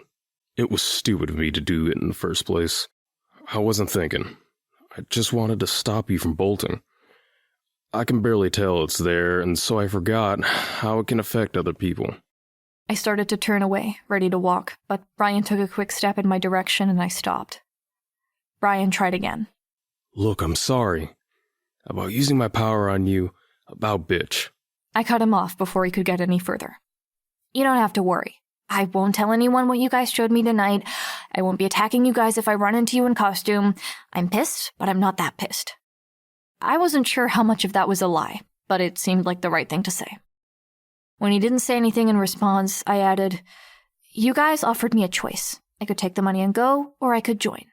It was stupid of me to do it in the first place. I wasn't thinking. I just wanted to stop you from bolting. I can barely tell it's there, and so I forgot how it can affect other people.
I started to turn away, ready to walk, but Brian took a quick step in my direction and I stopped. Brian tried again.
Look, I'm sorry. About using my power on you, about bitch.
I cut him off before he could get any further. "You don't have to worry. I won't tell anyone what you guys showed me tonight. I won't be attacking you guys if I run into you in costume. I'm pissed, but I'm not that pissed." I wasn't sure how much of that was a lie, but it seemed like the right thing to say. When he didn't say anything in response, I added, "You guys offered me a choice. I could take the money and go, or I could join.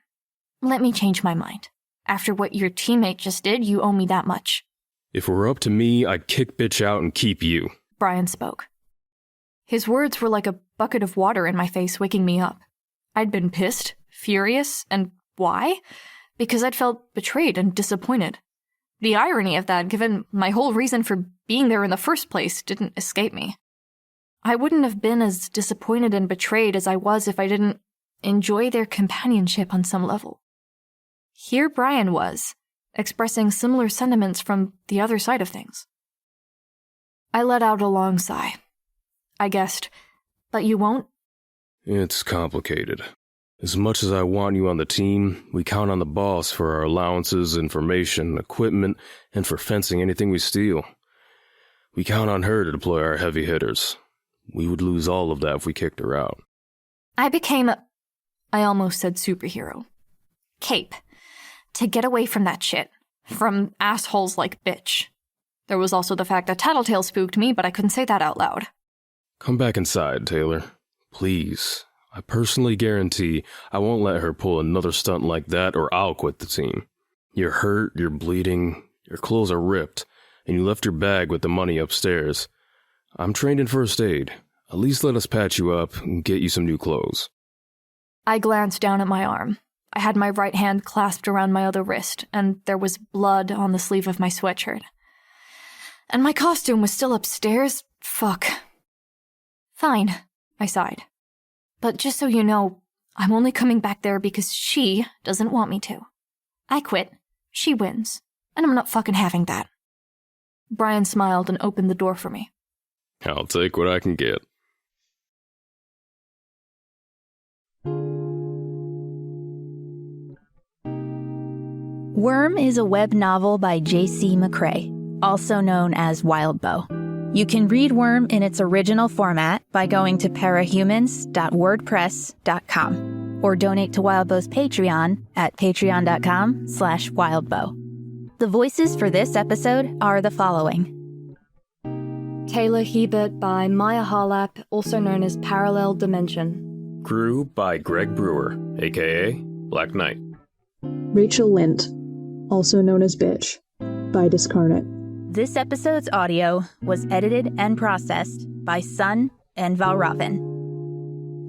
Let me change my mind. After what your teammate just did, you owe me that much."
If it were up to me, I'd kick bitch out and keep you.
Brian spoke. His words were like a bucket of water in my face, waking me up. I'd been pissed, furious, and why? Because I'd felt betrayed and disappointed. The irony of that, given my whole reason for being there in the first place, didn't escape me. I wouldn't have been as disappointed and betrayed as I was if I didn't enjoy their companionship on some level. Here Brian was, expressing similar sentiments from the other side of things. I let out a long sigh. I guessed, "But you won't?"
It's complicated. As much as I want you on the team, we count on the boss for our allowances, information, equipment, and for fencing anything we steal. We count on her to deploy our heavy hitters. We would lose all of that if we kicked her out.
I became I almost said superhero. Cape. To get away from that shit. From assholes like bitch. There was also the fact that Tattletale spooked me, but I couldn't say that out loud.
Come back inside, Taylor. Please. I personally guarantee I won't let her pull another stunt like that or I'll quit the team. You're hurt, you're bleeding, your clothes are ripped, and you left your bag with the money upstairs. I'm trained in first aid. At least let us patch you up and get you some new clothes.
I glanced down at my arm. I had my right hand clasped around my other wrist, and there was blood on the sleeve of my sweatshirt. And my costume was still upstairs? Fuck. Fine, I sighed. But just so you know, I'm only coming back there because she doesn't want me to. I quit, she wins, and I'm not fucking having that. Brian smiled and opened the door for me.
I'll take what I can get.
Worm is a web novel by J.C. McCrae, also known as Wildbow. You can read Worm in its original format by going to parahumans.wordpress.com or donate to Wildbow's Patreon at patreon.com/wildbow. The voices for this episode are the following.
Taylor Hebert by Maia Harlap, also known as ParallelDimension.
Crew by Greg Brewer, a.k.a. Black Knight.
Rachel Lint, also known as Bitch, by Discarnate.
This episode's audio was edited and processed by Sun and Valravn.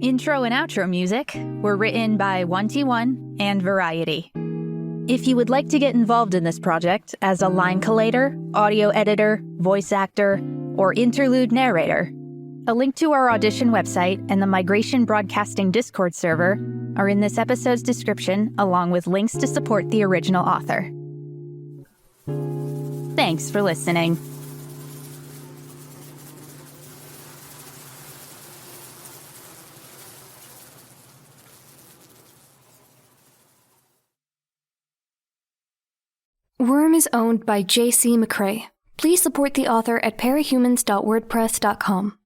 Intro and outro music were written by 1T1 and Variety. If you would like to get involved in this project as a line collator, audio editor, voice actor, or interlude narrator, a link to our audition website and the Migration Broadcasting Discord server are in this episode's description, along with links to support the original author. Thanks for listening.
Worm is owned by J.C. McCrae. Please support the author at parahumans.wordpress.com.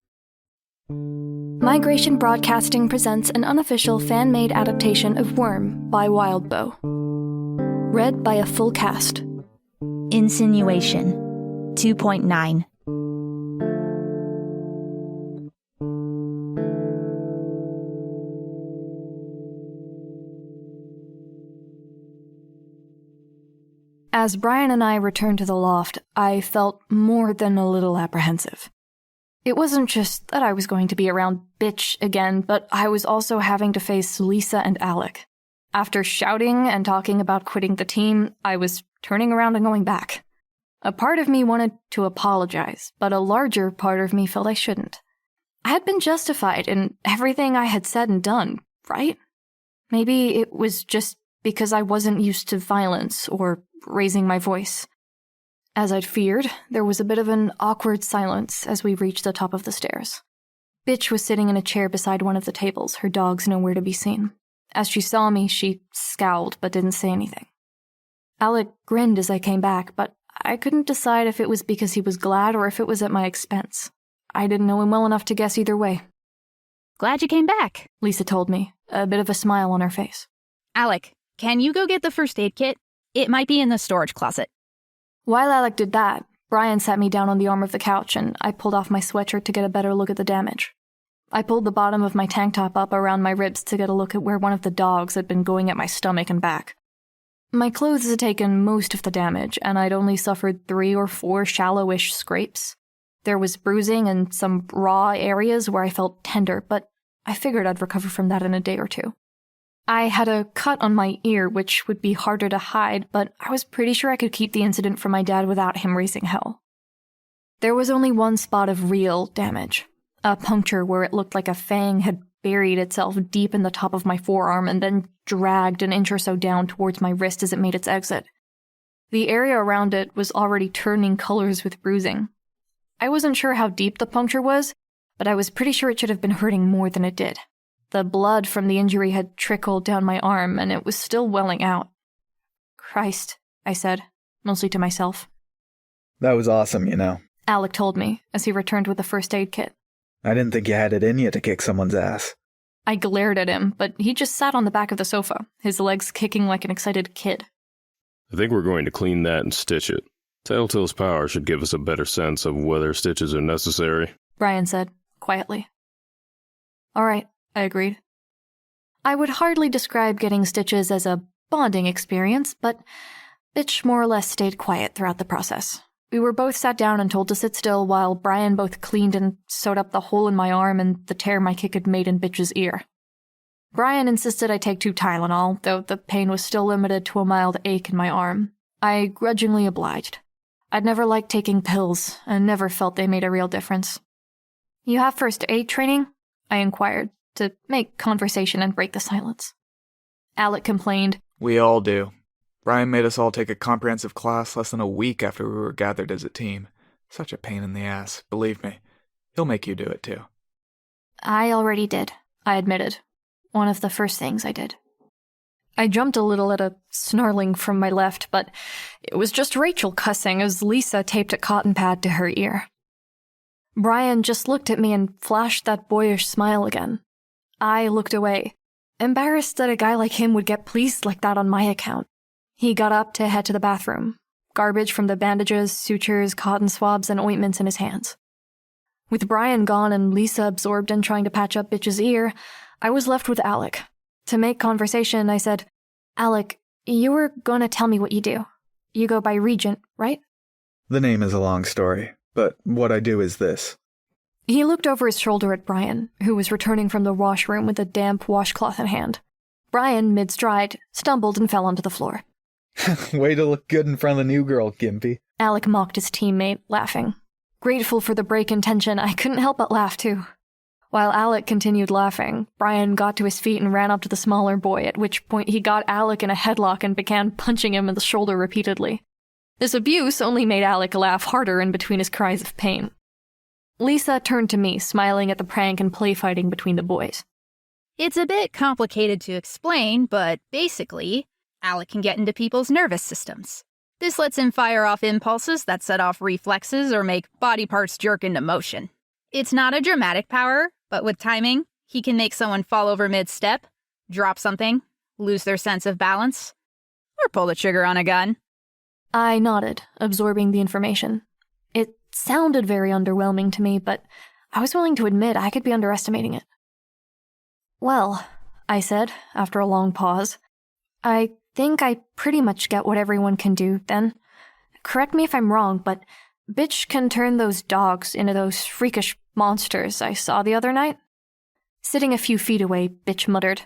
Migration Broadcasting presents an unofficial fan-made adaptation of Worm by Wildbow. Read by a full cast.
Insinuation 2.9.
As Brian and I returned to the loft, I felt more than a little apprehensive.
It wasn't just that I was going to be around Bitch again, but I was also having to face Lisa and Alec. After shouting and talking about quitting the team, I was turning around and going back. A part of me wanted to apologize, but a larger part of me felt I shouldn't. I had been justified in everything I had said and done, right? Maybe it was just because I wasn't used to violence or raising my voice. As I'd feared, there was a bit of an awkward silence as we reached the top of the stairs. Bitch was sitting in a chair beside one of the tables, her dogs nowhere to be seen. As she saw me, she scowled but didn't say anything. Alec grinned as I came back, but I couldn't decide if it was because he was glad or if it was at my expense. I didn't know him well enough to guess either way.
Glad you came back,
Lisa told me, a bit of a smile on her face.
Alec, can you go get the first aid kit? It might be in the storage closet.
While Alec did that, Brian sat me down on the arm of the couch and I pulled off my sweatshirt to get a better look at the damage. I pulled the bottom of my tank top up around my ribs to get a look at where one of the dogs had been going at my stomach and back. My clothes had taken most of the damage, and I'd only suffered 3 or 4 shallowish scrapes. There was bruising and some raw areas where I felt tender, but I figured I'd recover from that in a day or 2. I had a cut on my ear, which would be harder to hide, but I was pretty sure I could keep the incident from my dad without him raising hell. There was only one spot of real damage, a puncture where it looked like a fang had buried itself deep in the top of my forearm and then dragged an inch or so down towards my wrist as it made its exit. The area around it was already turning colors with bruising. I wasn't sure how deep the puncture was, but I was pretty sure it should have been hurting more than it did. The blood from the injury had trickled down my arm, and it was still welling out. Christ, I said, mostly to myself.
That was awesome, you know.
Alec told me, as he returned with the first aid kit.
I didn't think you had it in you to kick someone's ass.
I glared at him, but he just sat on the back of the sofa, his legs kicking like an excited kid.
I think we're going to clean that and stitch it. Tattletale's power should give us a better sense of whether stitches are necessary,
Brian said, quietly. All right, I agreed. I would hardly describe getting stitches as a bonding experience, but Bitch more or less stayed quiet throughout the process. We were both sat down and told to sit still while Brian both cleaned and sewed up the hole in my arm and the tear my kick had made in Bitch's ear. Brian insisted I take 2 Tylenol, though the pain was still limited to a mild ache in my arm. I grudgingly obliged. I'd never liked taking pills, and never felt they made a real difference. You have first aid training? I inquired, to make conversation and break the silence. Alec complained.
We all do. Brian made us all take a comprehensive class less than a week after we were gathered as a team. Such a pain in the ass, believe me. He'll make you do it too.
I already did, I admitted. One of the first things I did. I jumped a little at a snarling from my left, but it was just Rachel cussing as Lisa taped a cotton pad to her ear. Brian just looked at me and flashed that boyish smile again. I looked away, embarrassed that a guy like him would get pleased like that on my account. He got up to head to the bathroom, garbage from the bandages, sutures, cotton swabs, and ointments in his hands. With Brian gone and Lisa absorbed in trying to patch up Bitch's ear, I was left with Alec. To make conversation, I said, Alec, you were going to tell me what you do. You go by Regent, right?
The name is a long story, but what I do is this.
He looked over his shoulder at Brian, who was returning from the washroom with a damp washcloth in hand. Brian, mid-stride, stumbled and fell onto the floor.
Way to look good in front of the new girl, Gimpy.
Alec mocked his teammate, laughing. Grateful for the break in tension, I couldn't help but laugh too. While Alec continued laughing, Brian got to his feet and ran up to the smaller boy, at which point he got Alec in a headlock and began punching him in the shoulder repeatedly. This abuse only made Alec laugh harder in between his cries of pain. Lisa turned to me, smiling at the prank and play fighting between the boys.
It's a bit complicated to explain, but basically, Alec can get into people's nervous systems. This lets him fire off impulses that set off reflexes or make body parts jerk into motion. It's not a dramatic power, but with timing, he can make someone fall over mid-step, drop something, lose their sense of balance, or pull the trigger on a gun.
I nodded, absorbing the information. It sounded very underwhelming to me, but I was willing to admit I could be underestimating it. Well, I said, after a long pause, I think I pretty much get what everyone can do, then. Correct me if I'm wrong, but Bitch can turn those dogs into those freakish monsters I saw the other night? Sitting a few feet away, Bitch muttered.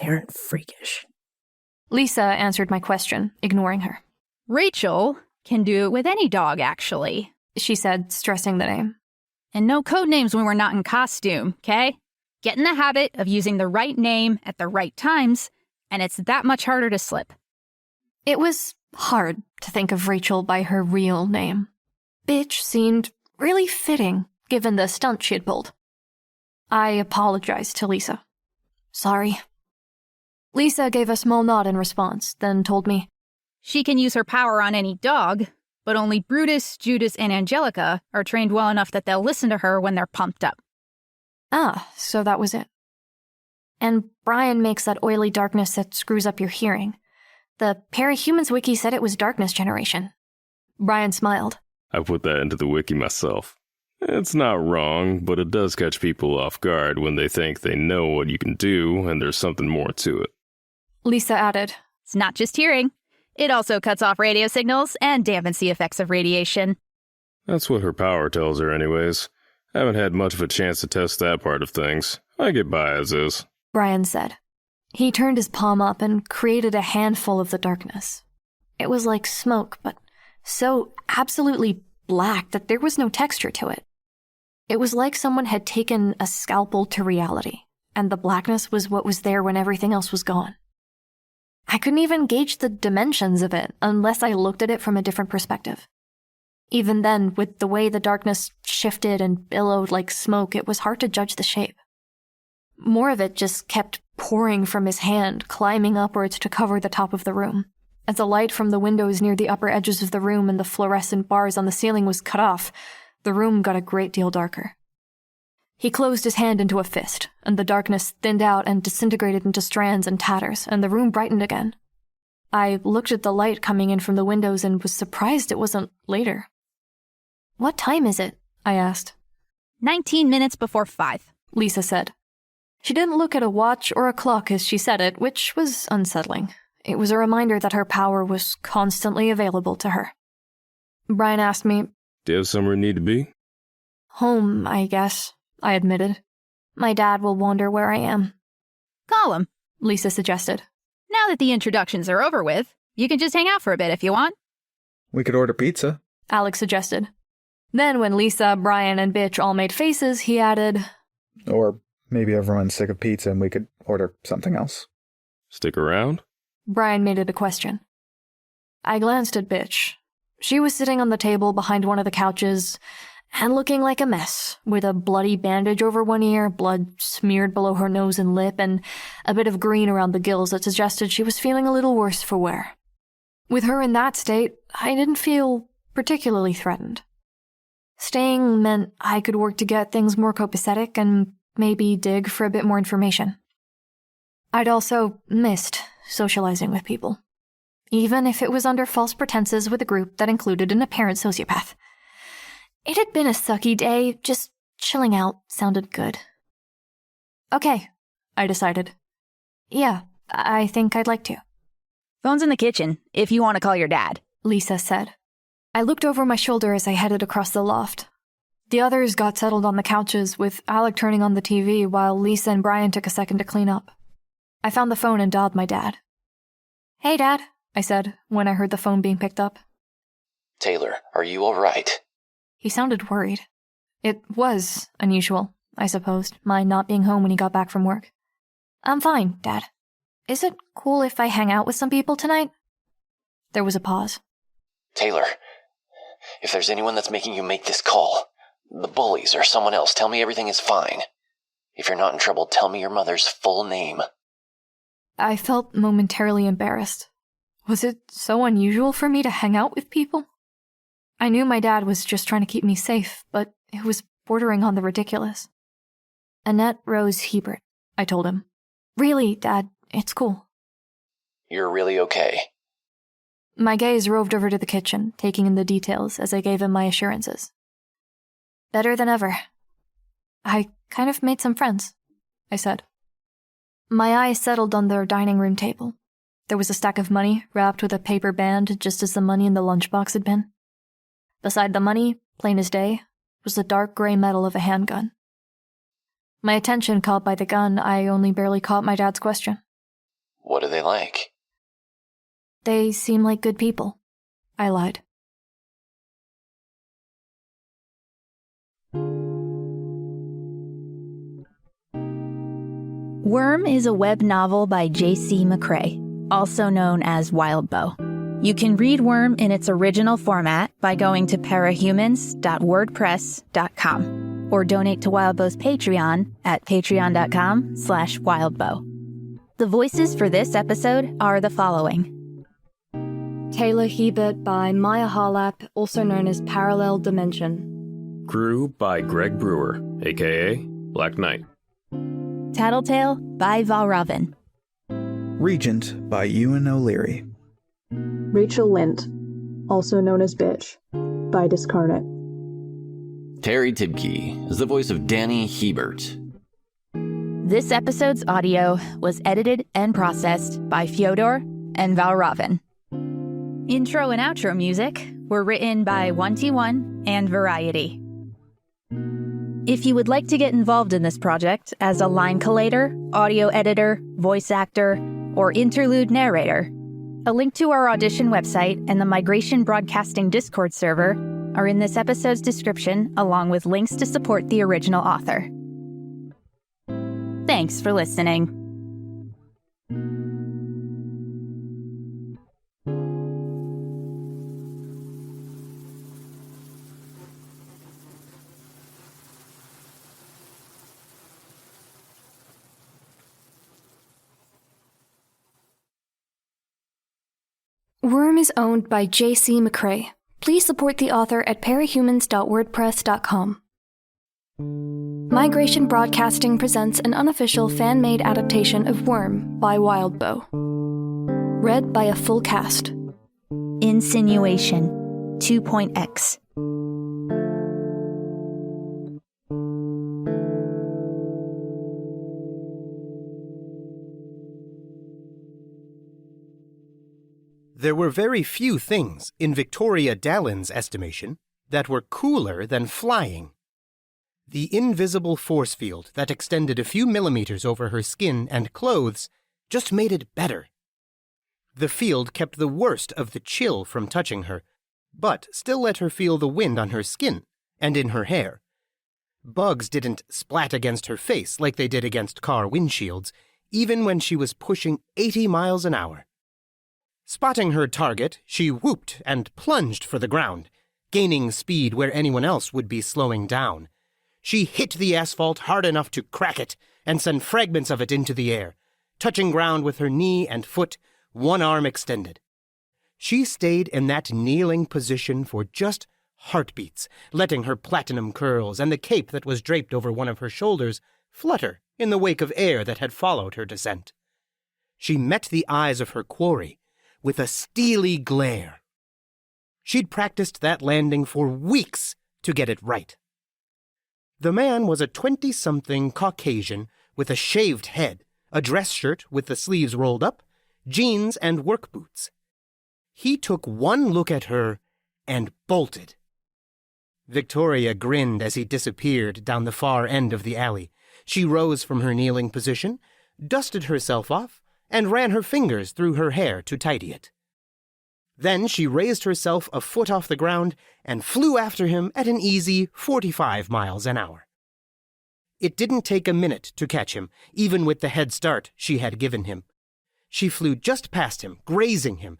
They aren't freakish.
Lisa answered my question, ignoring her.
Rachel can do it with any dog, actually,
she said, stressing the name.
And no code names when we're not in costume, okay? Get in the habit of using the right name at the right times, and it's that much harder to slip.
It was hard to think of Rachel by her real name. Bitch seemed really fitting, given the stunt she had pulled. I apologized to Lisa. Sorry. Lisa gave a small nod in response, then told me,
she can use her power on any dog, but only Brutus, Judas, and Angelica are trained well enough that they'll listen to her when they're pumped up.
Ah, so that was it. And Brian makes that oily darkness that screws up your hearing. The Parahumans wiki said it was darkness generation. Brian smiled.
I put that into the wiki myself. It's not wrong, but it does catch people off guard when they think they know what you can do and there's something more to it.
Lisa added,
it's not just hearing. It also cuts off radio signals and dampens the effects of radiation.
That's what her power tells her anyways. Haven't had much of a chance to test that part of things. I get by as is.
Brian said. He turned his palm up and created a handful of the darkness. It was like smoke, but so absolutely black that there was no texture to it. It was like someone had taken a scalpel to reality, and the blackness was what was there when everything else was gone. I couldn't even gauge the dimensions of it unless I looked at it from a different perspective. Even then, with the way the darkness shifted and billowed like smoke, it was hard to judge the shape. More of it just kept pouring from his hand, climbing upwards to cover the top of the room. As the light from the windows near the upper edges of the room and the fluorescent bars on the ceiling was cut off, the room got a great deal darker. He closed his hand into a fist, and the darkness thinned out and disintegrated into strands and tatters, and the room brightened again. I looked at the light coming in from the windows and was surprised it wasn't later. What time is it? I asked.
19 minutes before 5,
Lisa said. She didn't look at a watch or a clock as she said it, which was unsettling. It was a reminder that her power was constantly available to her. Brian asked me,
do you have somewhere you need to be?
Home, I guess, I admitted. My dad will wonder where I am.
Call him,
Lisa suggested.
Now that the introductions are over with, you can just hang out for a bit if you want.
We could order pizza,
Alex suggested. Then when Lisa, Brian, and Bitch all made faces, he added,
or maybe everyone's sick of pizza and we could order something else.
Stick around?
Brian made it a question. I glanced at Bitch. She was sitting on the table behind one of the couches and looking like a mess, with a bloody bandage over one ear, blood smeared below her nose and lip, and a bit of green around the gills that suggested she was feeling a little worse for wear. With her in that state, I didn't feel particularly threatened. Staying meant I could work to get things more copacetic and maybe dig for a bit more information. I'd also missed socializing with people, even if it was under false pretenses with a group that included an apparent sociopath. It had been a sucky day, just chilling out sounded good. Okay, I decided. Yeah, I think I'd like to.
Phone's in the kitchen, if you want to call your dad,
Lisa said. I looked over my shoulder as I headed across the loft. The others got settled on the couches, with Alec turning on the TV while Lisa and Brian took a second to clean up. I found the phone and dialed my dad. Hey, Dad, I said, when I heard the phone being picked up.
Taylor, are you all right?
He sounded worried. It was unusual, I supposed, my not being home when he got back from work. I'm fine, Dad. Is it cool if I hang out with some people tonight? There was a pause.
Taylor, if there's anyone that's making you make this call, the bullies or someone else, tell me everything is fine. If you're not in trouble, tell me your mother's full name.
I felt momentarily embarrassed. Was it so unusual for me to hang out with people? I knew my dad was just trying to keep me safe, but it was bordering on the ridiculous. Annette Rose Hebert, I told him. Really, Dad, it's cool.
You're really okay.
My gaze roved over to the kitchen, taking in the details as I gave him my assurances. Better than ever. I kind of made some friends, I said. My eyes settled on their dining room table. There was a stack of money wrapped with a paper band, just as the money in the lunchbox had been. Beside the money, plain as day, was the dark gray metal of a handgun. My attention caught by the gun, I only barely caught my dad's question.
What are they like?
They seem like good people. I lied.
Worm is a web novel by J.C. McCrae, also known as Wildbow. You can read Worm in its original format by going to parahumans.wordpress.com or donate to Wildbow's Patreon at patreon.com/wildbow. The voices for this episode are the following.
Taylor Hebert by Maia Harlap, also known as ParallelDimension.
Crew by Greg Brewer, a.k.a. Black Knight.
Tattletale by Valravn.
Regent by Ewan O'Leary.
Rachel Lint, also known as Bitch, by Discarnate.
Terry Tibke is the voice of Danny Hebert.
This episode's audio was edited and processed by Fjodor and Valravn. Intro and outro music were written by 1T1 and Variety. If you would like to get involved in this project as a line collator, audio editor, voice actor, or interlude narrator, a link to our audition website and the Migration Broadcasting Discord server are in this episode's description, along with links to support the original author. Thanks for listening.
Worm is owned by J.C. McCrae. Please support the author at parahumans.wordpress.com. Migration Broadcasting presents an unofficial fan-made adaptation of Worm by Wildbow. Read by a full cast.
Insinuation 2.x.
There were very few things, in Victoria Dallin's estimation, that were cooler than flying. The invisible force field that extended a few millimeters over her skin and clothes just made it better. The field kept the worst of the chill from touching her, but still let her feel the wind on her skin and in her hair. Bugs didn't splat against her face like they did against car windshields, even when she was pushing 80 miles an hour. Spotting her target, she whooped and plunged for the ground, gaining speed where anyone else would be slowing down. She hit the asphalt hard enough to crack it and send fragments of it into the air, touching ground with her knee and foot, one arm extended. She stayed in that kneeling position for just heartbeats, letting her platinum curls and the cape that was draped over one of her shoulders flutter in the wake of air that had followed her descent. She met the eyes of her quarry with a steely glare. She'd practiced that landing for weeks to get it right. The man was a 20-something Caucasian with a shaved head, a dress shirt with the sleeves rolled up, jeans and work boots. He took one look at her and bolted. Victoria grinned as he disappeared down the far end of the alley. She rose from her kneeling position, dusted herself off, and ran her fingers through her hair to tidy it. Then she raised herself a foot off the ground and flew after him at an easy 45 miles an hour. It didn't take a minute to catch him, even with the head start she had given him. She flew just past him, grazing him.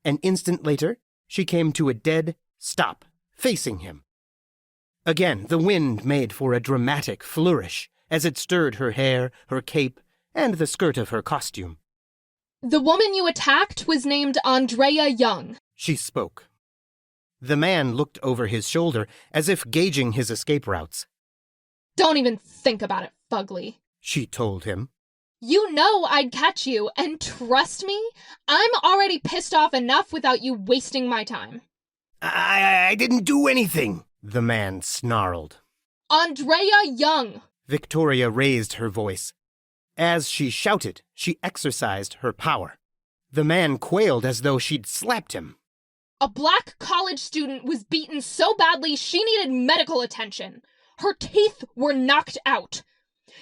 An instant later, she came to a dead stop, facing him. Again, the wind made for a dramatic flourish as it stirred her hair, her cape, and the skirt of her costume.
The woman you attacked was named Andrea Young,
she spoke. The man looked over his shoulder as if gauging his escape routes.
Don't even think about it, Fugly,
she told him.
You know I'd catch you, and trust me, I'm already pissed off enough without you wasting my time.
I didn't do anything, the man snarled.
Andrea Young!
Victoria raised her voice. As she shouted, she exercised her power. The man quailed as though she'd slapped him.
A black college student was beaten so badly she needed medical attention. Her teeth were knocked out.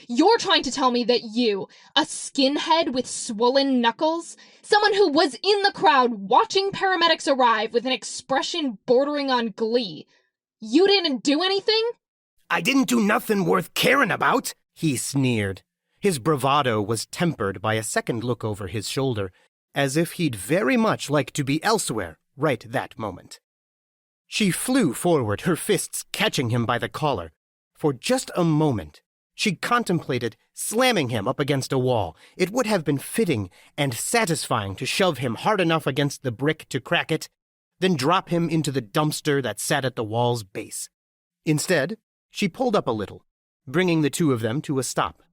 You're trying to tell me that you, a skinhead with swollen knuckles, someone who was in the crowd watching paramedics arrive with an expression bordering on glee, you didn't do anything?
I didn't do nothing worth caring about, he sneered. His bravado was tempered by a second look over his shoulder, as if he'd very much like to be elsewhere right that moment. She flew forward, her fists catching him by the collar. For just a moment, she contemplated slamming him up against a wall. It would have been fitting and satisfying to shove him hard enough against the brick to crack it, then drop him into the dumpster that sat at the wall's base. Instead, she pulled up a little, bringing the two of them to a stop.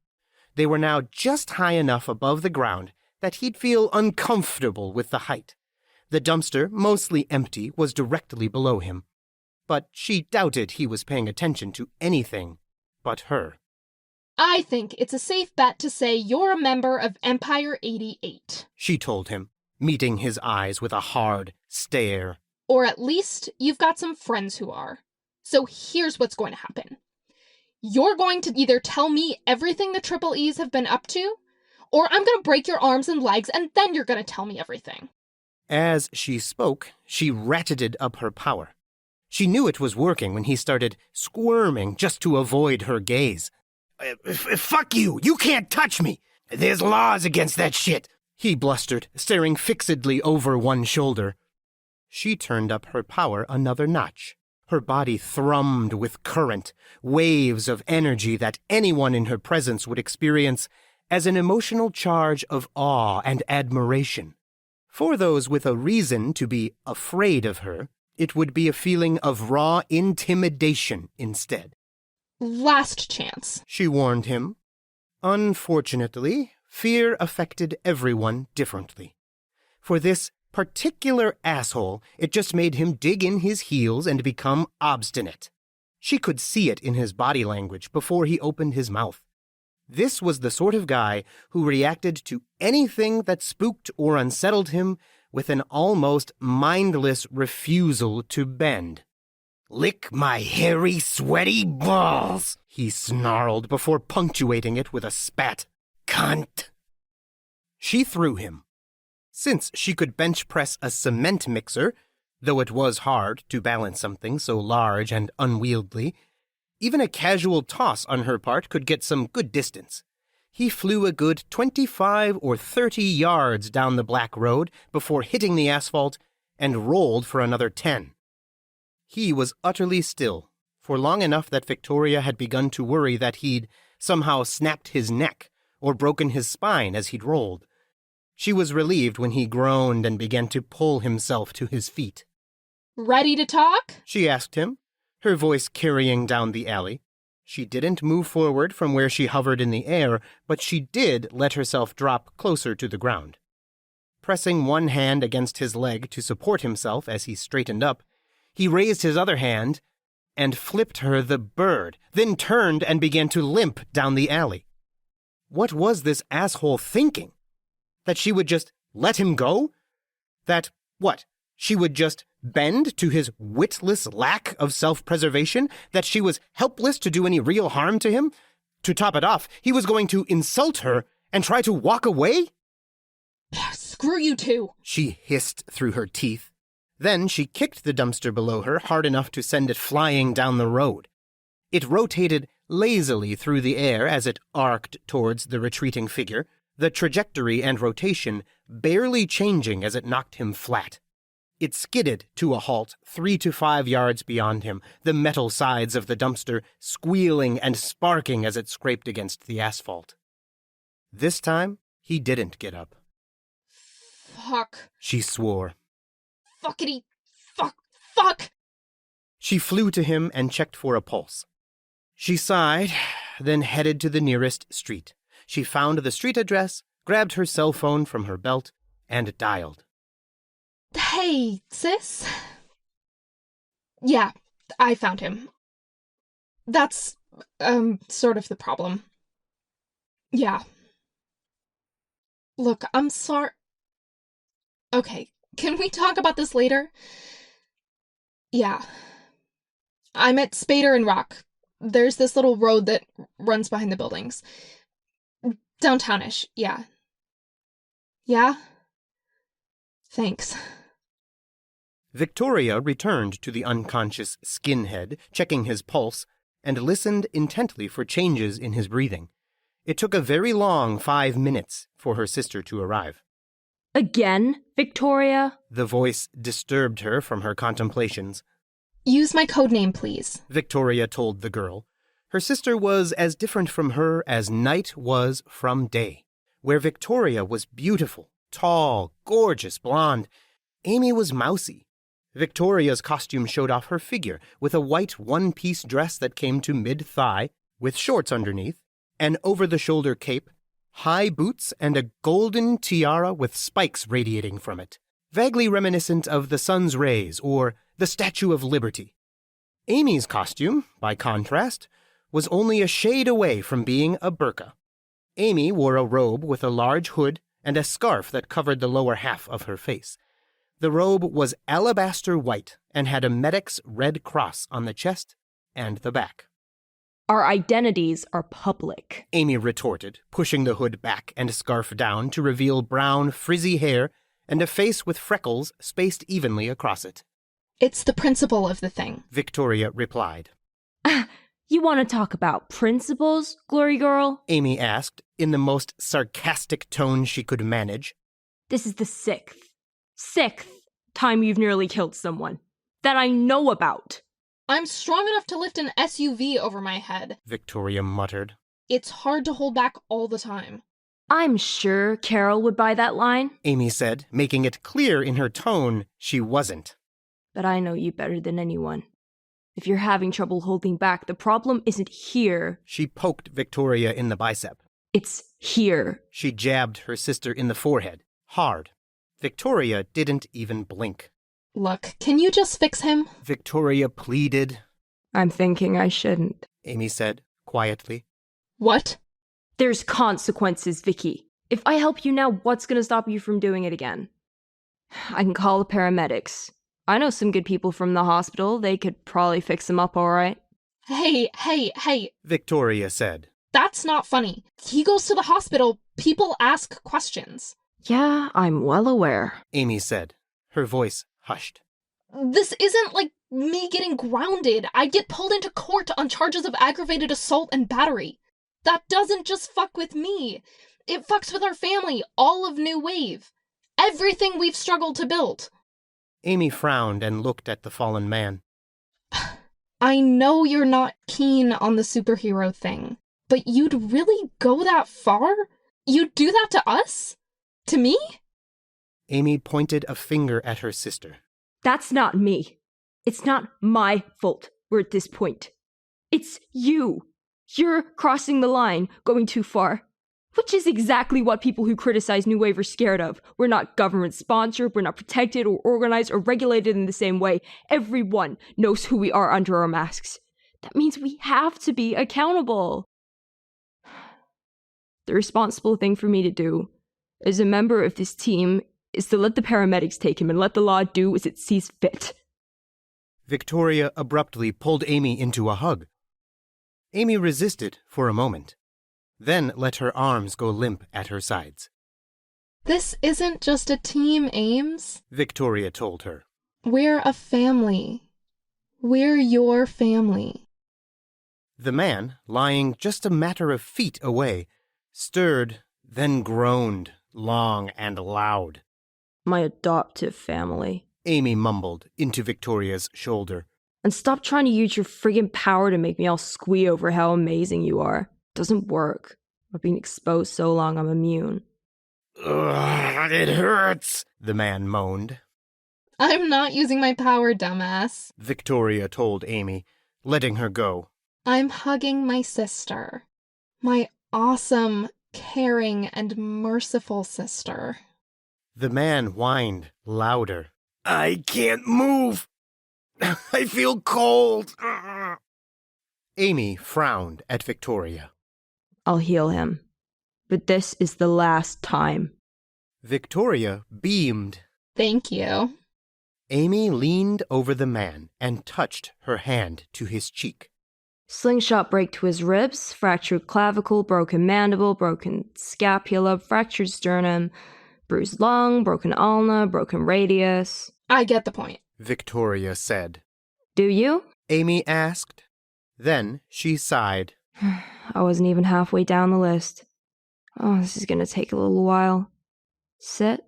They were now just high enough above the ground that he'd feel uncomfortable with the height. The dumpster, mostly empty, was directly below him, but she doubted he was paying attention to anything but her.
I think it's a safe bet to say you're a member of Empire 88,
she told him, meeting his eyes with a hard stare.
Or at least you've got some friends who are. So here's what's going to happen. You're going to either tell me everything the Triple E's have been up to, or I'm going to break your arms and legs and then you're going to tell me everything.
As she spoke, she ratcheted up her power. She knew it was working when he started squirming just to avoid her gaze. Fuck you! You can't touch me! There's laws against that shit! He blustered, staring fixedly over one shoulder. She turned up her power another notch. Her body thrummed with current, waves of energy that anyone in her presence would experience as an emotional charge of awe and admiration. For those with a reason to be afraid of her, it would be a feeling of raw intimidation instead.
Last chance,
she warned him. Unfortunately, fear affected everyone differently. For this particular asshole, it just made him dig in his heels and become obstinate. She could see it in his body language before he opened his mouth. This was the sort of guy who reacted to anything that spooked or unsettled him with an almost mindless refusal to bend. "Lick my hairy, sweaty balls," he snarled before punctuating it with a spat. "Cunt!" She threw him. Since she could bench press a cement mixer, though it was hard to balance something so large and unwieldy, even a casual toss on her part could get some good distance. He flew a good 25 or 30 yards down the black road before hitting the asphalt and rolled for another 10. He was utterly still, for long enough that Victoria had begun to worry that he'd somehow snapped his neck or broken his spine as he'd rolled. She was relieved when he groaned and began to pull himself to his feet.
"Ready to talk?"
she asked him, her voice carrying down the alley. She didn't move forward from where she hovered in the air, but she did let herself drop closer to the ground. Pressing one hand against his leg to support himself as he straightened up, he raised his other hand and flipped her the bird, then turned and began to limp down the alley. What was this asshole thinking? That she would just let him go? That, what, she would just bend to his witless lack of self-preservation? That she was helpless to do any real harm to him? To top it off, he was going to insult her and try to walk away?
"Screw you two,"
she hissed through her teeth. Then she kicked the dumpster below her hard enough to send it flying down the road. It rotated lazily through the air as it arced towards the retreating figure, the trajectory and rotation barely changing as it knocked him flat. It skidded to a halt 3 to 5 yards beyond him, the metal sides of the dumpster squealing and sparking as it scraped against the asphalt. This time, he didn't get up.
"Fuck,"
she swore.
"Fuckity, fuck."
She flew to him and checked for a pulse. She sighed, then headed to the nearest street. She found the street address, grabbed her cell phone from her belt, and dialed.
"Hey, sis?" "Yeah, I found him. That's, sort of the problem. Yeah. Look, I'm sorry. Okay, can we talk about this later? Yeah. I'm at Spader and Rock. There's this little road that runs behind the buildings. Downtownish, yeah. Yeah? Thanks.
Victoria returned to the unconscious skinhead, checking his pulse, and listened intently for changes in his breathing. It took a very long 5 minutes for her sister to arrive.
Again, Victoria?
The voice disturbed her from her contemplations.
Use my codename, please,
Victoria told the girl. Her sister was as different from her as night was from day. Where Victoria was beautiful, tall, gorgeous, blonde, Amy was mousy. Victoria's costume showed off her figure with a white one-piece dress that came to mid-thigh, with shorts underneath, an over-the-shoulder cape, high boots, and a golden tiara with spikes radiating from it, vaguely reminiscent of the sun's rays or the Statue of Liberty. Amy's costume, by contrast, was only a shade away from being a burqa. Amy wore a robe with a large hood and a scarf that covered the lower half of her face. The robe was alabaster white and had a medic's red cross on the chest and the back.
Our identities are public,
Amy retorted, pushing the hood back and scarf down to reveal brown, frizzy hair and a face with freckles spaced evenly across it.
It's the principle of the thing,
Victoria replied.
You want to talk about principles, Glory Girl?
Amy asked, in the most sarcastic tone she could manage.
This is the sixth time you've nearly killed someone. That I know about.
I'm strong enough to lift an SUV over my head,
Victoria muttered.
It's hard to hold back all the time.
I'm sure Carol would buy that line,
Amy said, making it clear in her tone she wasn't.
But I know you better than anyone. If you're having trouble holding back, the problem isn't here.
She poked Victoria in the bicep.
It's here.
She jabbed her sister in the forehead, hard. Victoria didn't even blink.
Look, can you just fix him?
Victoria pleaded.
I'm thinking I shouldn't,
Amy said, quietly.
What?
There's consequences, Vicky. If I help you now, what's gonna stop you from doing it again? I can call the paramedics. I know some good people from the hospital. They could probably fix him up all right.
Hey,
Victoria said.
That's not funny. He goes to the hospital. People ask questions.
Yeah, I'm well aware,
Amy said, her voice hushed.
This isn't like me getting grounded. I'd get pulled into court on charges of aggravated assault and battery. That doesn't just fuck with me. It fucks with our family, all of New Wave. Everything we've struggled to build.
Amy frowned and looked at the fallen man.
I know you're not keen on the superhero thing, but you'd really go that far? You'd do that to us? To me?
Amy pointed a finger at her sister.
That's not me. It's not my fault we're at this point. It's you. You're crossing the line, going too far. Which is exactly what people who criticize New Wave are scared of. We're not government-sponsored, we're not protected or organized or regulated in the same way. Everyone knows who we are under our masks. That means we have to be accountable. The responsible thing for me to do, as a member of this team, is to let the paramedics take him and let the law do as it sees fit.
Victoria abruptly pulled Amy into a hug. Amy resisted for a moment, then let her arms go limp at her sides.
This isn't just a team, Ames,
Victoria told her.
We're a family. We're your family.
The man, lying just a matter of feet away, stirred, then groaned, long and loud.
My adoptive family,
Amy mumbled into Victoria's shoulder.
And stop trying to use your friggin' power to make me all squee over how amazing you are. Doesn't work. I've been exposed so long I'm immune.
Ugh, it hurts, the man moaned.
I'm not using my power, dumbass,
Victoria told Amy, letting her go.
I'm hugging my sister. My awesome, caring, and merciful sister.
The man whined louder. I can't move. I feel cold. Amy frowned at Victoria.
I'll heal him. But this is the last time.
Victoria beamed.
Thank you.
Amy leaned over the man and touched her hand to his cheek.
Slingshot break to his ribs, fractured clavicle, broken mandible, broken scapula, fractured sternum, bruised lung, broken ulna, broken radius.
I get the point,
Victoria said.
Do you?
Amy asked. Then she sighed.
I wasn't even halfway down the list. Oh, this is gonna take a little while. Sit.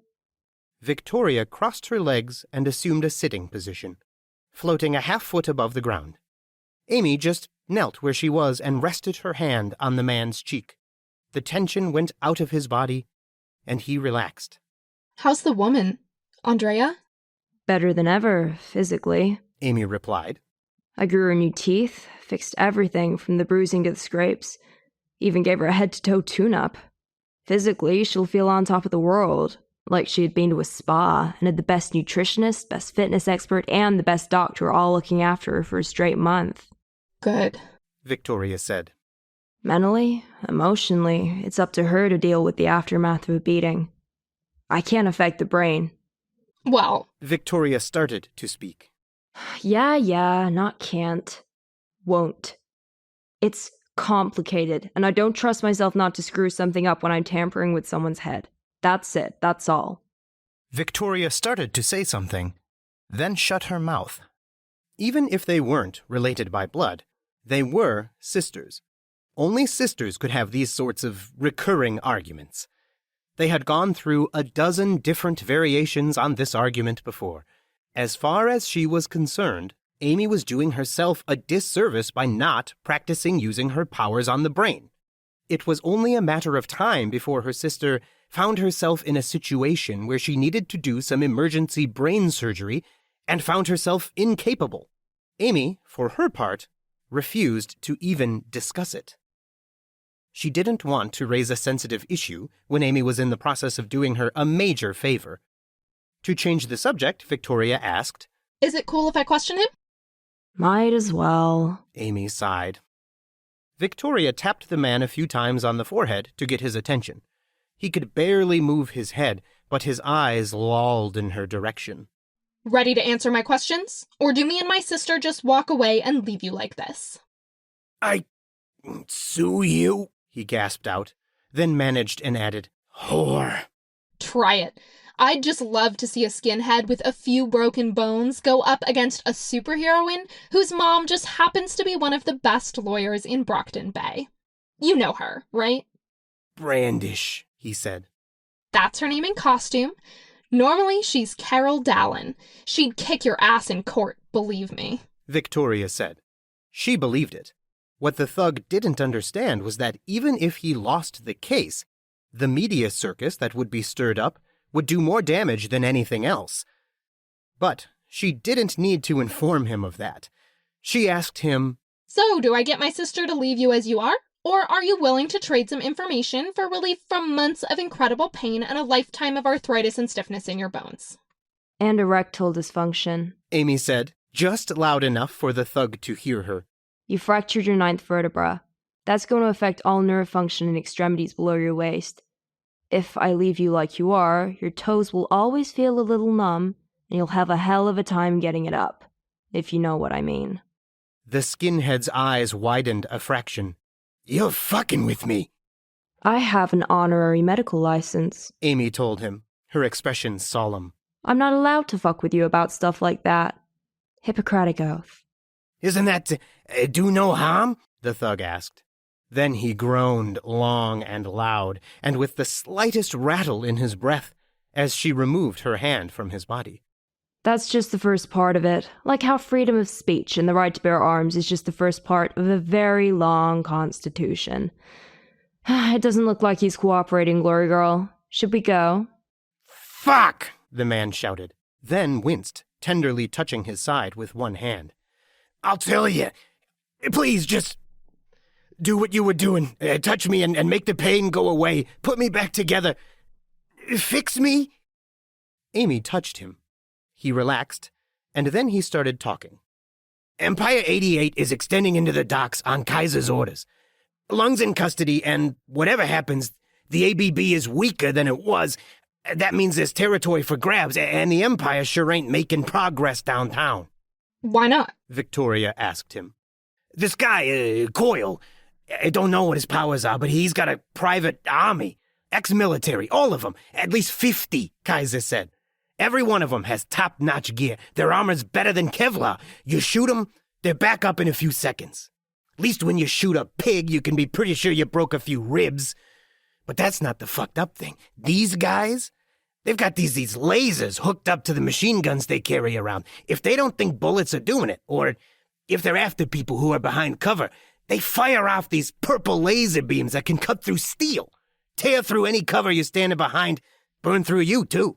Victoria crossed her legs and assumed a sitting position, floating a half-foot above the ground. Amy just knelt where she was and rested her hand on the man's cheek. The tension went out of his body, and he relaxed.
How's the woman? Andrea?
Better than ever, physically,
Amy replied.
I grew her new teeth, fixed everything from the bruising to the scrapes, even gave her a head-to-toe tune-up. Physically, she'll feel on top of the world, like she had been to a spa and had the best nutritionist, best fitness expert, and the best doctor all looking after her for a straight month.
Good,
Victoria said.
Mentally, emotionally, it's up to her to deal with the aftermath of a beating. I can't affect the brain.
Well,
Victoria started to speak.
Yeah, not can't. Won't. It's complicated, and I don't trust myself not to screw something up when I'm tampering with someone's head. That's it, that's all.
Victoria started to say something, then shut her mouth. Even if they weren't related by blood, they were sisters. Only sisters could have these sorts of recurring arguments. They had gone through a dozen different variations on this argument before. As far as she was concerned, Amy was doing herself a disservice by not practicing using her powers on the brain. It was only a matter of time before her sister found herself in a situation where she needed to do some emergency brain surgery and found herself incapable. Amy, for her part, refused to even discuss it. She didn't want to raise a sensitive issue when Amy was in the process of doing her a major favor. To change the subject, Victoria asked,
Is it cool if I question him?
Might as well.
Amy sighed. Victoria tapped the man a few times on the forehead to get his attention. He could barely move his head, but his eyes lolled in her direction.
Ready to answer my questions? Or do me and my sister just walk away and leave you like this?
I sue you, he gasped out, then managed and added, whore.
Try it. I'd just love to see a skinhead with a few broken bones go up against a superheroine whose mom just happens to be one of the best lawyers in Brockton Bay. You know her, right?
Brandish, he said.
That's her name in costume. Normally, she's Carol Dallin. She'd kick your ass in court, believe me.
Victoria said. She believed it. What the thug didn't understand was that even if he lost the case, the media circus that would be stirred up would do more damage than anything else. But she didn't need to inform him of that. She asked him,
So, do I get my sister to leave you as you are? Or are you willing to trade some information for relief from months of incredible pain and a lifetime of arthritis and stiffness in your bones?
And erectile dysfunction,
Amy said, just loud enough for the thug to hear her.
You fractured your 9th vertebra. That's going to affect all nerve function in extremities below your waist. If I leave you like you are, your toes will always feel a little numb, and you'll have a hell of a time getting it up, if you know what I mean.
The skinhead's eyes widened a fraction. You're fucking with me.
I have an honorary medical license,
Amy told him, her expression solemn.
I'm not allowed to fuck with you about stuff like that. Hippocratic oath.
Isn't that do no harm? The thug asked. Then he groaned long and loud, and with the slightest rattle in his breath, as she removed her hand from his body.
That's just the first part of it, like how freedom of speech and the right to bear arms is just the first part of a very long constitution. It doesn't look like he's cooperating, Glory Girl. Should we go?
Fuck! The man shouted, then winced, tenderly touching his side with one hand. I'll tell you. Please, just do what you were doing. Touch me and make the pain go away. Put me back together. Fix me. Amy touched him. He relaxed, and then he started talking. Empire 88 is extending into the docks on Kaiser's orders. Lung's in custody, and whatever happens, the ABB is weaker than it was. That means there's territory for grabs, and the Empire sure ain't making progress downtown.
Why not?
Victoria asked him. This guy, Coyle, I don't know what his powers are, but he's got a private army. Ex-military, all of them. At least 50, Kaiser said. Every one of them has top-notch gear. Their armor's better than Kevlar. You shoot them, they're back up in a few seconds. At least when you shoot a pig, you can be pretty sure you broke a few ribs. But that's not the fucked up thing. These guys, they've got these lasers hooked up to the machine guns they carry around. If they don't think bullets are doing it, or if they're after people who are behind cover, they fire off these purple laser beams that can cut through steel, tear through any cover you're standing behind, burn through you, too.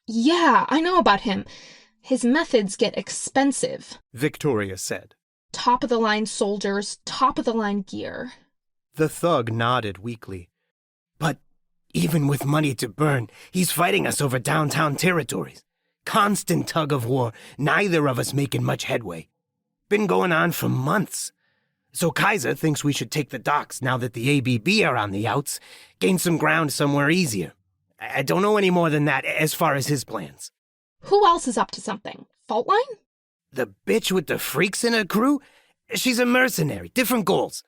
Yeah, I know about him. His methods get expensive,
Victoria said.
Top-of-the-line soldiers, top-of-the-line gear.
The thug nodded weakly. But even with money to burn, he's fighting us over downtown territories. Constant tug of war, neither of us making much headway. Been going on for months. So Kaiser thinks we should take the docks now that the ABB are on the outs, gain some ground somewhere easier. I don't know any more than that as far as his plans.
Who else is up to something? Faultline?
The bitch with the freaks in her crew? She's a mercenary, different goals.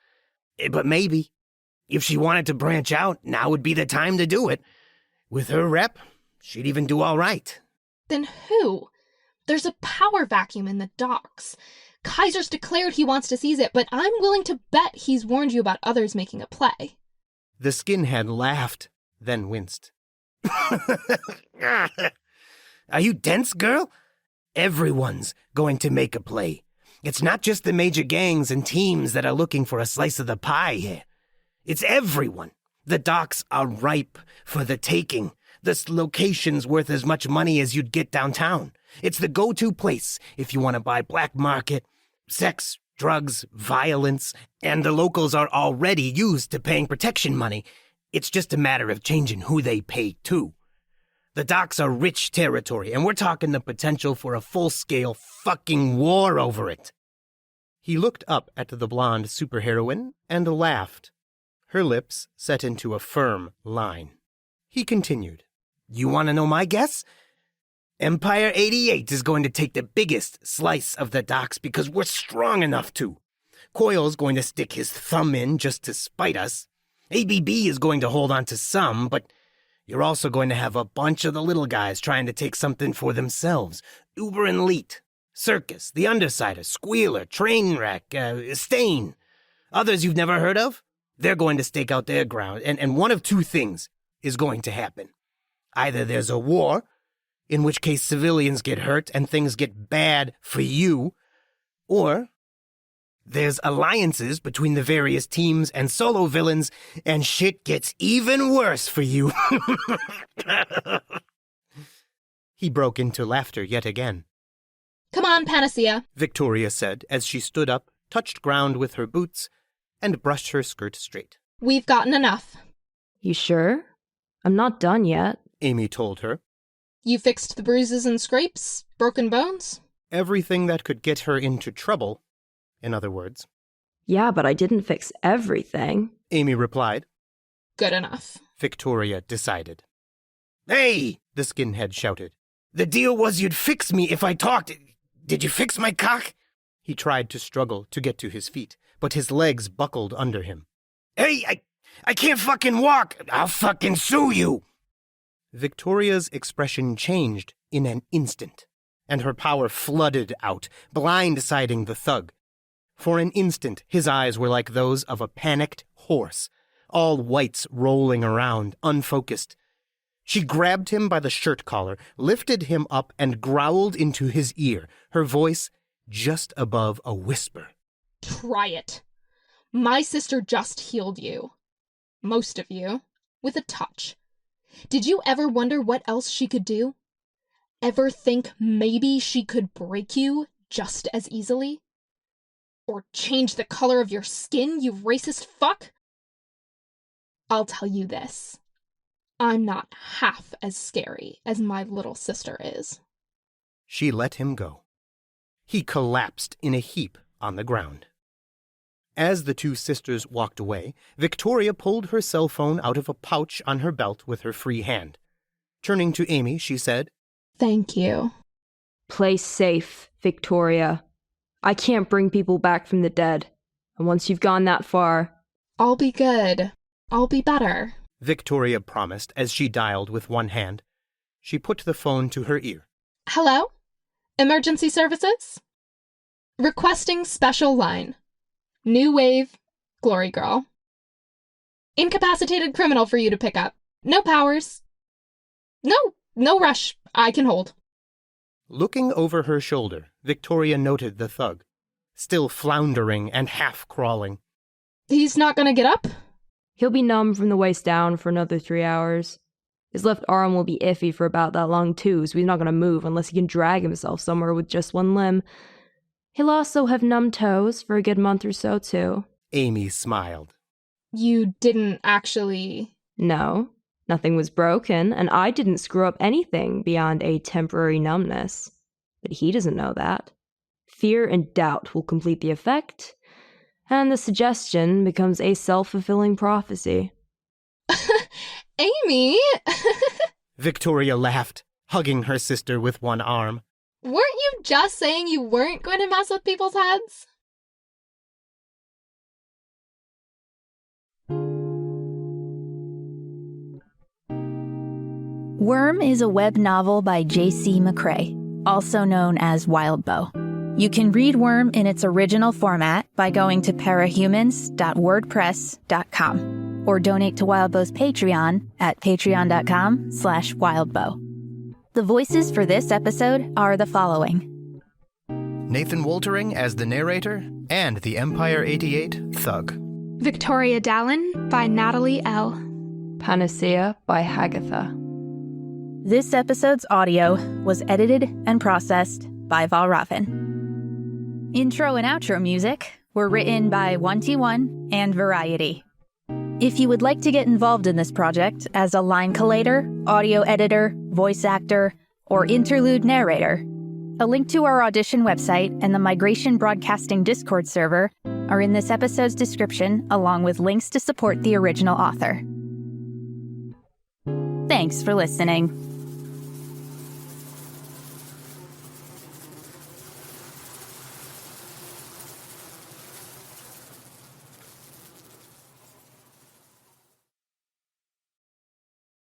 But maybe, if she wanted to branch out, now would be the time to do it. With her rep, she'd even do all right.
Then who? There's a power vacuum in the docks. Kaiser's declared he wants to seize it, but I'm willing to bet he's warned you about others making a play.
The skinhead laughed, then winced. Are you dense, girl? Everyone's going to make a play. It's not just the major gangs and teams that are looking for a slice of the pie here. It's everyone. The docks are ripe for the taking. This location's worth as much money as you'd get downtown. It's the go-to place if you want to buy black market, sex, drugs, violence, and the locals are already used to paying protection money. It's just a matter of changing who they pay to. The docks are rich territory, and we're talking the potential for a full-scale fucking war over it. He looked up at the blonde superheroine and laughed. Her lips set into a firm line. He continued, You want to know my guess? Empire 88 is going to take the biggest slice of the docks because we're strong enough to. Coyle's going to stick his thumb in just to spite us. ABB is going to hold on to some, but you're also going to have a bunch of the little guys trying to take something for themselves. Uber and Leet, Circus, The Undersider, Squealer, Trainwreck, Stain. Others you've never heard of? They're going to stake out their ground, and one of two things is going to happen. Either there's a war, in which case civilians get hurt and things get bad for you, or there's alliances between the various teams and solo villains, and shit gets even worse for you. He broke into laughter yet again.
Come on, Panacea,
Victoria said as she stood up, touched ground with her boots, and brushed her skirt straight.
We've gotten enough.
You sure? I'm not done yet,
Amy told her.
You fixed the bruises and scrapes? Broken bones?
Everything that could get her into trouble, in other words.
Yeah, but I didn't fix everything,
Amy replied.
Good enough,
Victoria decided. Hey, the skinhead shouted. The deal was you'd fix me if I talked. Did you fix my cock? He tried to struggle to get to his feet, but his legs buckled under him. Hey, I can't fucking walk. I'll fucking sue you. Victoria's expression changed in an instant, and her power flooded out, blindsiding the thug. For an instant, his eyes were like those of a panicked horse, all whites rolling around, unfocused. She grabbed him by the shirt collar, lifted him up, and growled into his ear, her voice just above a whisper.
Try it. My sister just healed you. Most of you. With a touch. Did you ever wonder what else she could do? Ever think maybe she could break you just as easily? Or change the color of your skin, you racist fuck? I'll tell you this. I'm not half as scary as my little sister is.
She let him go. He collapsed in a heap on the ground. As the two sisters walked away, Victoria pulled her cell phone out of a pouch on her belt with her free hand. Turning to Amy, she said,
"Thank you."
Play safe, Victoria. I can't bring people back from the dead. And once you've gone that far...
I'll be good. I'll be better.
Victoria promised as she dialed with one hand. She put the phone to her ear.
Hello? Emergency services? Requesting special line. New wave, Glory Girl. Incapacitated criminal for you to pick up. No powers. No rush. I can hold.
Looking over her shoulder, Victoria noted the thug, still floundering and half-crawling.
He's not gonna get up?
He'll be numb from the waist down for another 3 hours. His left arm will be iffy for about that long too, so he's not gonna move unless he can drag himself somewhere with just one limb. He'll also have numb toes for a good month or so too.
Amy smiled.
You didn't actually...
No. Nothing was broken, and I didn't screw up anything beyond a temporary numbness. But he doesn't know that. Fear and doubt will complete the effect, and the suggestion becomes a self-fulfilling prophecy.
Amy!
Victoria laughed, hugging her sister with one arm.
Weren't you just saying you weren't going to mess with people's heads?
Worm is a web novel by J.C. McCrae, also known as Wildbow. You can read Worm in its original format by going to parahumans.wordpress.com or donate to Wildbow's Patreon at patreon.com/wildbow. The voices for this episode are the following:
Nathan Woltering as the narrator and the Empire 88 thug.
Victoria Dallin by Natalie Elle.
Panacea by Hagatha.
This episode's audio was edited and processed by Valravn. Intro and outro music were written by 1T1 and Variety. If you would like to get involved in this project as a line collator, audio editor, voice actor, or interlude narrator, a link to our audition website and the Migration Broadcasting Discord server are in this episode's description, along with links to support the original author. Thanks for listening.